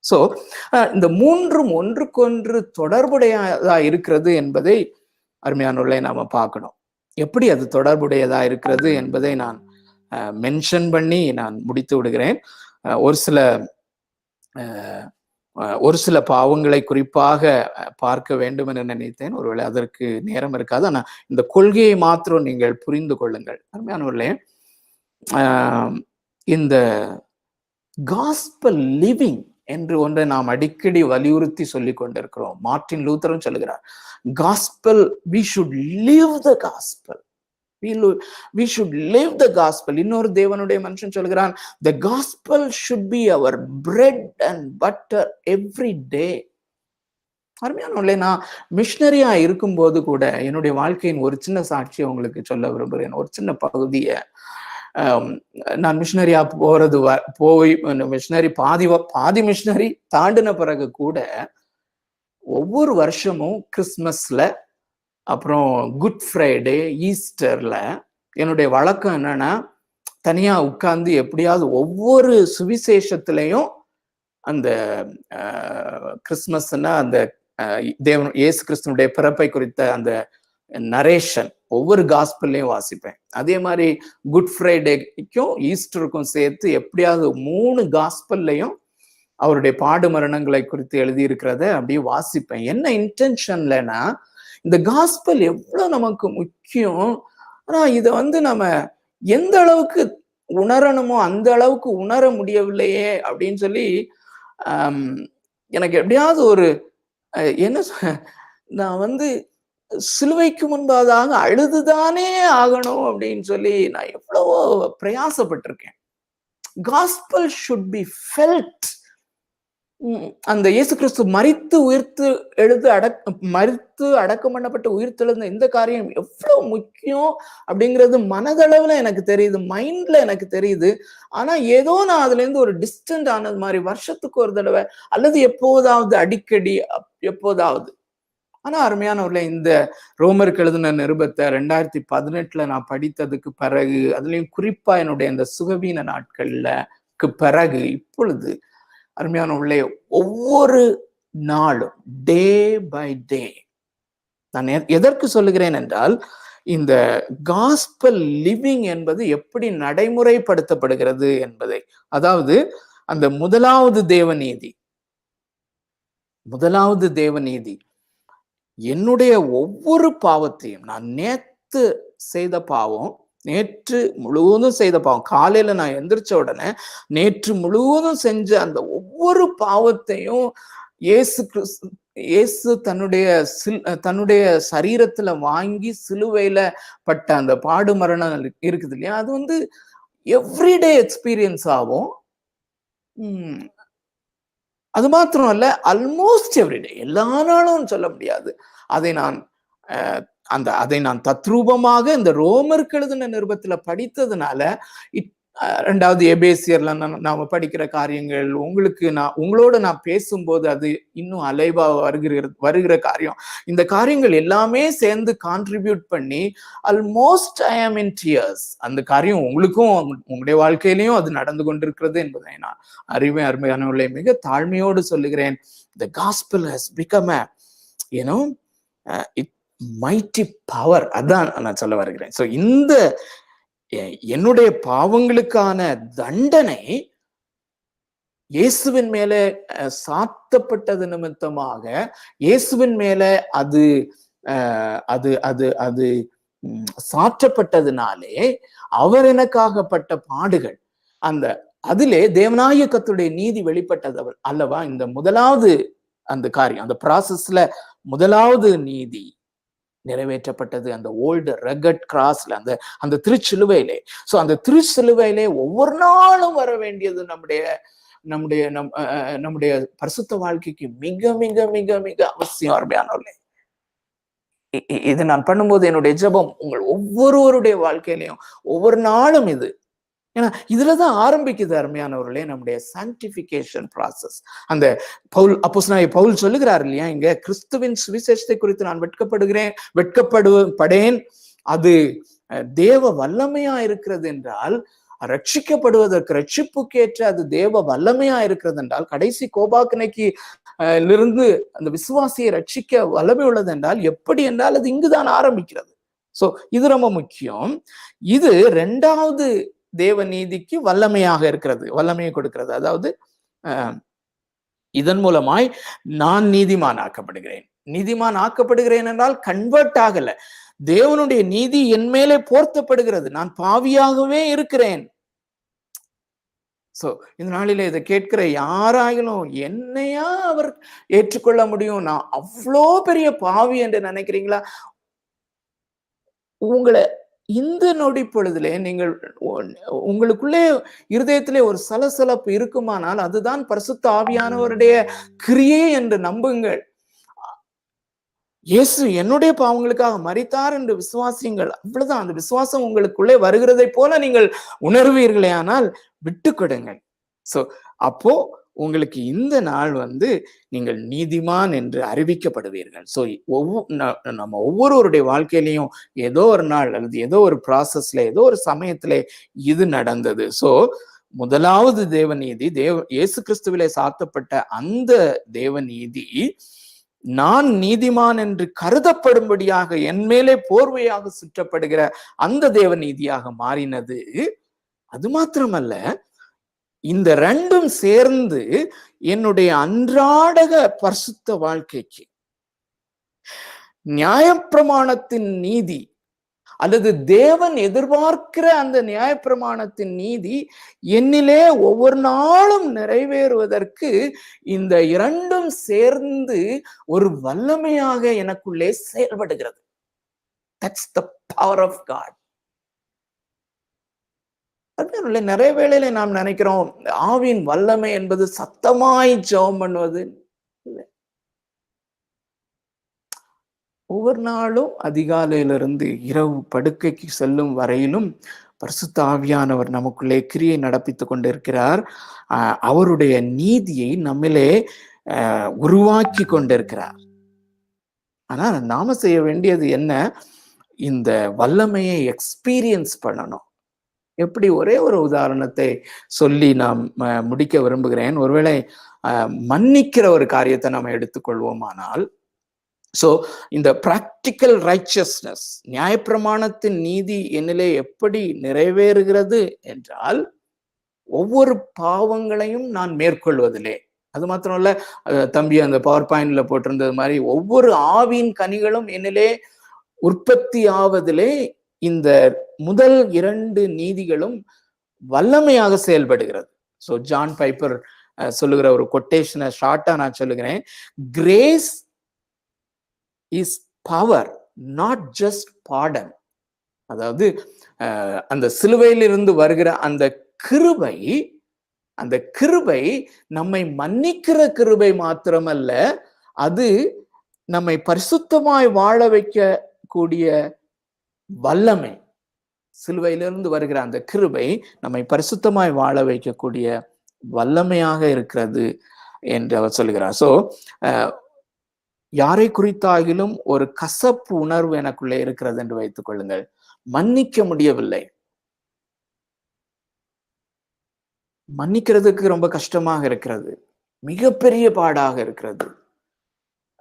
சோ இந்த மூன்றும் ஒன்றுக்கொன்று தொடர்புடையதா இருக்கிறது என்பதை அருமையானவர்களை நாம பார்க்கணும். எப்படி அது தொடர்புடையதா இருக்கிறது என்பதை நான் மென்ஷன் பண்ணி நான் முடித்து விடுகிறேன். ஒரு சில பாவங்களை குறிப்பாக பார்க்க வேண்டும் என நினைத்தேன். ஒருவேளை அதற்கு நேரம் இருக்காது. ஆனா இந்த கொள்கையை மாத்திரம் நீங்கள் புரிந்து கொள்ளுங்கள். அருமையானவர்களே, இந்த காஸ்பல் லிவிங் என்று ஒன்றை நாம் அடிக்கடி வலியுறுத்தி சொல்லிக் கொண்டிருக்கிறோம். மார்ட்டின் லூத்தரும் சொல்லுகிறார், gospel, we should live the gospel, we should live the gospel. இன்னொரு தேவனுடைய மனுஷன் சொல்கிறான், the gospel should be our bread and butter every day. அருமையானவர்களே, நான் மிஷனரியா இருக்கும்போது கூட என்னுடைய வாழ்க்கையின் ஒரு சின்ன சாட்சியை உங்களுக்கு சொல்ல விரும்புகிறேன். ஒரு சின்ன பகுதியை, நான் மிஷினரியா போய் மிஷினரி பாதி மிஷினரி தாண்டின பிறகு கூட ஒவ்வொரு வருஷமும் கிறிஸ்மஸ்ல, அப்புறம் குட் ஃப்ரைடே, ஈஸ்டர்ல என்னுடைய வழக்கம் என்னன்னா, தனியா உட்கார்ந்து எப்படியாவது ஒவ்வொரு சுவிசேஷத்திலையும் அந்த கிறிஸ்மஸ்னா அந்த தேவன் இயேசு கிறிஸ்துனுடைய பிறப்பை குறித்த அந்த நரேஷன் ஒவ்வொரு காஸ்பல்லையும் வாசிப்பேன். அதே மாதிரி குட் ஃப்ரைடேக்கும் ஈஸ்டருக்கும் சேர்த்து எப்படியாவது 3 காஸ்பல்லையும் அவருடைய பாடு மரணங்களை குறித்து எழுதி இருக்கிறத அப்படியே வாசிப்பேன். என்ன இன்டென்ஷன்லனா, இந்த காஸ்பல் எவ்வளவு நமக்கு முக்கியம், ஆனா இதை நம்ம எந்த அளவுக்கு உணரணுமோ அந்த அளவுக்கு உணர முடியவில்லையே அப்படின்னு சொல்லி எனக்கு எப்படியாவது ஒரு நான் சிலுவைக்கு முன்பதாக அழுதுதானே ஆகணும் அப்படின்னு சொல்லி நான் எவ்வளவோ பிரயாசப்பட்டிருக்கேன். Gospel should be felt. அந்த இயேசு கிறிஸ்து மரித்து அடக்கம் பண்ணப்பட்ட உயிர்த்தெழுந்த இந்த காரியம் எவ்வளவு முக்கியம் அப்படிங்கிறது மனதளவுல எனக்கு தெரியுது, மைண்ட்ல எனக்கு தெரியுது. ஆனா ஏதோ நான் அதுல இருந்து ஒரு டிஸ்டன்ட் ஆனது மாதிரி, வருஷத்துக்கு ஒரு தடவை அல்லது எப்போதாவது அடிக்கடி எப்போதாவது. ஆனா அருமையானவர்களே, இந்த ரோமருக்கு எழுதின நிருபத்தை 2018 நான் படித்ததுக்கு பிறகு, அதுலயும் குறிப்பா என்னுடைய இந்த சுகவீன நாட்கள்லக்கு பிறகு, இப்பொழுது அருமையானவர்களே, ஒவ்வொரு நாளும் டே பை டே நான் எதற்கு சொல்லுகிறேன் என்றால், இந்த காஸ்பல் லிவிங் என்பது எப்படி நடைமுறைப்படுத்தப்படுகிறது என்பதை, அதாவது அந்த முதலாவது தேவநீதி என்னுடைய ஒவ்வொரு பாவத்தையும், நான் நேற்று முழுவதும் செய்த பாவம், காலையில நான் எந்திரிச்ச உடனே நேற்று முழுவதும் செஞ்ச அந்த ஒவ்வொரு பாவத்தையும் இயேசு தன்னுடைய சரீரத்துல வாங்கி சிலுவையில பட்ட அந்த பாடு மரணம் இருக்குது இல்லையா, அது வந்து எவ்ரிடே எக்ஸ்பீரியன்ஸ் ஆகும். அது மாத்திரம் அல்ல, ஆல்மோஸ்ட் எவ்ரிடே, எல்லா நாளும் சொல்ல முடியாது. அதை நான் தத்ரூபமாக இந்த ரோமருக்கு எழுதின நிருபத்துல படித்ததுனால, 2வது எபேசியர்ல நாம படிக்கிற காரியங்கள் உங்களோட நான் பேசும்போது அது இன்னும் அலைவா வருகிற காரியம். இந்த காரியங்கள் எல்லாமே சேர்ந்து கான்ட்ரிபியூட் பண்ணி ஆல்மோஸ்ட் ஐ ஆம் இன் டியர்ஸ். அந்த காரியம் உங்களுக்கும் உங்களுடைய வாழ்க்கையிலையும் அது நடந்து கொண்டிருக்கிறது என்பதை நான் அருமையானவர்களே மிக தாழ்மையோடு சொல்லுகிறேன். The gospel has become a mighty power. அதான் நான் சொல்ல வருகிறேன். சோ இந்த என்னுடைய பாவங்களுக்கான தண்டனை இயேசுவின் மேலே சாத்தப்பட்டது நிமித்தமாக, இயேசுவின் மேலே அது சாற்றப்பட்டதுனாலே, அவர் எனக்காகப்பட்ட பாடுகள், அதிலே தேவனாகிய கர்த்தருடைய நீதி வெளிப்பட்டது அல்லவா. இந்த முதலாவது அந்த காரியம், அந்த ப்ராசஸ்ல முதலாவது நீதி நிறைவேற்றப்பட்டது அந்த ஓல்டு ரகட் கிராஸ்ல, அந்த திருச்சிலுவையிலே. சோ அந்த திருச்சிலுவையிலே ஒவ்வொரு நாளும் வர வேண்டியது நம்முடைய பரிசுத்த வாழ்க்கைக்கு மிக மிக மிக மிக அவசியம். அருமையானவர்களே, இது நான் பண்ணும்போது என்னுடைய ஜெபம் உங்கள் ஒவ்வொருவருடைய வாழ்க்கையிலையும் ஒவ்வொரு நாளும் இது. ஏன்னா இதுலதான் ஆரம்பிக்குது அருமையானவர்களே நம்முடைய சாங்டிபிகேஷன் ப்ராசஸ். அந்த அப்போஸ்தலனாகிய பவுல் சொல்லுகிறார் இல்லையா, இங்க கிறிஸ்துவின் சுவிசேஷத்தை குறித்து நான் வெட்கப்படுவேன், அது தேவ வல்லமையா இருக்கிறது என்றால், ரட்சிப்புக்கேற்ற அது தேவ வல்லமையா இருக்கிறது என்றால், கடைசி கோபாக்கினைக்கு இருந்து அந்த விசுவாசியை ரட்சிக்க வல்லமை உள்ளது என்றால் எப்படி என்றால் அது இங்குதான் ஆரம்பிக்கிறது. சோ இது ரொம்ப முக்கியம். இது 2வது தேவ நீதிக்கு வல்லமையாக இருக்கிறது, வல்லமையை கொடுக்கிறது. அதாவது இதன் மூலமாய் நான் நீதிமான் ஆக்கப்படுகிறேன் என்றால் கன்வெர்ட் ஆகல, தேவனுடைய நீதி என் மேலே போர்த்தப்படுகிறது, நான் பாவியாகவே இருக்கிறேன். சோ இந்த நாளில இதை கேட்கிற யாராயிலும் என்னையா அவர் ஏற்றுக்கொள்ள முடியும், நான் அவ்வளோ பெரிய பாவி என்று நினைக்கிறீங்களா? உங்களை இந்த நொடி பொழுதுலே நீங்கள் உங்களுக்குள்ளே இருதயத்திலே ஒரு சலசலப்பு இருக்குமானால் அதுதான் பரிசுத்த ஆவியானவருடைய கிரியை என்று நம்புங்கள். இயேசு என்னுடைய பாவங்களுக்காக மரித்தார் என்று விசுவாசியுங்கள், அவ்வளவுதான். அந்த விசுவாசம் உங்களுக்குள்ளே வருகிறதை போல நீங்கள் உணர்வீர்களே, ஆனால் விட்டு கொடுங்கள். சோ அப்போ உங்களுக்கு இந்த நாள் நீங்கள் நீதிமான் என்று அறிவிக்கப்படுவீர்கள். சோ நம்ம ஒவ்வொருவருடைய வாழ்க்கையிலையும் ஏதோ ஒரு நாள் அல்லது ஏதோ ஒரு ப்ராசஸ்ல ஏதோ ஒரு சமயத்திலே இது நடந்தது. சோ முதலாவது தேவநீதி இயேசு கிறிஸ்துவிலே சாத்தப்பட்ட அந்த தேவநீதி நான் நீதிமான் என்று கருதப்படும்படியாக என் மேலே போர்வையாக சுற்றப்படுகிற அந்த தேவநீதியாக மாறினது. அது மாத்திரமல்ல, இந்த 2ம் சேர்ந்து என்னுடைய அன்றாட பரிசுத்த வாழ்க்கைக்கு நியாயப்பிரமாணத்தின் நீதி அல்லது தேவன் எதிர்பார்க்கிற அந்த நியாயப்பிரமாணத்தின் நீதி என்னிலே ஒவ்வொரு நாளும் நிறைவேறுவதற்கு இந்த இரண்டும் சேர்ந்து ஒரு வல்லமையாக எனக்குள்ளே செயல்படுகிறது. That's the power of God. அதனால நிறைய வேளையில நாம் நினைக்கிறோம் ஆவியின் வல்லமை என்பது சத்தமாய் ஜெபம் பண்ணுவது. ஒவ்வொரு நாளும் அதிகாலையிலிருந்து இரவு படுக்கைக்கு செல்லும் வரையிலும் பரிசுத்த ஆவியானவர் நமக்குள்ளே கிரியை நடப்பித்துக் கொண்டிருக்கிறார். அவருடைய நீதியை நம்மிலே உருவாக்கி கொண்டிருக்கிறார். ஆனா நாம செய்ய வேண்டியது என்ன? இந்த வல்லமையை எக்ஸ்பீரியன்ஸ் பண்ணணும். எப்படி? ஒரே ஒரு உதாரணத்தை சொல்லி நாம் முடிக்க விரும்புகிறேன். ஒருவேளை மன்னிக்கிற ஒரு காரியத்தை நாம் எடுத்துக்கொள்வோமானால், சோ இந்த பிராக்டிக்கல் ரைச்சஸ்னஸ், நியாயப்பிரமாணத்தின் நீதி என்னிலே எப்படி நிறைவேறுகிறது என்றால், ஒவ்வொரு பாவங்களையும் நான் மேற்கொள்வதிலே, அது மாத்திரம் இல்ல, தம்பி அந்த பவர் பாயிண்ட்ல போட்டிருந்தது மாதிரி ஒவ்வொரு ஆவியின் கனிகளும் என்னிலே உற்பத்தி ஆவதிலே இந்த முதல் 2 நீதிகளும் வல்லமையாக செயல்படுகிறது. சோ ஜான் பைப்பர் சொல்லுகிற ஒரு கொட்டேஷனை ஷார்ட்டா நான் சொல்லுகிறேன். Grace is power, not just pardon. அதாவது அந்த சிலுவையிலிருந்து வருகிற அந்த கிருபை நம்மை மன்னிக்கிற கிருபை மாத்திரமல்ல, அது நம்மை பரிசுத்தமாய் வாழ வைக்க கூடிய வல்லமை. சிலுவையிலிருந்து வருகிற அந்த கிருபை நம்மை பரிசுத்தமாய் வாழ வைக்கக்கூடிய வல்லமையாக இருக்கிறது என்று அவர் சொல்லுகிறார். சோ யாரை குறித்தாகிலும் ஒரு கசப்பு உணர்வு எனக்குள்ளே இருக்கிறது என்று வைத்துக் கொள்ளுங்கள். மன்னிக்க முடியவில்லை. மன்னிக்கிறதுக்கு ரொம்ப கஷ்டமாக இருக்கிறது, மிகப்பெரிய பாடாக இருக்கிறது.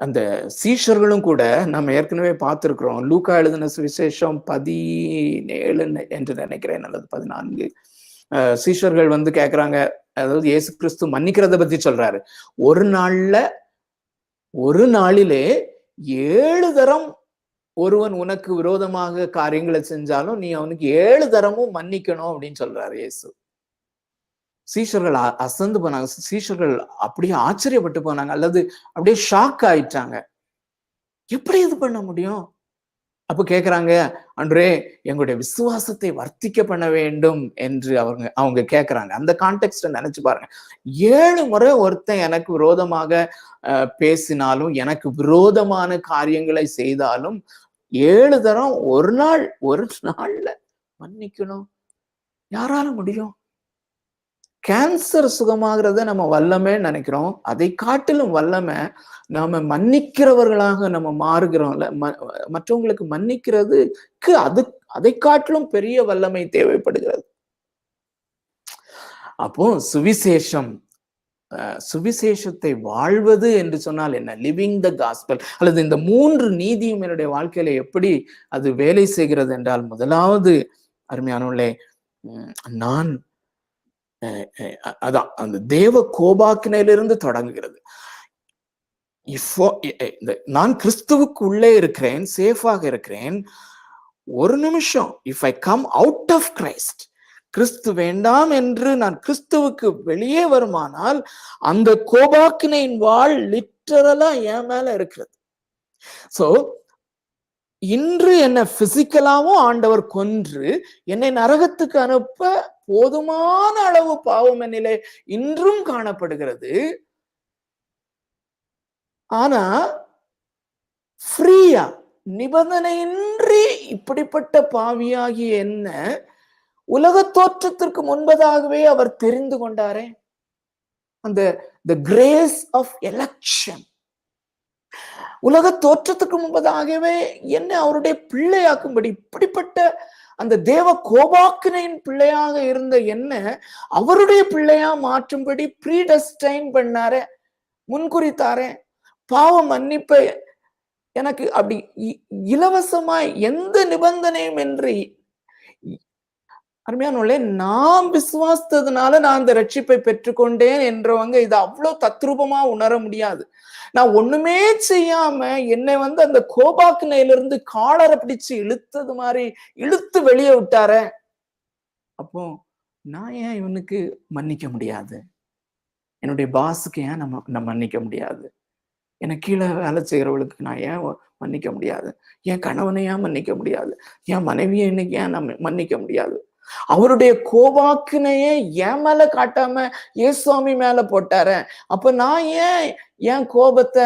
அந்த சீஷர்களும் கூட நம்ம ஏற்கனவே பார்த்திருக்கிறோம். லூக்கா எழுதின சுவிசேஷம் 17 என்று நினைக்கிறேன், அல்லது 14. சீஷர்கள் வந்து கேட்கிறாங்க, அதாவது இயேசு கிறிஸ்து மன்னிக்கிறத பத்தி சொல்றாரு. ஒரு நாளிலே 7 தரம் ஒருவன் உனக்கு விரோதமாக காரியங்களை செஞ்சாலும் நீ அவனுக்கு 7 தரமும் மன்னிக்கணும் அப்படின்னு சொல்றாரு இயேசு. சீஷர்கள் அசந்து போனாங்க. சீஷர்கள் அப்படியே ஆச்சரியப்பட்டு போனாங்க, அல்லது அப்படியே ஷாக் ஆயிட்டாங்க. எப்படி இது பண்ண முடியும்? அப்ப கேக்குறாங்க, அன்றே எங்களுடைய விசுவாசத்தை வர்த்திக்க பண்ண வேண்டும் என்று அவங்க கேக்குறாங்க. அந்த கான்டெக்ஸ்ட நினைச்சு பாருங்க. 7 முறை ஒருத்தன் எனக்கு விரோதமாக பேசினாலும், எனக்கு விரோதமான காரியங்களை செய்தாலும் 7 தரம் ஒரு நாள்ல மன்னிக்கணும். யாரால முடியும்? கேன்சர் சுகமாகிறத நம்ம வல்லமை நினைக்கிறோம். அதை காட்டிலும் வல்லமை நாம மன்னிக்கிறவர்களாக நம்ம மாறுகிறோம்ல. மற்றவங்களுக்கு மன்னிக்கிறதுக்கு அதை காட்டிலும் பெரிய வல்லமை தேவைப்படுகிறது. அப்போ சுவிசேஷத்தை வாழ்வது என்று சொன்னால் என்ன? லிவிங் த காஸ்பல், அல்லது இந்த 3 நீதியும் என்னுடைய வாழ்க்கையில எப்படி அது வேலை செய்கிறது என்றால், முதலாவது அருமையானவர்களே, நான் அதான் அந்த தேவ கோபாக்கினையிலிருந்து தொடங்குகிறது. நான் கிறிஸ்துவுக்கு உள்ளே இருக்கிறேன், சேஃபாக இருக்கிறேன். ஒரு நிமிஷம், if I come out of Christ, கிறிஸ்து வேண்டாம் என்று நான் கிறிஸ்துவுக்கு வெளியே வருமானால், அந்த கோபாக்கினையின் வாழ் லிட்டரலா என் மேல இருக்கிறது. சோ இன்று என்ன பிசிக்கலாவும் ஆண்டவர் கொன்று என்னை நரகத்துக்கு அனுப்ப போதுமான அளவு பாவம் என்னிலே இன்றும் காணப்படுகிறது. ஆனா ஃப்ரீயா, நிபந்தனையின்றி இப்படிப்பட்ட பாவியாகி என்ன உலக தோற்றத்திற்கு முன்பதாகவே அவர் தெரிந்து கொண்டாரே. அந்த the grace of election, உலக தோற்றத்துக்கு முன்பதாகவே என்ன அவருடைய பிள்ளையாக்கும்படி, இப்படிப்பட்ட அந்த தேவ கோபாக்கினையின் பிள்ளையாக இருந்த என்ன அவருடைய பிள்ளையா மாற்றும்படி ப்ரீடெஸ்டைன் பண்ணாரே, முன்குறித்தாரே. பாவ மன்னிப்பை எனக்கு அப்படி இலவசமாய் எந்த நிபந்தனையும் என்று அருமையானவர்களே, நான் விசுவாசித்ததுனால நான் அந்த ரட்சிப்பை பெற்றுக்கொண்டேன் என்றவங்க இதை அவ்வளவு தத்ரூபமா உணர முடியாது. நான் ஒண்ணுமே செய்யாம என்னை அந்த கோபாக்கினையிலிருந்து காலரை பிடிச்சு இழுத்தது மாதிரி இழுத்து வெளியே விட்டார. அப்போ நான் ஏன் இவனுக்கு மன்னிக்க முடியாது? என்னுடைய பாஸுக்கு ஏன் நம்ம மன்னிக்க முடியாது? எனக்கு கீழே வேலை செய்யறவளுக்கு நான் ஏன் மன்னிக்க முடியாது? என் கணவனை ஏன் மன்னிக்க முடியாது? என் மனைவியை இன்னைக்கு ஏன் நம்ம மன்னிக்க முடியாது? அவருடைய கோபாக்கினையே என் மேல காட்டாம இயேசுவாமி மேல போட்டார. அப்ப நான் ஏன் என் கோபத்தை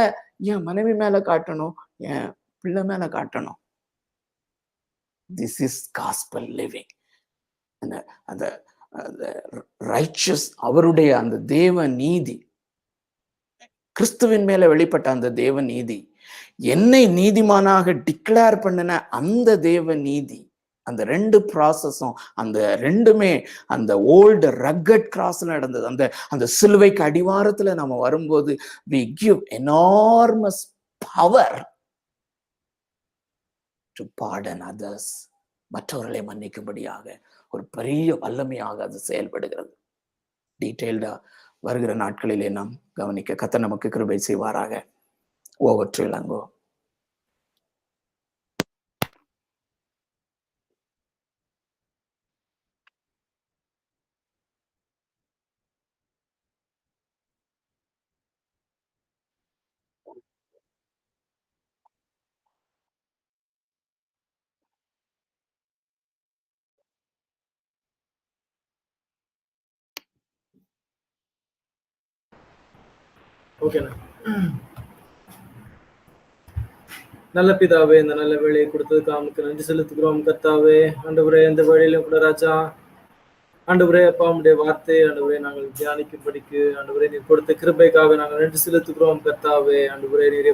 என் மனைவி மேல காட்டணும், என் பிள்ளை மேல காட்டணும்? This is gospel living. அந்த ரைச்சஸ், அவருடைய அந்த தேவ நீதி, கிறிஸ்துவின் மேல வெளிப்பட்ட அந்த தேவ நீதி, என்னை நீதிமானாக டிக்ளேர் பண்ணின அந்த தேவ நீதி, அந்த ரெண்டு ப்ராசஸும், அந்த ரெண்டுமே அந்த ஓல்டு ரக்கட் கிராஸ்ல நடந்தது. அந்த சிலுவைக்கு அடிவாரத்துல நம்ம வரும்போது we give enormous power to pardon others. மற்றவர்களை மன்னிக்கும்படியாக ஒரு பெரிய வல்லமையாக அது செயல்படுகிறது. டீட்டெயில்டா வருகிற நாட்களிலே நாம் கவனிக்க கர்த்தர் நமக்கு கிருபை செய்வாராக. Over to Elango. ஓகேண்ணா. நல்ல பிதாவே, இந்த நல்ல வேலையை கொடுத்ததுக்கு அவனுக்கு நன்றி செலுத்துகிறோம். கர்த்தாவே, ஆண்டவரே, இந்த வழியிலும் கூட ராஜா, ஆண்டவரே அப்பா, உம்முடைய வார்த்தை ஆண்டவரே நாங்கள் தியானிக்கும்படிக்கு ஆண்டவரே நீர் கொடுத்த கிருபைக்காக நாங்கள் நன்றி செலுத்துகிறோம். கர்த்தாவே, ஆண்டவரே நீர்